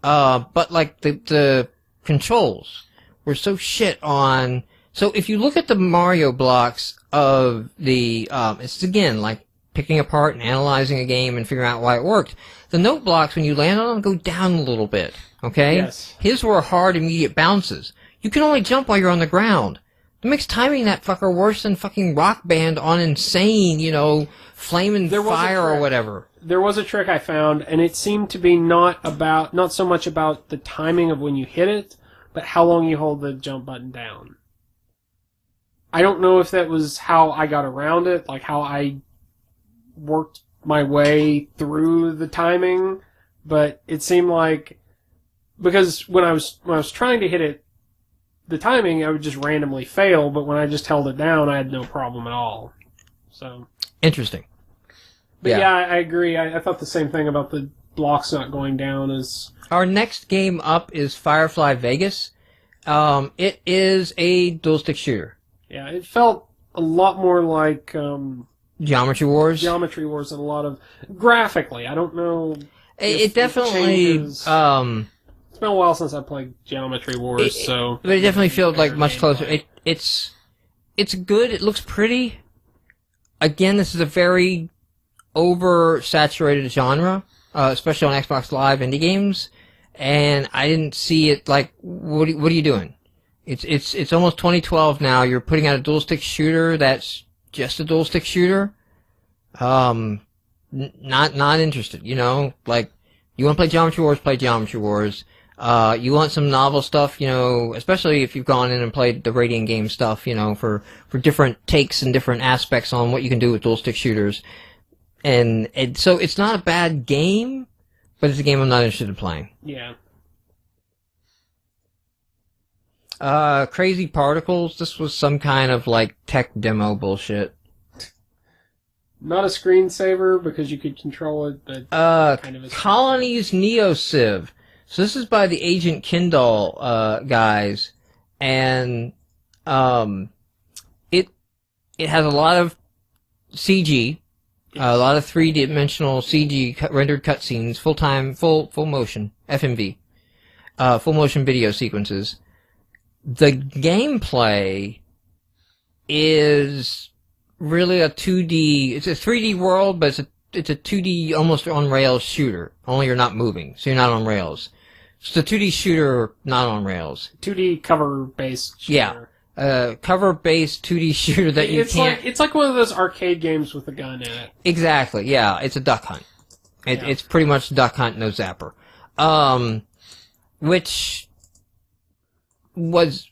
[SPEAKER 1] But like the controls were so shit on... So if you look at the Mario blocks of the, it's again like picking apart and analyzing a game and figuring out why it worked. The note blocks, when you land on them, go down a little bit. Okay?
[SPEAKER 2] Yes.
[SPEAKER 1] His were hard, immediate bounces. You can only jump while you're on the ground. It makes timing that fucker worse than fucking Rock Band on Insane, flaming fire or whatever.
[SPEAKER 2] There was a trick I found, and it seemed to be not so much about the timing of when you hit it, but how long you hold the jump button down. I don't know if that was how I got around it, like how I worked my way through the timing, but it seemed like, because when I was trying to hit it, the timing, I would just randomly fail, but when I just held it down, I had no problem at all. So
[SPEAKER 1] interesting.
[SPEAKER 2] But yeah, I agree. I thought the same thing about the blocks not going down. As
[SPEAKER 1] our next game up is Firefly Vegas. It is a dual-stick shooter.
[SPEAKER 2] Yeah, it felt a lot more like
[SPEAKER 1] Geometry Wars.
[SPEAKER 2] Geometry Wars and a lot of graphically. I don't know.
[SPEAKER 1] It definitely.
[SPEAKER 2] It's been a while since I played Geometry Wars,
[SPEAKER 1] but it definitely feels like much closer. It's good. It looks pretty. Again, this is a very oversaturated genre, especially on Xbox Live indie games, and I didn't see it like. What are you doing? It's almost 2012 now. You're putting out a dual stick shooter that's just a dual stick shooter. Not interested. Like, you want to play Geometry Wars, play Geometry Wars. You want some novel stuff, especially if you've gone in and played the Radiant game stuff, for different takes and different aspects on what you can do with dual stick shooters. And so it's not a bad game, but it's a game I'm not interested in playing.
[SPEAKER 2] Yeah.
[SPEAKER 1] Crazy Particles, this was some kind of, tech demo bullshit.
[SPEAKER 2] Not a screensaver because you could control it, but kind of a
[SPEAKER 1] Colonies Neo Civ. So this is by the Agent Kindle guys, and it has a lot of CG, a lot of three-dimensional CG rendered cutscenes, full motion FMV, full motion video sequences. The gameplay is really a 2D. It's a 3D world, but it's a 2D almost on rails shooter. Only you're not moving, so you're not on rails. It's a 2D shooter, not on rails.
[SPEAKER 2] 2D cover-based shooter.
[SPEAKER 1] Yeah. Cover-based 2D shooter that you can't...
[SPEAKER 2] It's like one of those arcade games with a gun in it.
[SPEAKER 1] Exactly, yeah. It's a duck hunt. It's pretty much Duck Hunt, no zapper. Which was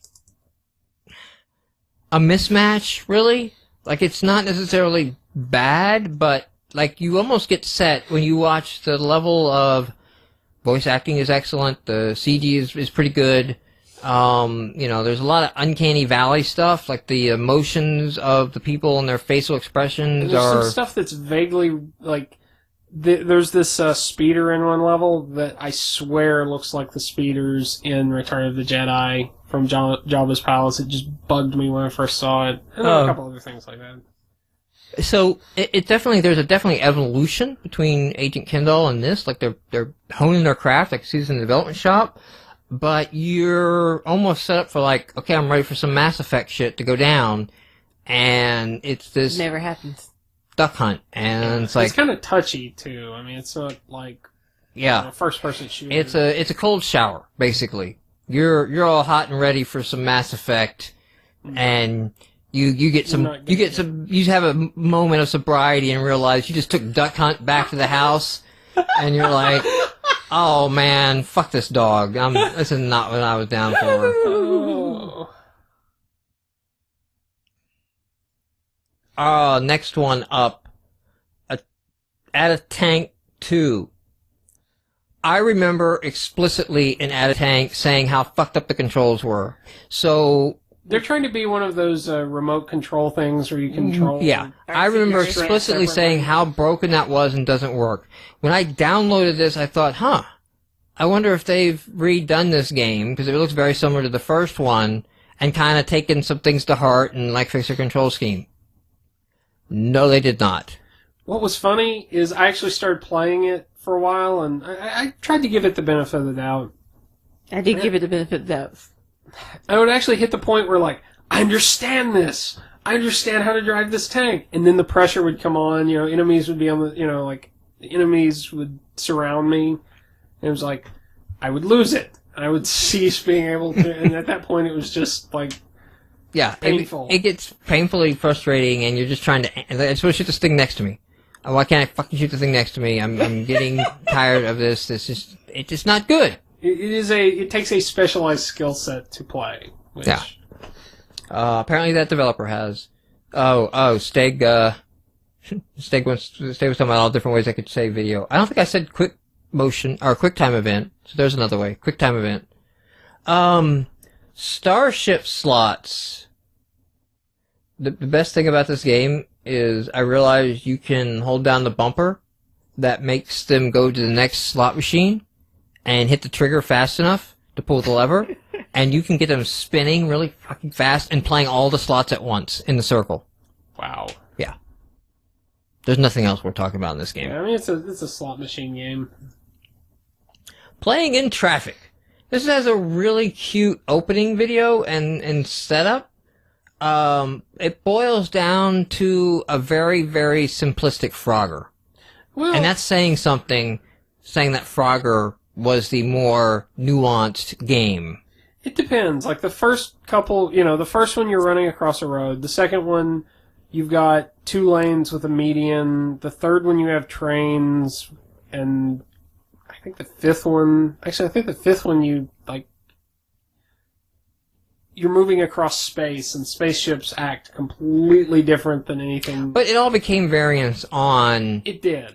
[SPEAKER 1] a mismatch, really. It's not necessarily bad, but, you almost get set when you watch the level of... Voice acting is excellent. The CG is pretty good. There's a lot of uncanny valley stuff, like the emotions of the people and their facial expressions.
[SPEAKER 2] There's some stuff that's vaguely there's this speeder in one level that I swear looks like the speeders in Return of the Jedi from Jabba's Palace. It just bugged me when I first saw it, and a couple other things like that.
[SPEAKER 1] So there's a definitely evolution between Agent Kindle and this. They're honing their craft. I can see this in the development shop, but you're almost set up for okay, I'm ready for some Mass Effect shit to go down, and it's this
[SPEAKER 3] never happens.
[SPEAKER 1] Duck Hunt, and it's
[SPEAKER 2] kind of touchy too. I mean, it's not first person shooter.
[SPEAKER 1] It's a cold shower basically. You're all hot and ready for some Mass Effect, and you have a moment of sobriety and realize you just took Duck Hunt back to the house, and you're like, oh man, fuck this dog. This is not what I was down for. Next one up, Add a Tank 2. I remember explicitly in Add a Tank saying how fucked up the controls were. So
[SPEAKER 2] they're trying to be one of those remote control things where you control.
[SPEAKER 1] Yeah, I remember explicitly saying how broken that was and doesn't work. When I downloaded this, I thought, I wonder if they've redone this game, because it looks very similar to the first one, and kind of taken some things to heart and fixed their control scheme. No, they did not.
[SPEAKER 2] What was funny is I actually started playing it for a while, and I tried to give it the benefit of the doubt.
[SPEAKER 3] I did give it the benefit of the doubt.
[SPEAKER 2] I would actually hit the point where, I understand this. I understand how to drive this tank. And then the pressure would come on, enemies would be on the, the enemies would surround me. And it was I would lose it. I would cease being able to, and at that point it was just, painful.
[SPEAKER 1] It gets painfully frustrating, and you're just trying to, I just want to shoot this thing next to me. Why can't I fucking shoot the thing next to me? I'm getting tired of this. It's just not good.
[SPEAKER 2] It takes a specialized skill set to play. Which...
[SPEAKER 1] Yeah. Apparently that developer has. Steg was talking about all different ways I could save video. I don't think I said quick motion or quick time event. So there's another way. Quick time event. Starship slots. The best thing about this game is I realized you can hold down the bumper that makes them go to the next slot machine and hit the trigger fast enough to pull the lever, and you can get them spinning really fucking fast and playing all the slots at once in the circle.
[SPEAKER 2] Wow.
[SPEAKER 1] Yeah. There's nothing else we're talking about in this game.
[SPEAKER 2] Yeah, I mean, it's a slot machine game.
[SPEAKER 1] Playing in Traffic. This has a really cute opening video and setup. It boils down to a very, very simplistic Frogger.
[SPEAKER 2] Well,
[SPEAKER 1] and that's saying something, saying that Frogger was the more nuanced game.
[SPEAKER 2] It depends. The first couple, the first one you're running across a road. The second one, you've got 2 lanes with a median. The third one you have trains, and I think the fifth one... Actually, I think the fifth one you're moving across space, and spaceships act completely different than anything.
[SPEAKER 1] But it all became variants on...
[SPEAKER 2] It did.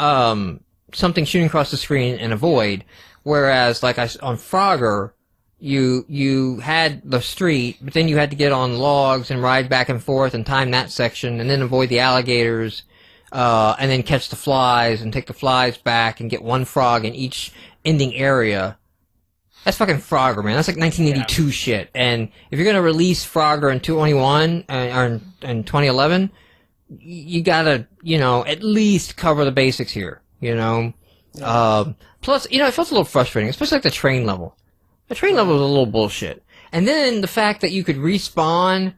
[SPEAKER 1] Something shooting across the screen and a void, whereas, like, on Frogger, you had the street, but then you had to get on logs and ride back and forth and time that section, and then avoid the alligators, and then catch the flies and take the flies back and get one frog in each ending area. That's fucking Frogger, man. That's like 1982 shit. And if you're gonna release Frogger in 2021 or in 2011, you gotta, at least cover the basics here. Plus, it felt a little frustrating, especially like the train level. The train level was a little bullshit. And then the fact that you could respawn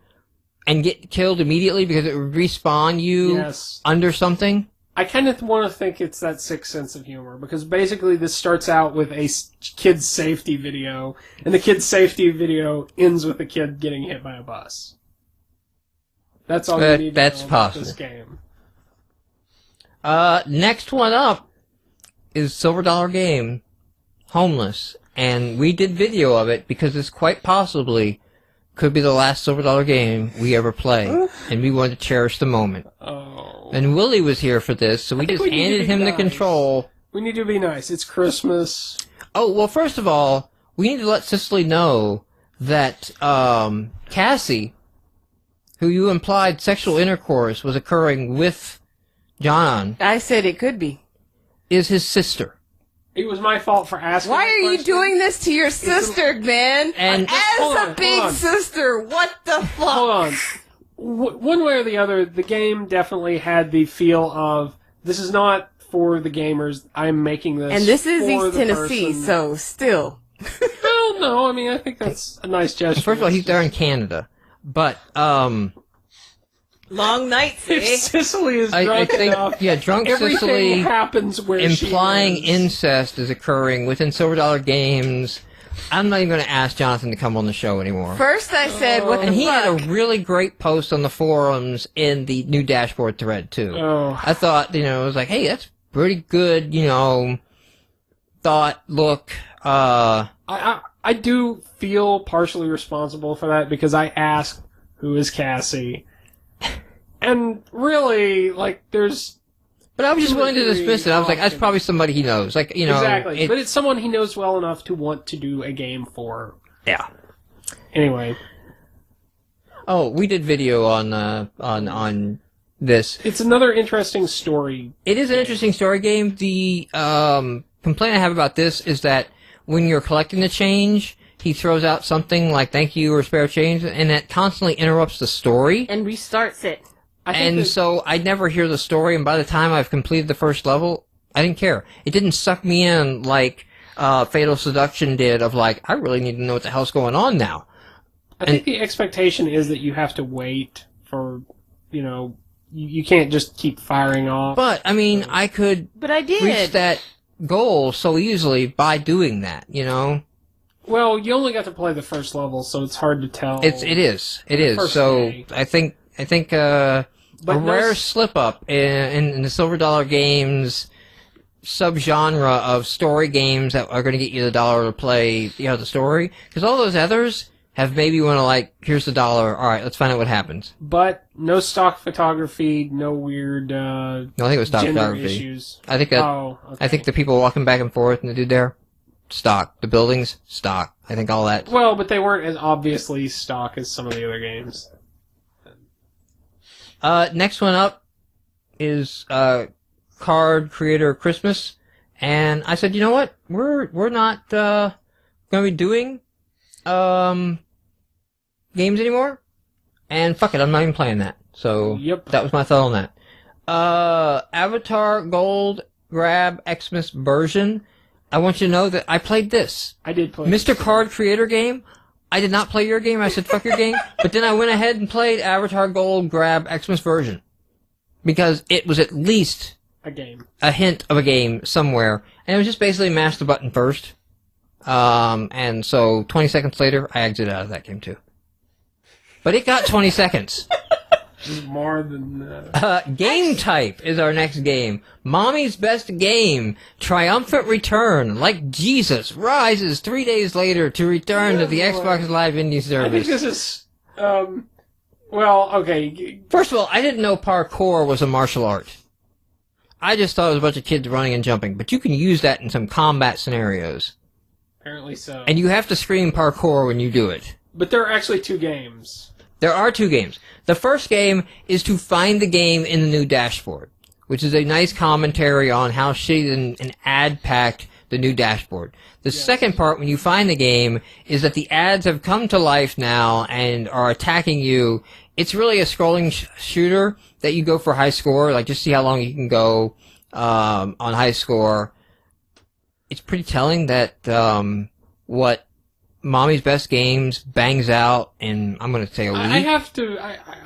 [SPEAKER 1] and get killed immediately because it would respawn you under something.
[SPEAKER 2] I kind of want to think it's that Sixth Sense of humor, because basically this starts out with a kid's safety video, and the kid's safety video ends with a kid getting hit by a bus. That's all you need to know about this game.
[SPEAKER 1] Next one up is Silver Dollar Game, Homeless. And we did video of it because this quite possibly could be the last Silver Dollar game we ever play. And we wanted to cherish the moment.
[SPEAKER 2] Oh.
[SPEAKER 1] And Willie was here for this, so we just handed him the control.
[SPEAKER 2] We need to be nice. It's Christmas.
[SPEAKER 1] Oh, well, first of all, we need to let Cicely know that Cassie, who you implied sexual intercourse was occurring with John,
[SPEAKER 3] I said it could be.
[SPEAKER 1] is his sister.
[SPEAKER 2] It was my fault for asking.
[SPEAKER 3] Why are you doing this to your sister, man?
[SPEAKER 1] And
[SPEAKER 3] as a big sister, what the fuck?
[SPEAKER 2] Hold on. One way or the other, the game definitely had the feel of, this is not for the gamers, I'm making this
[SPEAKER 3] and this is
[SPEAKER 2] for
[SPEAKER 3] East
[SPEAKER 2] the
[SPEAKER 3] Tennessee,
[SPEAKER 2] person.
[SPEAKER 3] so still.
[SPEAKER 2] Well, no, I mean, I think that's a nice gesture.
[SPEAKER 1] First of all, he's there in Canada. But,
[SPEAKER 3] Long nights,
[SPEAKER 2] if
[SPEAKER 3] eh?
[SPEAKER 2] Cicely is drunk
[SPEAKER 1] I think,
[SPEAKER 2] enough,
[SPEAKER 1] drunk
[SPEAKER 2] everything
[SPEAKER 1] Cicely
[SPEAKER 2] happens where
[SPEAKER 1] implying
[SPEAKER 2] she is.
[SPEAKER 1] incest is occurring within Silver Dollar Games. I'm not even going to ask Jonathan to come on the show anymore.
[SPEAKER 3] First I said, what the
[SPEAKER 1] And he had
[SPEAKER 3] fuck?
[SPEAKER 1] a really great post on the forums in the new dashboard thread, too.
[SPEAKER 2] Oh.
[SPEAKER 1] I thought, it was like, hey, that's pretty good, thought, look.
[SPEAKER 2] I do feel partially responsible for that because I asked, who is Cassie? And really, there's...
[SPEAKER 1] But I was just willing to dismiss it. I was like, that's probably somebody he knows.
[SPEAKER 2] Exactly. But it's someone he knows well enough to want to do a game for.
[SPEAKER 1] Yeah.
[SPEAKER 2] Anyway.
[SPEAKER 1] Oh, we did video on this.
[SPEAKER 2] It's another interesting story.
[SPEAKER 1] It is an interesting story game. The complaint I have about this is that when you're collecting the change, he throws out something like "thank you" or "spare change," and that constantly interrupts the story.
[SPEAKER 3] And restarts it.
[SPEAKER 1] So I never hear the story, and by the time I've completed the first level, I didn't care. It didn't suck me in like Fatal Seduction did of I really need to know what the hell's going on now.
[SPEAKER 2] I think the expectation is that you have to wait for, you can't just keep firing off.
[SPEAKER 1] But, I could
[SPEAKER 3] But I did.
[SPEAKER 1] reach that goal so easily by doing that,
[SPEAKER 2] Well, you only got to play the first level, so it's hard to tell.
[SPEAKER 1] It is.
[SPEAKER 2] First
[SPEAKER 1] So
[SPEAKER 2] day.
[SPEAKER 1] I think a rare slip up in the Silver Dollar Games subgenre of story games that are going to get you the $1 to play the story, because all those others have maybe want to here's the $1, all right, let's find out what happens.
[SPEAKER 2] But no stock photography, no weird
[SPEAKER 1] No, I think it was stock
[SPEAKER 2] gender
[SPEAKER 1] photography.
[SPEAKER 2] issues.
[SPEAKER 1] I think that
[SPEAKER 2] Okay.
[SPEAKER 1] I think the people walking back and forth and the dude there, stock. The buildings, stock. I think all that.
[SPEAKER 2] Well, but they weren't as obviously stock as some of the other games.
[SPEAKER 1] Next one up is Card Creator Christmas, and I said, you know what? We're not going to be doing games anymore, and fuck it, I'm not even playing that. So
[SPEAKER 2] Yep.
[SPEAKER 1] that was my thought on that. Avatar Gold Grab Xmas version. I want you to know that I played this.
[SPEAKER 2] I did play
[SPEAKER 1] Mr. Card Creator Game. I did not play your game. I said, fuck your game. But then I went ahead and played Avatar Gold Grab Xmas version. Because it was at least
[SPEAKER 2] a game.
[SPEAKER 1] a hint of a game somewhere. And it was just basically mash the button first. And so 20 seconds later, I exited out of that game too. But it got 20 seconds.
[SPEAKER 2] More than...
[SPEAKER 1] Game Type is our next game. Mommy's Best Game. Triumphant Return. Like Jesus rises 3 days later to return to the Xbox Live Indie
[SPEAKER 2] I
[SPEAKER 1] service.
[SPEAKER 2] think this is... well, okay.
[SPEAKER 1] First of all, I didn't know parkour was a martial art. I just thought it was a bunch of kids running and jumping. But you can use that in some combat scenarios.
[SPEAKER 2] Apparently so.
[SPEAKER 1] And you have to scream parkour when you do it.
[SPEAKER 2] But there are actually 2 games.
[SPEAKER 1] There are 2 games. The first game is to find the game in the new dashboard, which is a nice commentary on how shitty and ad-packed the new dashboard. The second part, when you find the game, is that the ads have come to life now and are attacking you. It's really a scrolling shooter that you go for high score, like just see how long you can go on high score. It's pretty telling that what Mommy's Best Games bangs out, and I'm going to say a week.
[SPEAKER 2] I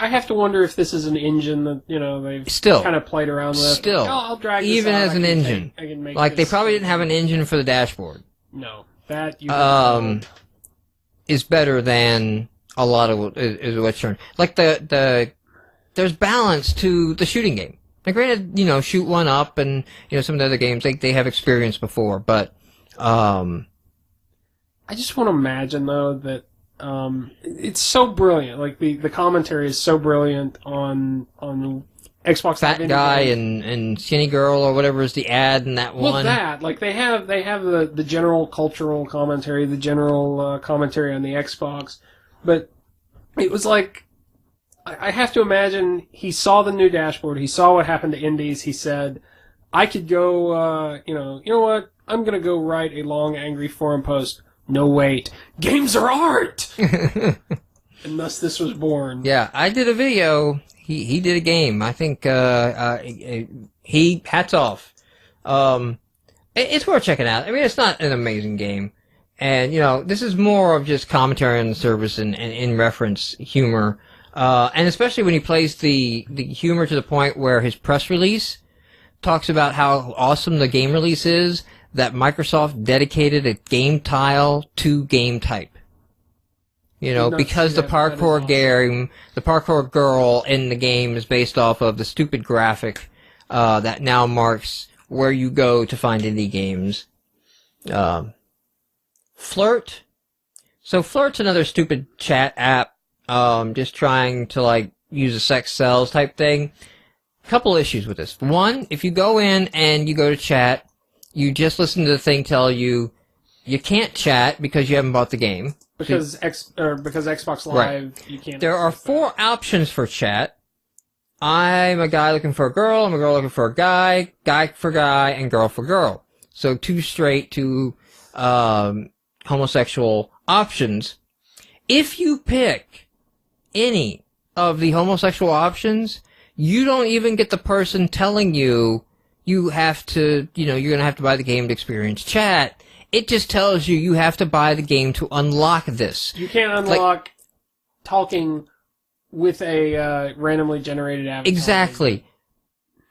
[SPEAKER 2] have to wonder if this is an engine that they've kind of played around with.
[SPEAKER 1] Still,
[SPEAKER 2] I'll drag this
[SPEAKER 1] even
[SPEAKER 2] out.
[SPEAKER 1] as an engine,
[SPEAKER 2] I can make
[SPEAKER 1] like they
[SPEAKER 2] this
[SPEAKER 1] probably didn't have an engine for the dashboard.
[SPEAKER 2] No, that you
[SPEAKER 1] is better than a lot of is what's shown. Like there's balance to the shooting game. Now, granted, shoot one up, and some of the other games they have experience before, but
[SPEAKER 2] I just want to imagine, though, that it's so brilliant. Like, the commentary is so brilliant on Xbox
[SPEAKER 1] Fat
[SPEAKER 2] Live
[SPEAKER 1] guy
[SPEAKER 2] Indie
[SPEAKER 1] and skinny girl or whatever is the ad in that one.
[SPEAKER 2] Well, that. Like, they have the general cultural commentary, the general commentary on the Xbox. But it was like, I have to imagine he saw the new dashboard. He saw what happened to indies. He said, I could go, you know what? I'm going to go write a long, angry forum post. No, wait. Games are art! And thus this was born.
[SPEAKER 1] Yeah, I did a video. He did a game. I think, he, hats off. It's worth checking out. I mean, it's not an amazing game. And, this is more of just commentary on the service and in reference humor. And especially when he plays the humor to the point where his press release talks about how awesome the game release is, that Microsoft dedicated a game tile to Game Type. Because the parkour game, the parkour girl in the game is based off of the stupid graphic that now marks where you go to find indie games. Flirt. So Flirt's another stupid chat app, just trying to use a sex sells type thing. Couple issues with this. One, if you go in and you go to chat, you just listen to the thing tell you can't chat because you haven't bought the game.
[SPEAKER 2] Because Xbox Live, right. You can't.
[SPEAKER 1] There are 4 options for chat. I'm a guy looking for a girl, I'm a girl looking for a guy for guy, and girl for girl. So 2 straight to homosexual options. If you pick any of the homosexual options, you don't even get the person telling you have to, you're going to have to buy the game to experience chat. It just tells you have to buy the game to unlock this.
[SPEAKER 2] You can't unlock talking with a randomly generated avatar.
[SPEAKER 1] Exactly.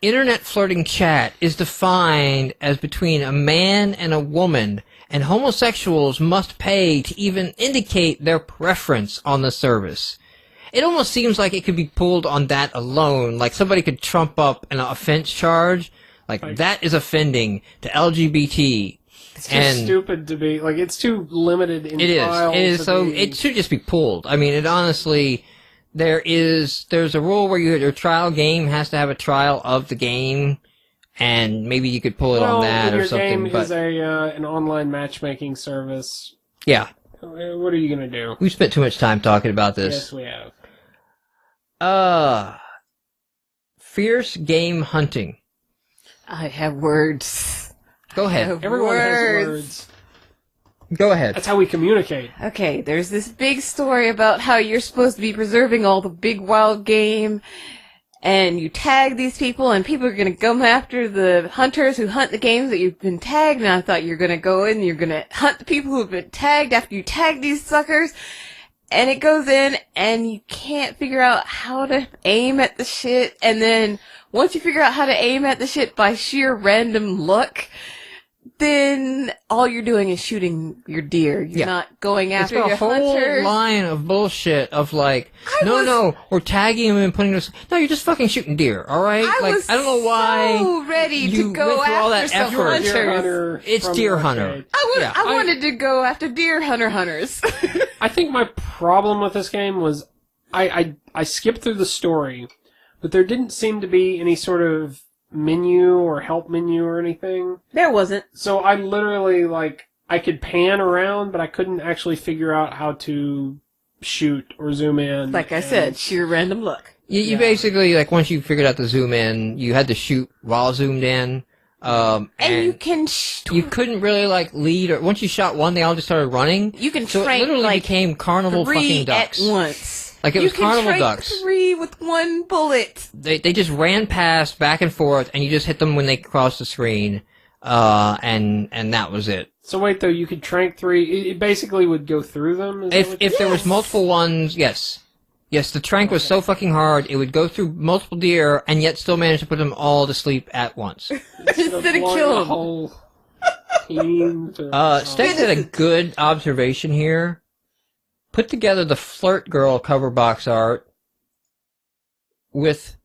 [SPEAKER 1] Internet flirting chat is defined as between a man and a woman, and homosexuals must pay to even indicate their preference on the service. It almost seems like it could be pulled on that alone, like somebody could trump up an offense charge. Like, that is offending to LGBT.
[SPEAKER 2] It's just stupid to be, it's too limited in files.
[SPEAKER 1] It is, so it should just be pulled. I mean, it honestly, there's a rule where your trial game has to have a trial of the game, and maybe you could pull it on that or something.
[SPEAKER 2] Your game is an online matchmaking service.
[SPEAKER 1] Yeah.
[SPEAKER 2] What are you gonna do?
[SPEAKER 1] We've spent too much time talking about this.
[SPEAKER 2] Yes, we have.
[SPEAKER 1] Fierce game hunting.
[SPEAKER 3] I have words.
[SPEAKER 1] Go ahead.
[SPEAKER 2] Everyone has words.
[SPEAKER 1] Go ahead.
[SPEAKER 2] That's how we communicate.
[SPEAKER 3] Okay, there's this big story about how you're supposed to be preserving all the big wild game, and you tag these people, and people are going to come after the hunters who hunt the games that you've been tagged, and I thought you were going to go in and you're going to hunt the people who have been tagged after you tag these suckers, and it goes in, and you can't figure out how to aim at the shit, and then once you figure out how to aim at the shit by sheer random luck, then all you're doing is shooting your deer. You're not going after your
[SPEAKER 1] It's a whole
[SPEAKER 3] hunters.
[SPEAKER 1] line of bullshit of like, no, we're tagging them and putting this. No, you're just fucking shooting deer, all right?
[SPEAKER 3] I
[SPEAKER 1] I don't know why
[SPEAKER 3] so ready
[SPEAKER 1] you
[SPEAKER 3] to go
[SPEAKER 1] went through all that
[SPEAKER 3] after some
[SPEAKER 1] effort.
[SPEAKER 3] hunters.
[SPEAKER 1] It's Deer Hunter.
[SPEAKER 3] I wanted to go after deer hunters.
[SPEAKER 2] I think my problem with this game was I skipped through the story, but there didn't seem to be any sort of menu or help menu or anything.
[SPEAKER 3] There wasn't.
[SPEAKER 2] So I literally, I could pan around, but I couldn't actually figure out how to shoot or zoom in.
[SPEAKER 3] Like I said, sheer random luck.
[SPEAKER 1] You basically, like, once you figured out the zoom in, you had to shoot while zoomed in. And
[SPEAKER 3] you can...
[SPEAKER 1] you couldn't really, like, lead, or once you shot one, they all just started running.
[SPEAKER 3] You can
[SPEAKER 1] so
[SPEAKER 3] train,
[SPEAKER 1] it literally
[SPEAKER 3] like,
[SPEAKER 1] became carnival fucking ducks.
[SPEAKER 3] at once.
[SPEAKER 1] Like, it was carnival
[SPEAKER 3] train
[SPEAKER 1] ducks.
[SPEAKER 3] 3 with one bullet.
[SPEAKER 1] They just ran past, back and forth, and you just hit them when they crossed the screen, and that was it.
[SPEAKER 2] So wait, though, you could trank 3, it basically would go through them?
[SPEAKER 1] If there was multiple ones, yes. Yes, the trank was so fucking hard, it would go through multiple deer, and yet still manage to put them all to sleep at once.
[SPEAKER 3] Instead of kill them.
[SPEAKER 2] Whole team
[SPEAKER 1] Steph had a good observation here. Put together the Flirt Girl cover box art with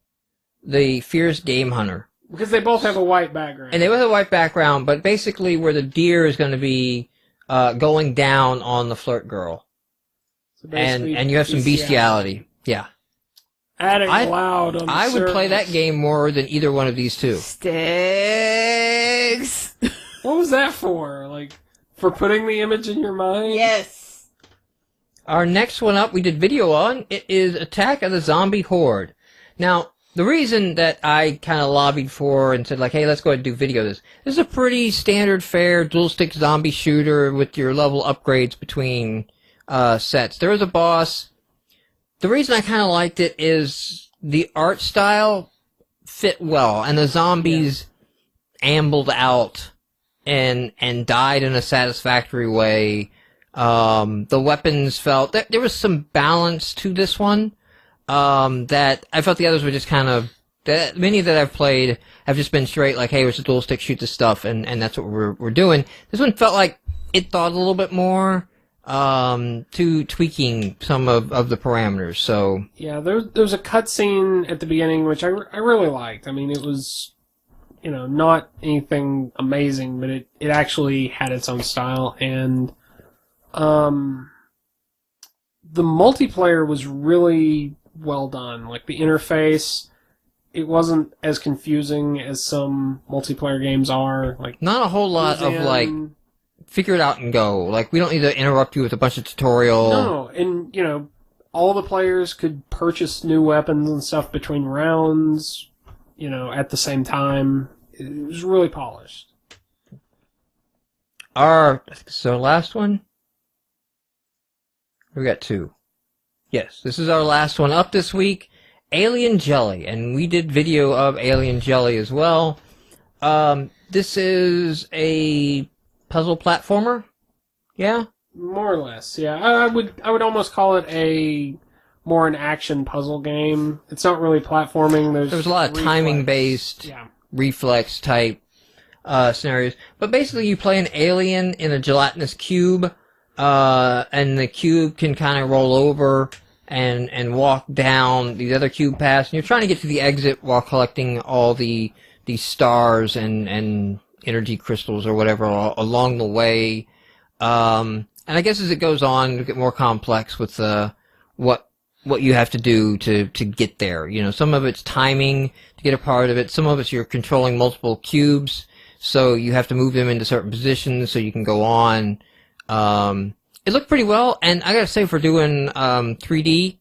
[SPEAKER 1] the Fierce Game Hunter.
[SPEAKER 2] Because they both have a white background.
[SPEAKER 1] And they both have a white background, but basically where the deer is going to be going down on the Flirt Girl.
[SPEAKER 2] So
[SPEAKER 1] and you have some bestiality. Yeah.
[SPEAKER 2] Adding loud on the
[SPEAKER 1] I would play that game more than either one of these two.
[SPEAKER 3] Sticks.
[SPEAKER 2] What was that for? Like, for putting the image in your mind?
[SPEAKER 3] Yes.
[SPEAKER 1] Our next one up we did video on, it is Attack of the Zombie Horde. Now, the reason that I kind of lobbied for and said, like, hey, let's go ahead and do video this is a pretty standard fare dual-stick zombie shooter with your level upgrades between sets. There is a boss. The reason I kind of liked it is the art style fit well, and the zombies ambled out and died in a satisfactory way. The weapons felt... There was some balance to this one. That I felt the others were just kind of... Many that I've played have just been straight, like, hey, it's a dual stick, shoot this stuff, and that's what we're doing. This one felt like it thought a little bit more to tweaking some of the parameters, so... Yeah,
[SPEAKER 2] there was a cutscene at the beginning, which I really liked. I mean, it was, not anything amazing, but it actually had its own style, and... the multiplayer was really well done. Like, the interface, it wasn't as confusing as some multiplayer games are. Like,
[SPEAKER 1] not a whole lot of, like, figure it out and go. Like, we don't need to interrupt you with a bunch of tutorial.
[SPEAKER 2] No, and, all the players could purchase new weapons and stuff between rounds, at the same time. It was really polished.
[SPEAKER 1] I think this is our last one. We got two. Yes, this is our last one up this week. Alien Jelly, and we did video of Alien Jelly as well. This is a puzzle platformer. Yeah?
[SPEAKER 2] More or less, yeah. I would almost call it more an action puzzle game. It's not really platforming. There's a lot of
[SPEAKER 1] timing-based, reflex-type scenarios. But basically, you play an alien in a gelatinous cube, and the cube can kind of roll over and walk down these other cube paths. And you're trying to get to the exit while collecting all these stars and energy crystals or whatever along the way. And I guess as it goes on, you get more complex with what you have to do to get there. Some of it's timing to get a part of it. Some of it's you're controlling multiple cubes, so you have to move them into certain positions so you can go on. It looked pretty well, and I gotta say, for doing 3D,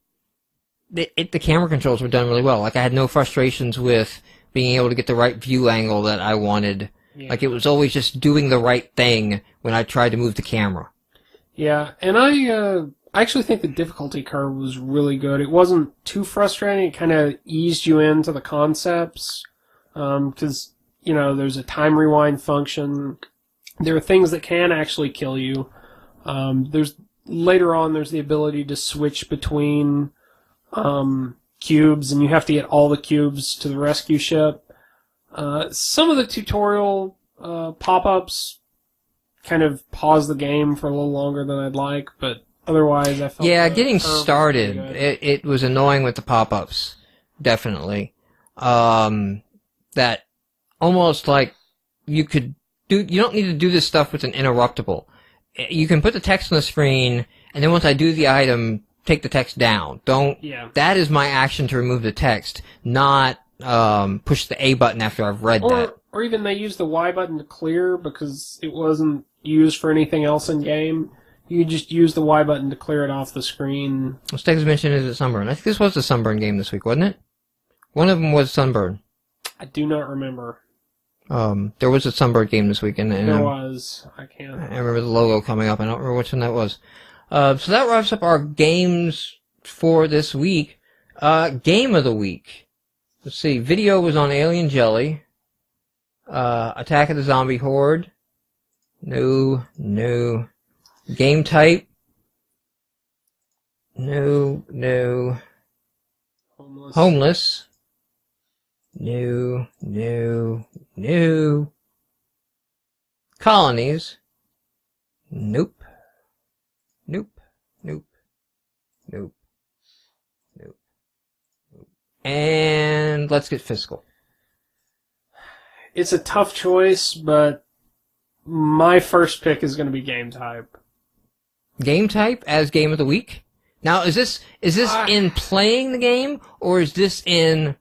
[SPEAKER 1] the camera controls were done really well. Like, I had no frustrations with being able to get the right view angle that I wanted. Yeah. Like, it was always just doing the right thing when I tried to move the camera.
[SPEAKER 2] Yeah, and I actually think the difficulty curve was really good. It wasn't too frustrating. It kind of eased you into the concepts, because, there's a time rewind function. There are things that can actually kill you. Later on, there's the ability to switch between cubes, and you have to get all the cubes to the rescue ship. Some of the tutorial Pop-ups kind of paused the game for a little longer than I'd like, but otherwise I felt...
[SPEAKER 1] Yeah,
[SPEAKER 2] the
[SPEAKER 1] getting
[SPEAKER 2] curve was
[SPEAKER 1] started,
[SPEAKER 2] pretty good.
[SPEAKER 1] it was annoying with the pop-ups. Definitely. That almost like you don't need to do this stuff with an interruptible. You can put the text on the screen, and then once I do the item, take the text down.
[SPEAKER 2] Yeah.
[SPEAKER 1] That is my action to remove the text, not push the A button after I've read that.
[SPEAKER 2] Or even they use the Y button to clear because it wasn't used for anything else in game. You just use the Y button to clear it off the screen.
[SPEAKER 1] Steg's mentioned is it Sunburn. I think this was the Sunburn game this week, wasn't it? One of them was Sunburn.
[SPEAKER 2] I do not remember.
[SPEAKER 1] There was a Sunburn game this week, and
[SPEAKER 2] There was. I can't.
[SPEAKER 1] I remember the logo coming up. I don't remember which one that was. So that wraps up our games for this week. Game of the week. Let's see. Video was on Alien Jelly. Attack of the Zombie Horde. No. Game type. No. Homeless. No. Colonies. Nope. And let's get fiscal.
[SPEAKER 2] It's a tough choice, but my first pick is going to be game type.
[SPEAKER 1] Game type as game of the week? Now, is this in playing the game, or is this in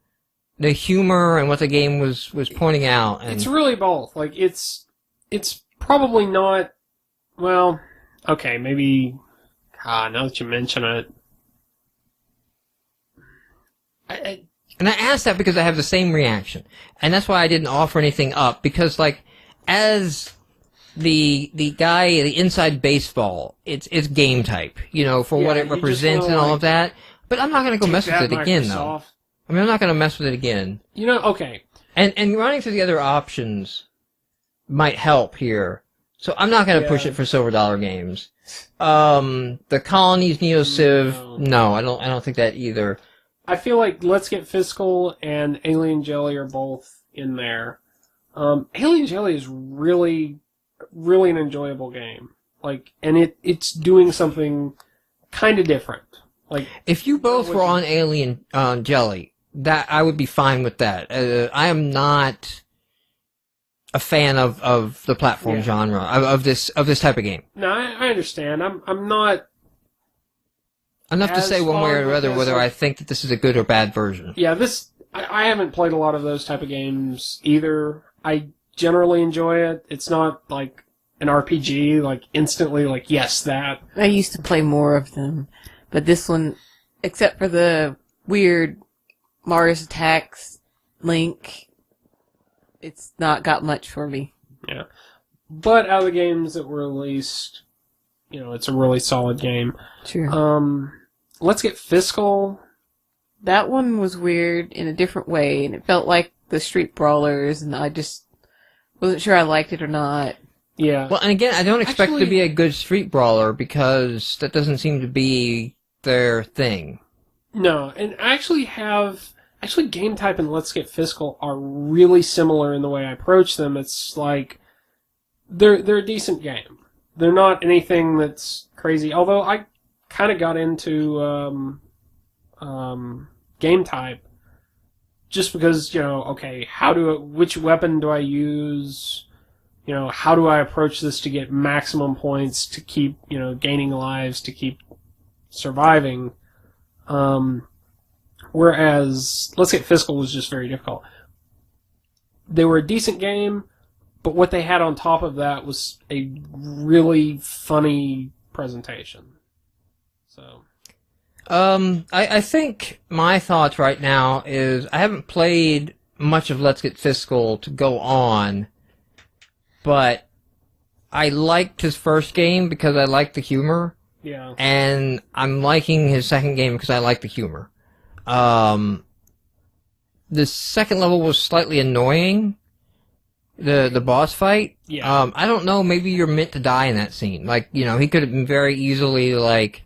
[SPEAKER 1] the humor and what the game was pointing out? And...
[SPEAKER 2] It's really both. Like, it's probably not... Well, okay, maybe... now that you mention it...
[SPEAKER 1] And I asked that because I have the same reaction. And that's why I didn't offer anything up, because, like, as the guy, the inside baseball, it's game type, for what it represents and all of that. But I'm not going to go mess with it again, though. I mean, I'm not going to mess with it again.
[SPEAKER 2] Okay.
[SPEAKER 1] And running through the other options might help here. So I'm not going to push it for silver dollar games. The Colonies, Neo Civ, no, I don't think that either.
[SPEAKER 2] I feel like Let's Get Fiscal and Alien Jelly are both in there. Alien Jelly is really, really an enjoyable game. Like, and it's doing something kind of different. Like,
[SPEAKER 1] if you both were on Alien Jelly, that I would be fine with that. I am not a fan of the platform genre of this type of game.
[SPEAKER 2] No, I understand. I'm not
[SPEAKER 1] enough to say one way or the other whether I think that this is a good or bad version.
[SPEAKER 2] Yeah, I haven't played a lot of those type of games either. I generally enjoy it. It's not like an RPG, like instantly, like yes, that.
[SPEAKER 3] I used to play more of them, but this one, except for the weird Mars Attacks link, it's not got much for me.
[SPEAKER 2] Yeah. But out of the games that were released, it's a really solid game.
[SPEAKER 3] Sure.
[SPEAKER 2] Let's Get Fiscal.
[SPEAKER 3] That one was weird in a different way, and it felt like the Street Brawlers, and I just wasn't sure I liked it or not.
[SPEAKER 2] Yeah.
[SPEAKER 1] Well, and again, I don't expect it to be a good Street Brawler, because that doesn't seem to be their thing.
[SPEAKER 2] No, and I actually game type and Let's Get Fiscal are really similar in the way I approach them. It's like they're a decent game. They're not anything that's crazy. Although I kind of got into game type just because okay, which weapon do I use? How do I approach this to get maximum points to keep gaining lives to keep surviving? Whereas Let's Get Fiscal was just very difficult. They were a decent game, but what they had on top of that was a really funny presentation. So,
[SPEAKER 1] I think my thoughts right now is I haven't played much of Let's Get Fiscal to go on, but I liked his first game because I liked the humor.
[SPEAKER 2] Yeah.
[SPEAKER 1] And I'm liking his second game because I like the humor. The second level was slightly annoying. The boss fight.
[SPEAKER 2] Yeah.
[SPEAKER 1] I don't know, maybe you're meant to die in that scene. Like, he could have been very easily like,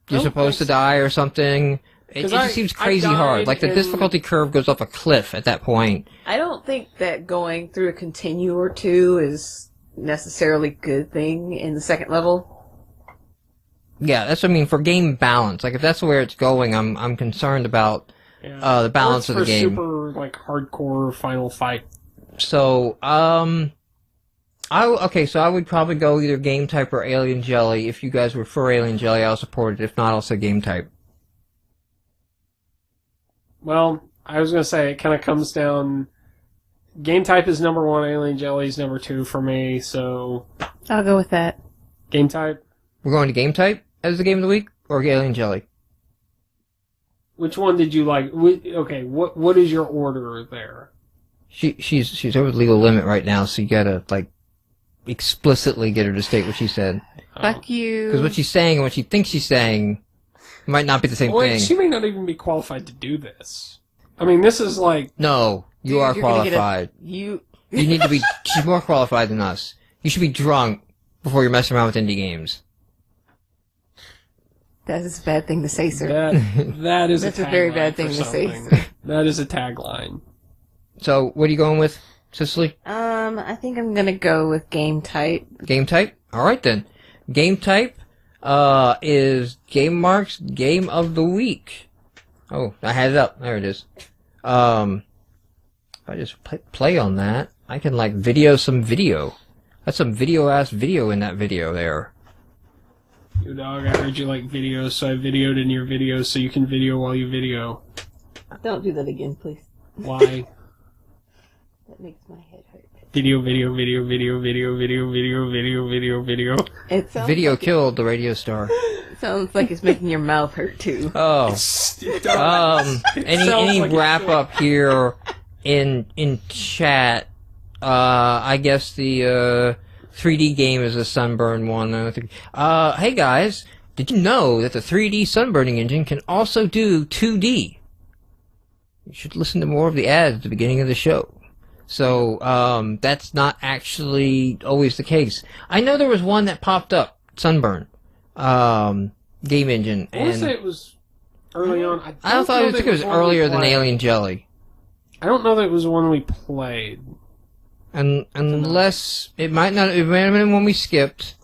[SPEAKER 1] you're supposed to die or something. It
[SPEAKER 2] 'Cause
[SPEAKER 1] just seems crazy
[SPEAKER 2] I
[SPEAKER 1] hard.
[SPEAKER 2] died
[SPEAKER 1] Like, the
[SPEAKER 2] in-
[SPEAKER 1] difficulty curve goes off a cliff at that point.
[SPEAKER 3] I don't think that going through a continue or two is necessarily a good thing in the second level.
[SPEAKER 1] Yeah, that's what I mean, for game balance. Like, if that's where it's going, I'm concerned about the balance of the game.
[SPEAKER 2] Super, like, hardcore final fight.
[SPEAKER 1] So, so I would probably go either game type or alien jelly. If you guys prefer alien jelly, I'll support it. If not, I'll say game type.
[SPEAKER 2] Well, I was going to say, it kind of comes down... Game type is number 1, alien jelly is number 2 for me, so...
[SPEAKER 3] I'll go with that.
[SPEAKER 2] Game type?
[SPEAKER 1] We're going to game type as the game of the week, or alien jelly?
[SPEAKER 2] Which one did you like? Okay, what is your order there?
[SPEAKER 1] She's over the legal limit right now, so you gotta, like, explicitly get her to state what she said.
[SPEAKER 3] Fuck you.
[SPEAKER 1] Because what she's saying and what she thinks she's saying might not be the same thing.
[SPEAKER 2] She may not even be qualified to do this. I mean, this is like...
[SPEAKER 1] No, you are qualified.
[SPEAKER 3] You
[SPEAKER 1] need to be... She's more qualified than us. You should be drunk before you're messing around with indie games.
[SPEAKER 3] That is a bad thing to say, sir.
[SPEAKER 2] That is
[SPEAKER 3] That's
[SPEAKER 2] a
[SPEAKER 3] a very
[SPEAKER 2] tagline
[SPEAKER 3] bad thing
[SPEAKER 2] for
[SPEAKER 3] to say,
[SPEAKER 2] something.
[SPEAKER 3] sir.
[SPEAKER 2] That is a tagline.
[SPEAKER 1] So, what are you going with, Cicely?
[SPEAKER 3] I think I'm gonna go with game type.
[SPEAKER 1] Game type? Alright then. Game type, is GameMarx Game of the Week. Oh, I had it up. There it is. If I just play on that, I can, like, video some video. That's some video-ass video in that video there.
[SPEAKER 2] Yo, dog, I heard you like videos, so I videoed in your videos so you can video while you video.
[SPEAKER 3] Don't do that again, please.
[SPEAKER 2] Why?
[SPEAKER 3] That makes my head hurt.
[SPEAKER 2] Video.
[SPEAKER 3] It sounds
[SPEAKER 1] Video
[SPEAKER 3] like
[SPEAKER 1] killed the radio star.
[SPEAKER 3] it sounds like it's making your mouth hurt too.
[SPEAKER 1] Oh. Any
[SPEAKER 2] like
[SPEAKER 1] wrap up here in chat? I guess the 3D game is a Sunburn one. Hey guys, did you know that the 3D sunburning engine can also do 2D? You should listen to more of the ads at the beginning of the show. So, that's not actually always the case. I know there was one that popped up, Sunburn, game engine.
[SPEAKER 2] I want to say it was early on.
[SPEAKER 1] I think it was earlier than Alien Jelly.
[SPEAKER 2] I don't know that it was one we played.
[SPEAKER 1] And unless it might have been one we skipped.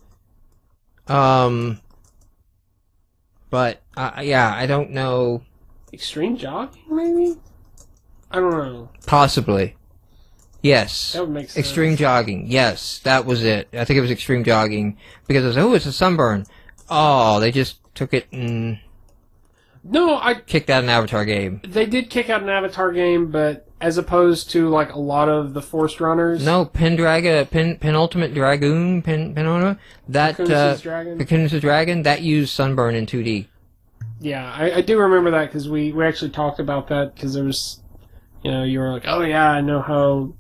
[SPEAKER 1] But yeah, I don't know.
[SPEAKER 2] Extreme jogging, maybe? I don't know.
[SPEAKER 1] Possibly. Yes.
[SPEAKER 2] That would make sense.
[SPEAKER 1] Extreme jogging. Yes, that was it. I think it was extreme jogging because it was, oh, it's a Sunburn. Oh, they just took it and kicked out an Avatar game.
[SPEAKER 2] They did kick out an Avatar game, but as opposed to like a lot of the Forced Runners.
[SPEAKER 1] No, Penultimate Dragoon, Penultimate, Pecunious Dragon, that used Sunburn in 2D.
[SPEAKER 2] Yeah, I do remember that because we actually talked about that because there was, you were like, oh yeah, I know how.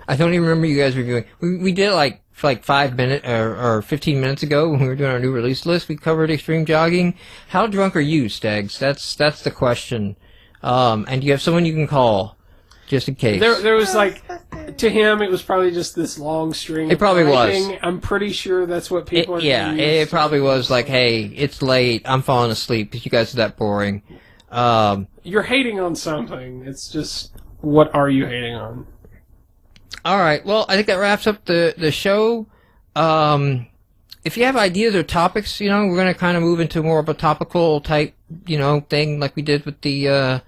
[SPEAKER 1] I don't even remember you guys reviewing. We did it for 5 minutes or 15 minutes ago when we were doing our new release list. We covered extreme jogging. How drunk are you, Stags? That's the question. And you have someone you can call just in case.
[SPEAKER 2] There was to him, it was probably just this long string.
[SPEAKER 1] It probably
[SPEAKER 2] was.
[SPEAKER 1] was.
[SPEAKER 2] I'm pretty sure that's what people are.
[SPEAKER 1] Yeah, it probably was like, hey, it's late. I'm falling asleep because you guys are that boring.
[SPEAKER 2] You're hating on something. It's just, what are you hating on?
[SPEAKER 1] All right. Well, I think that wraps up the show. If you have ideas or topics, we're going to kind of move into more of a topical type, thing like we did with the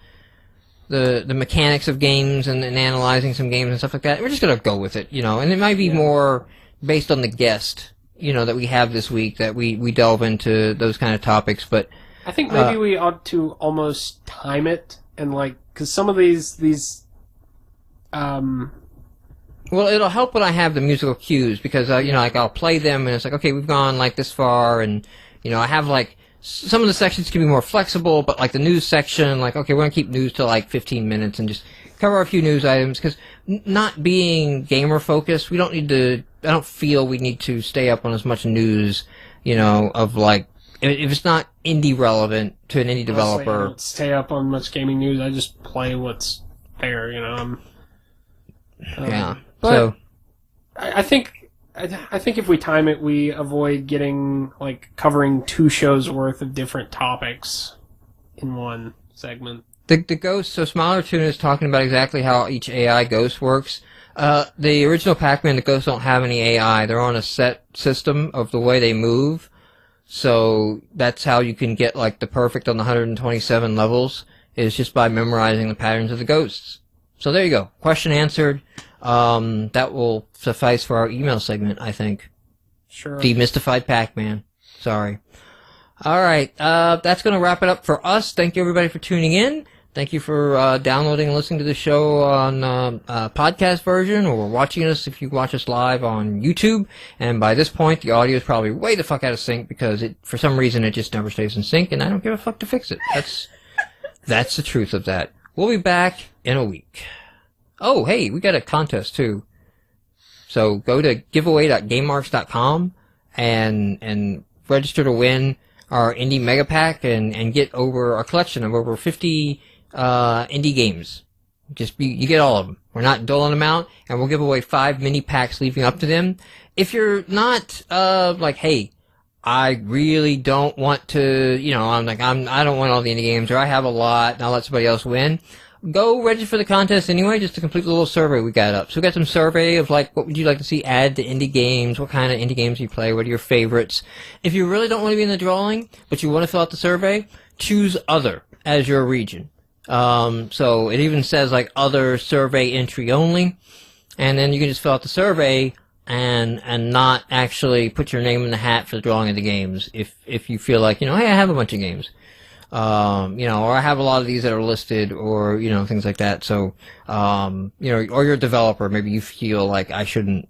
[SPEAKER 1] mechanics of games and analyzing some games and stuff like that. We're just going to go with it, and it might be more based on the guest, that we have this week that we delve into those kind of topics. But
[SPEAKER 2] I think maybe we ought to almost time it and because some of these
[SPEAKER 1] well, it'll help when I have the musical cues because, I'll play them and it's like, okay, we've gone this far and, I have some of the sections can be more flexible, but the news section, okay, we're going to keep news to 15 minutes and just cover a few news items because not being gamer focused, I don't feel we need to stay up on as much news, of if it's not indie relevant to an indie developer.
[SPEAKER 2] I don't stay up on much gaming news. I just play what's there,
[SPEAKER 1] yeah.
[SPEAKER 2] But
[SPEAKER 1] So
[SPEAKER 2] I think I think if we time it, we avoid getting, like, covering 2 shows worth of different topics in one segment.
[SPEAKER 1] The ghost, so Smiler Tuna is talking about exactly how each AI ghost works. The original Pac-Man, the ghosts don't have any AI. They're on a set system of the way they move. So that's how you can get, like, the perfect on the 127 levels, is just by memorizing the patterns of the ghosts. So there you go. Question answered. That will suffice for our email segment, I think.
[SPEAKER 2] Sure.
[SPEAKER 1] Demystified Pac-Man. Sorry. Alright, that's gonna wrap it up for us. Thank you everybody for tuning in. Thank you for downloading and listening to the show on podcast version, or watching us if you watch us live on YouTube. And by this point, the audio is probably way the fuck out of sync because for some reason it just never stays in sync, and I don't give a fuck to fix it. That's the truth of that. We'll be back in a week. Oh, hey, we got a contest too. So go to giveaway.gamemarx.com and register to win our Indie Mega Pack and get over a collection of over 50 indie games. You get all of them. We're not doling them out, and we'll give away 5 mini packs leading up to them. If you're not like, hey, I really don't want to, I don't want all the indie games, or I have a lot and I'll let somebody else win, go register for the contest anyway, just to complete the little survey we got up. So we got some survey of, like, what would you like to see add to indie games, what kind of indie games you play, what are your favorites. If you really don't want to be in the drawing, but you want to fill out the survey, choose other as your region. So it even says, like, other survey entry only, and then you can just fill out the survey and not actually put your name in the hat for the drawing of the games if you feel like, hey, I have a bunch of games. Or I have a lot of these that are listed, or, things like that. So, or you're a developer, maybe you feel like I shouldn't,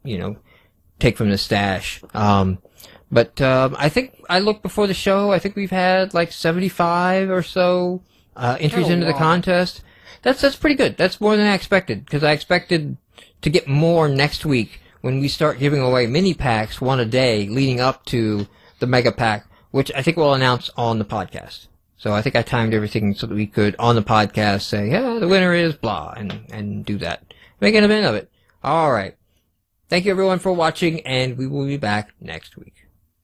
[SPEAKER 1] take from the stash. But I think I looked before the show, I think we've had like 75 or so, entries into the contest. That's pretty good. That's more than I expected, because I expected to get more next week when we start giving away mini packs, one a day, leading up to the mega pack, which I think we'll announce on the podcast. So I think I timed everything so that we could, on the podcast, say, yeah, the winner is blah, and do that. Make an event of it. Alright. Thank you everyone for watching, and we will be back next week.